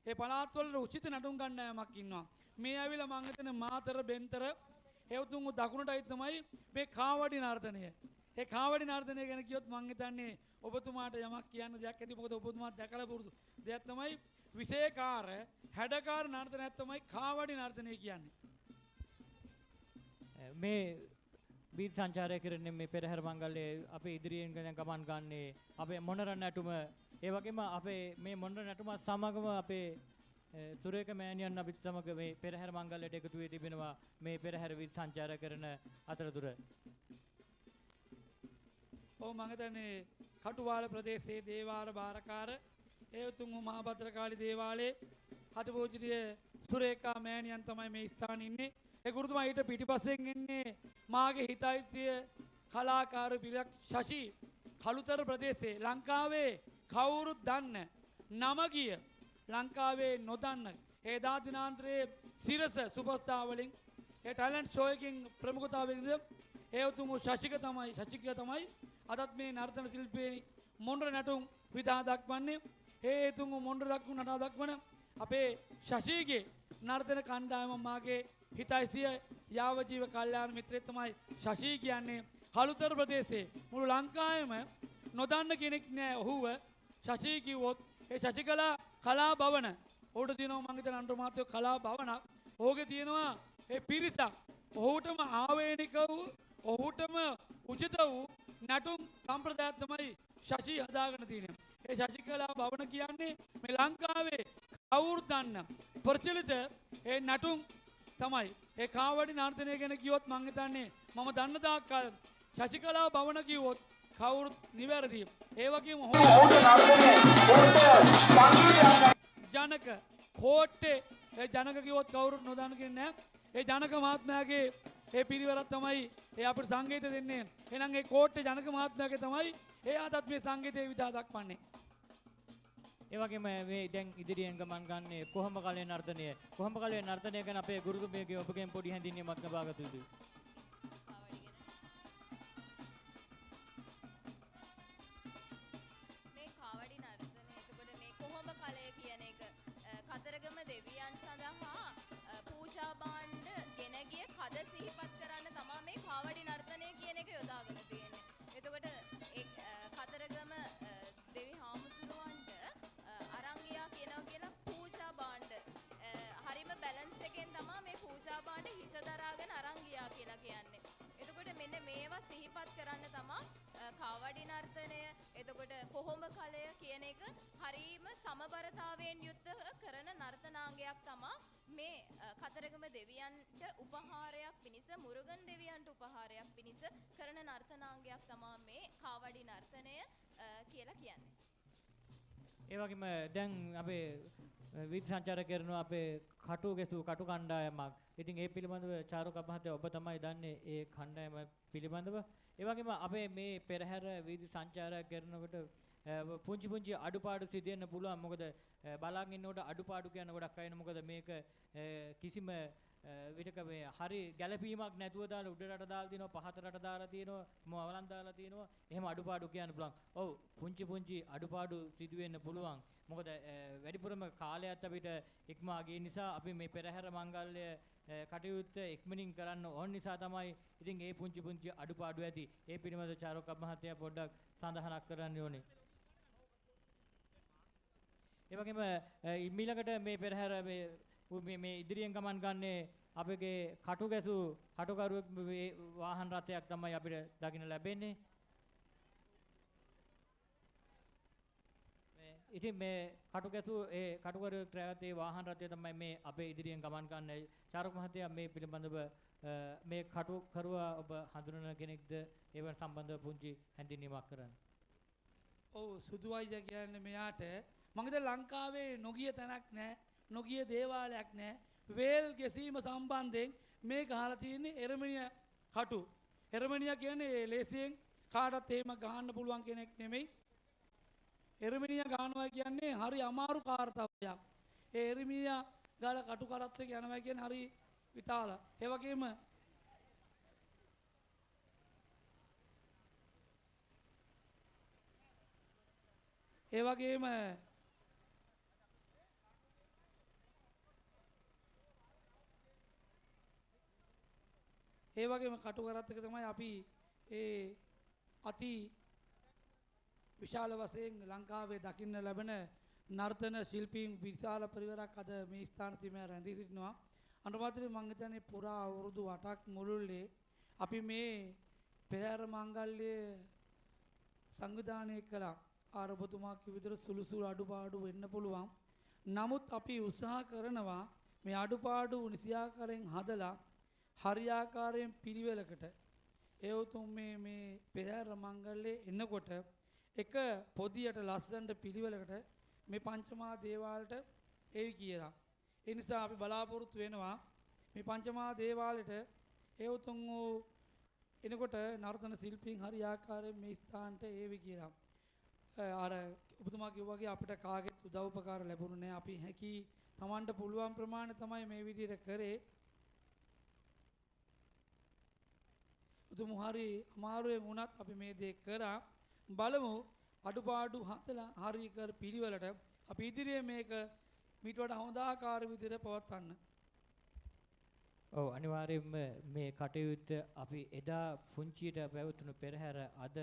Speaker 4: ඒ පළාත් වල උචිත නටුම් ගණ්ඩායමක් ඉන්නවා. මේ ඇවිල්ලා මං හිතන්නේ මාතර බෙන්තර ඒ උතුම් දකුණටයි තමයි මේ කාවඩි නර්තනය. ඒ කාවඩි නර්තනය ගැන කියොත් මං හිතන්නේ ඔබතුමාට යමක් කියන්න දෙයක් ඇති. මොකද ඔබතුමා දැකලා පුරුදු දෙයක් තමයි විශේෂකාර හැඩකාර නර්තනයක් තමයි කාවඩි නර්තනය කියන්නේ.
Speaker 1: මේ බීත් සංචාරය කරන්නේ මේ පෙරහැර මංගල්‍යයේ අපේ ඉදිරියෙන් ගමන් ගන්නේ අපේ මොනර නැටුම. ඒ වගේම අපේ මේ මොනර නැටුම සමගම අපේ සුරේක මෑණියන් අපිත් සමග මේ පෙරහැර මංගල්‍යයට එකතු වෙ තිබෙනවා මේ පෙරහැර බීත් සංචාරය කරන අතරතුර.
Speaker 4: ඔව් මම හිතන්නේ කටුවාල ප්‍රදේශයේ දේවාර බාරකාර ඒ උතුම් මහා භද්‍රකාලි දේවාලයේ අතිපූජනීය සුරේකා මෑණියන් තමයි මේ ස්ථානයේ ඉන්නේ. ඒ ගුරුතුමා ඊට පිටිපස්සෙන් ඉන්නේ මාගේ හිතයිතිය කලාකාර පිරියක් ශෂි. කළුතර ප්‍රදේශයේ ලංකාවේ කවුරුත් දන්න නම ගිය ලංකාවේ නොදන්න ඒ දා දිනාන්තරයේ සිරස සුපස්ථා වලින් ඒ ටැලන්ට් ෂෝ එකකින් ප්‍රමුඛතාවයෙන් ඒ උතුම් ශෂික තමයි අදත් මේ නර්තන ශිල්පයේ මොණ්ඩර නැටුම් විදා දක්වන්නේ. ඒ උතුම් මොණ්ඩර දක්වන නටා දක්වන අපේ ශෂිගේ නර්තන කණ්ඩායම මාගේ හිතයිසිය යාවජීව කල්යාණ මිත්‍රයෙක් තමයි ශෂි කියන්නේ. කළුතර ප්‍රදේශයේ මුළු ලංකාවෙම නොදන්න කෙනෙක් නෑ ඔහුව. ශෂි කිව්වොත් ඒ ශෂිකලා කලා භවන ඔහුට තියෙනවා මං හිතන අන්තර මාත්‍යෝ කලා භවනක්. ඔහුගේ තියෙනවා ඒ පිරිසක්. ඔහුටම ආවේනික වූ ඔහුටම උචිත වූ නැටුම් සම්ප්‍රදායක් තමයි ශෂි හදාගෙන තියෙන්නේ. ඒ ශෂිකලා භවන කියන්නේ මේ ලංකාවේ කවුරුත් දන්න ප්‍රචලිත ඒ නැටුම් තමයි. ඒ කාවඩි නර්තනය ගැන කිව්වොත් මං හිතන්නේ මම දන්න තාක්කල් ශෂිකලා භවන කිව්වොත් කවුරුත් නිවැරදි. ඒ වගේම ජනක කෝට්ටේ ඒ ජනක කිව්වොත් කවුරුත් නොදන්න කෙනෙක් නෑ. ඒ ජනක මහත්මයාගේ ඒ පිරිවරක් තමයි ඒ අපිට සංගීත දෙන්නේ. එහෙනම් ඒ කෝට්ටේ ජනක මහත්මයාගේ තමයි එයාටත් මේ සංගීතයේ විදා දක්වන්නේ.
Speaker 1: ඒ වගේම මේ දැන් ඉදිරියෙන් ගමන් ගන්නේ කොහොඹ කලේ නර්තනය. කොහොඹ කලේ නර්තනය ගැන අපේ ගුරුතුමියගේ ඔබගෙන් පොඩි හැඳින්වීමක් ලබා ගත යුතුයි.
Speaker 6: මේ කාවඩි නර්තනය එතකොට මේ කොහොඹ කලය කියන එක කතරගම දෙවියන් සඳහා පූජා භාණ්ඩ ගෙන ගිය කද සිහිපත් කරන්න තමයි මේ කාවඩි නර්තනය කියන එක යොදාගෙන තියෙන්නේ. එතකොට ඒ කතරගම දෙවි හාමුදුරුවන්ට අරන් ගියා කියනවා කියලා පූජා භාණ්ඩ හරිම බැලන්ස් එකෙන් තමයි මේ පූජා භාණ්ඩ හිස දරාගෙන අරන් ගියා කියලා කියන්නේ. එතකොට මෙන්න මේවා සිහිපත් කරන්න තමයි කාවඩි නර්තනය එතකොට කොහොඹ කලය කියන එක හරීම සමබරතාවයෙන් යුක්ත කරන නර්තනාංගයක් තමයි මේ කතරගම දෙවියන්ට උපහාරයක් පිණිස මුරුගන් දෙවියන්ට උපහාරයක් පිණිස කරන නර්තනාංගයක් තමයි මේ කාවඩි නර්තනය කියලා කියන්නේ.
Speaker 1: ඒ වගේම දැන් අපේ විදි සංචාරක කරනවා අපේ කටු ගැසූ කටු කණ්ඩායමක්. ඉතින් ඒ පිළිබඳව චාරුක මහත්තයා ඔබ තමයි දන්නේ ඒ කණ්ඩායම පිළිබඳව. ඒ වගේම අපේ මේ පෙරහැර විදි සංචාරයක් කරනකොට පුංචි පුංචි අඩුපාඩු සිදෙන්න පුළුවන්. මොකද බලාගෙන ඉන්නකොට අඩුපාඩු කියන ගොඩක් අයන මොකද මේක කිසිම විතක මේ හරි ගැළපීමක් නැතුව දාලා උඩරට දාලා තිනවා පහතරට දාලා තිනවා මොවලන් දාලා තිනවා. එහෙම අඩුපාඩු කියන්න පුළුවන්. ඔව් පුංචි පුංචි අඩුපාඩු සිදු වෙන්න පුළුවන්. මොකද වැඩිපුරම කාලයත් අපිට ඉක්මවා ගිය නිසා අපි මේ පෙරහැර මංගල්‍ය කටයුත්ත ඉක්මනින් කරන්න ඕන නිසා තමයි ඉතින් ඒ පුංචි පුංචි අඩුපාඩු ඇති. ඒ පිළිබඳව චාරුක මහත්තයා පොඩ්ඩක් සඳහනක් කරන්න ඕනේ. ඒ වගේම ඊළඟට මේ පෙරහැර මේ ඉදිරියෙන් ගමන් ගන්නේ අපගේ කටු ගැසූ කටුකරුවෙක් වාහන රථයක් තමයි අපිට දකින්න ලැබෙන්නේ. ඉතින් මේ කටු ගැසූ ඒ කටුකරුවෙක් රැවතේ වාහන රථය තමයි මේ අපේ ඉදිරියෙන් ගමන් ගන්න. චාරුක මහත්තයා මේ පිළිබඳව මේ කටුකරුවා ඔබ හඳුනන කෙනෙක්ද? ඒව සම්බන්ධව පුංචි හැඳින්වීමක් කරන්න.
Speaker 4: ඔව් සුදු අයියා කියන්නේ මෙයාට මම හිතන්නේ ලංකාවේ නොගිය තැනක් නැහැ. නොගිය දේවාලයක් නැහැ. වේල් ගැසීම සම්බන්ධයෙන් මේක අහලා තියෙන්නේ එරමිනියා කටු. එරමිනියා කියන්නේ ලේසියෙන් කාටත් එහෙම ගහන්න පුළුවන් කෙනෙක් නෙමෙයි. එරමිනියා ගහනවා කියන්නේ හරි අමාරු කාර්යයක්. ඒ එරමිනියා ගාලා කටු කරත් එක යනවා කියන්නේ හරි විතාල. ඒ වගේම ඒ වගේම කටු කරත් එක තමයි අපි ඒ අති විශාල වශයෙන් ලංකාවේ දකින්න ලැබෙන නර්තන ශිල්පීන් විශාල පරිවරක් අද මේ ස්ථාන සීමාව රැඳී සිටිනවා. අනුමාත්‍රි මම හිතන්නේ පුරා අවුරුදු 8ක් මුළුල්ලේ අපි මේ පෙරහැර මංගල්‍ය සංවිධානය කළා. ආරබතුමා කිව්ව විදිහට සුළු සුළු අඩුපාඩු වෙන්න පුළුවන්. නමුත් අපි උත්සාහ කරනවා මේ අඩුපාඩු නිසියාකාරයෙන් හදලා හරියාකාරයෙන් පිළිවෙලකට ඒ උතුම් මේ පෙරහැර මංගල්‍යයේ එනකොට එක පොදියට ලස්සනට පිළිවෙලකට මේ පංචමහා දේවාලයට එයි කියලා. ඒ නිසා අපි බලාපොරොත්තු වෙනවා මේ පංචමහා දේවාලයට ඒ උතුම් වූ එනකොට නර්තන ශිල්පීන් හරියාකාරයෙන් මේ ස්ථානට ඒවි කියලා. අර ඔබතුමා කිව්වා වගේ අපිට කාගෙත් උදව් උපකාර ලැබුණේ නැහැ. අපි හැකි Tamanට පුළුවන් ප්‍රමාණය තමයි මේ විදිහට කරේ. උතුම් හරි අමාරුවෙන් වුණත් අපි මේ දේ කරා. බලමු අඩුපාඩු හදලා හරි කර පිළිවෙලට අපි ඉදිරියේ මේක මීට වඩා හොඳ ආකාර විදිහට පවත්වන්න.
Speaker 1: ඔව් අනිවාර්යයෙන්ම මේ කටයුත්ත අපි එදා පුංචියට පැවතුණු පෙරහැර අද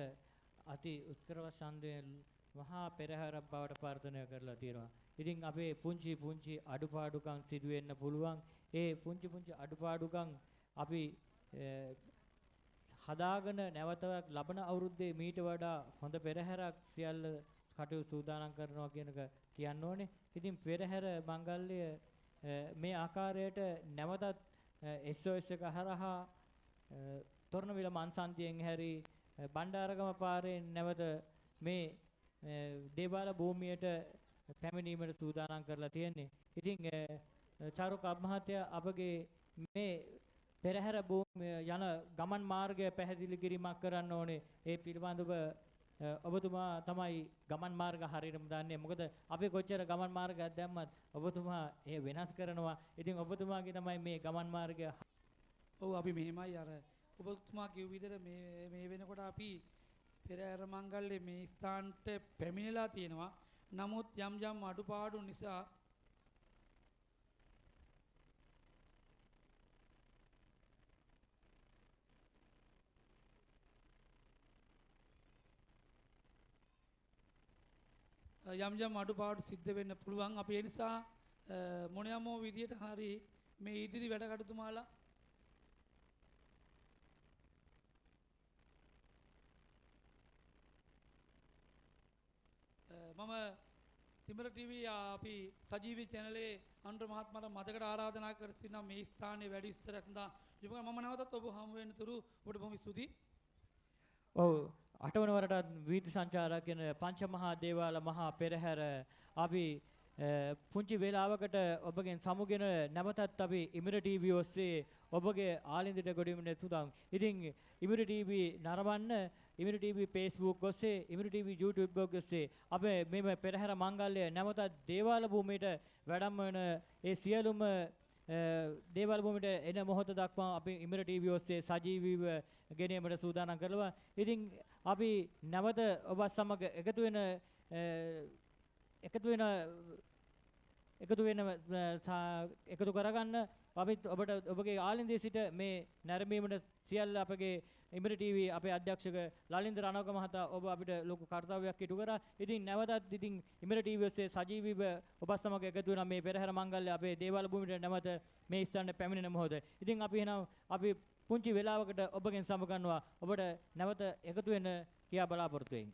Speaker 1: අති උත්කර්ෂ ඡන්දයෙන් මහා පෙරහැරක් බවට ප්‍රාර්ථනා කරලා තියෙනවා. ඉතින් අපේ පුංචි අඩුපාඩුකම් සිදු වෙන්න පුළුවන්. ඒ පුංචි අඩුපාඩුකම් අපි හදාගෙන නැවතත් ලබන අවුරුද්දේ මීට වඩා හොඳ පෙරහැරක් සියල්ල කටයුතු සූදානම් කරනවා කියන එක කියන්න ඕනේ. ඉතින් පෙරහැර මංගල්‍ය මේ ආකාරයට නැවතත් SOS එක හරහා තොරණවිල මන්සන්තියෙන් හැරි බණ්ඩාරගම පාරේ නැවත මේ දේවාල භූමියට පැමිණීමට සූදානම් කරලා තියෙන්නේ. ඉතින් චාරුක මහත්තයා අපගේ මේ පෙරහැර භූමිය යන ගමන් මාර්ගය පැහැදිලි කිරීමක් කරන්න ඕනේ. ඒ පිළිබඳව ඔබතුමා තමයි ගමන් මාර්ග හරියටම දන්නේ. මොකද අපි කොච්චර ගමන් මාර්ගයක් දැම්මත් ඔබතුමා ඒ වෙනස් කරනවා. ඉතින් ඔබතුමාගේ තමයි මේ ගමන් මාර්ගය.
Speaker 4: ඔව් අපි මෙහෙමයි අර ඔබතුමා කිව් විදිහට මේ වෙනකොට අපි පෙරහැර මංගල්‍යයේ මේ ස්ථානට පැමිණලා තියෙනවා. නමුත් යම් අඩුපාඩු නිසා යම් අඩුපාඩු සිද්ධ වෙන්න පුළුවන්. අපි ඒ නිසා මොනියමෝ විදියට හරි මේ ඉදිරි වැඩ කටයුතුමාලා මම තිඹර ටීවී අපි සජීවී චැනලේ අනුර මහත්මයාට මතකට ආරාධනා කර සිටිනවා මේ ස්ථානයේ වැඩි විස්තරයක් සඳහා මම නැවතත් ඔබ හමු වෙන තුරු ඔබට බොහොම ස්තුතියි.
Speaker 1: ඔව් අටවන වරටත් වීථි සංචාරක කියන පංචමහා දේවාල මහා පෙරහැර අපි පුංචි වේලාවකට ඔබගෙන් සමුගෙන නැවතත් අපි ඉමිර ටීවී ඔස්සේ ඔබගේ ආලින්දට ගොඩිමින සුදාම්. ඉතින් ඉමිර ටීවී නරඹන්න ඉමිර ටීවී Facebook ඔස්සේ ඉමිර ටීවී YouTube ඔස්සේ අපේ මේ පෙරහැර මංගල්‍ය නැවතත් දේවාල භූමියට වැඩම වෙන ඒ සියලුම දේවාල භූමියට එන මොහොත දක්වා අපි ඉමිර ටීවී ඔස්සේ සජීවීව ගෙනීමට සූදානම් කරලා. ඉතින් අපි නැවත ඔබ සමග එකතු කරගන්න අපි ඔබට ඔබගේ ආලින්දයේ සිට මේ නැරඹීමට සියල්ල අපගේ ඉමිර ටීවී අපේ අධ්‍යක්ෂක ලලින්ද රණවක මහතා ඔබ අපිට ලොකු කර්තව්‍යයක් ඉටු කරා. ඉතින් නැවතත් ඉතින් ඉමිර ටීවී ඔස්සේ සජීවීව ඔබ සමග එකතු වෙන මේ පෙරහැර මංගල්‍ය අපේ දේවාල භූමියට නැවත මේ ස්ථානට පැමිණෙන මොහොත. ඉතින් අපි එහෙනම් අපි පුංචි වේලාවකට ඔබගෙන් සමගන්නවා ඔබට නැවත එකතු වෙන්න කියා බලාපොරොත්තු වෙන්නේ.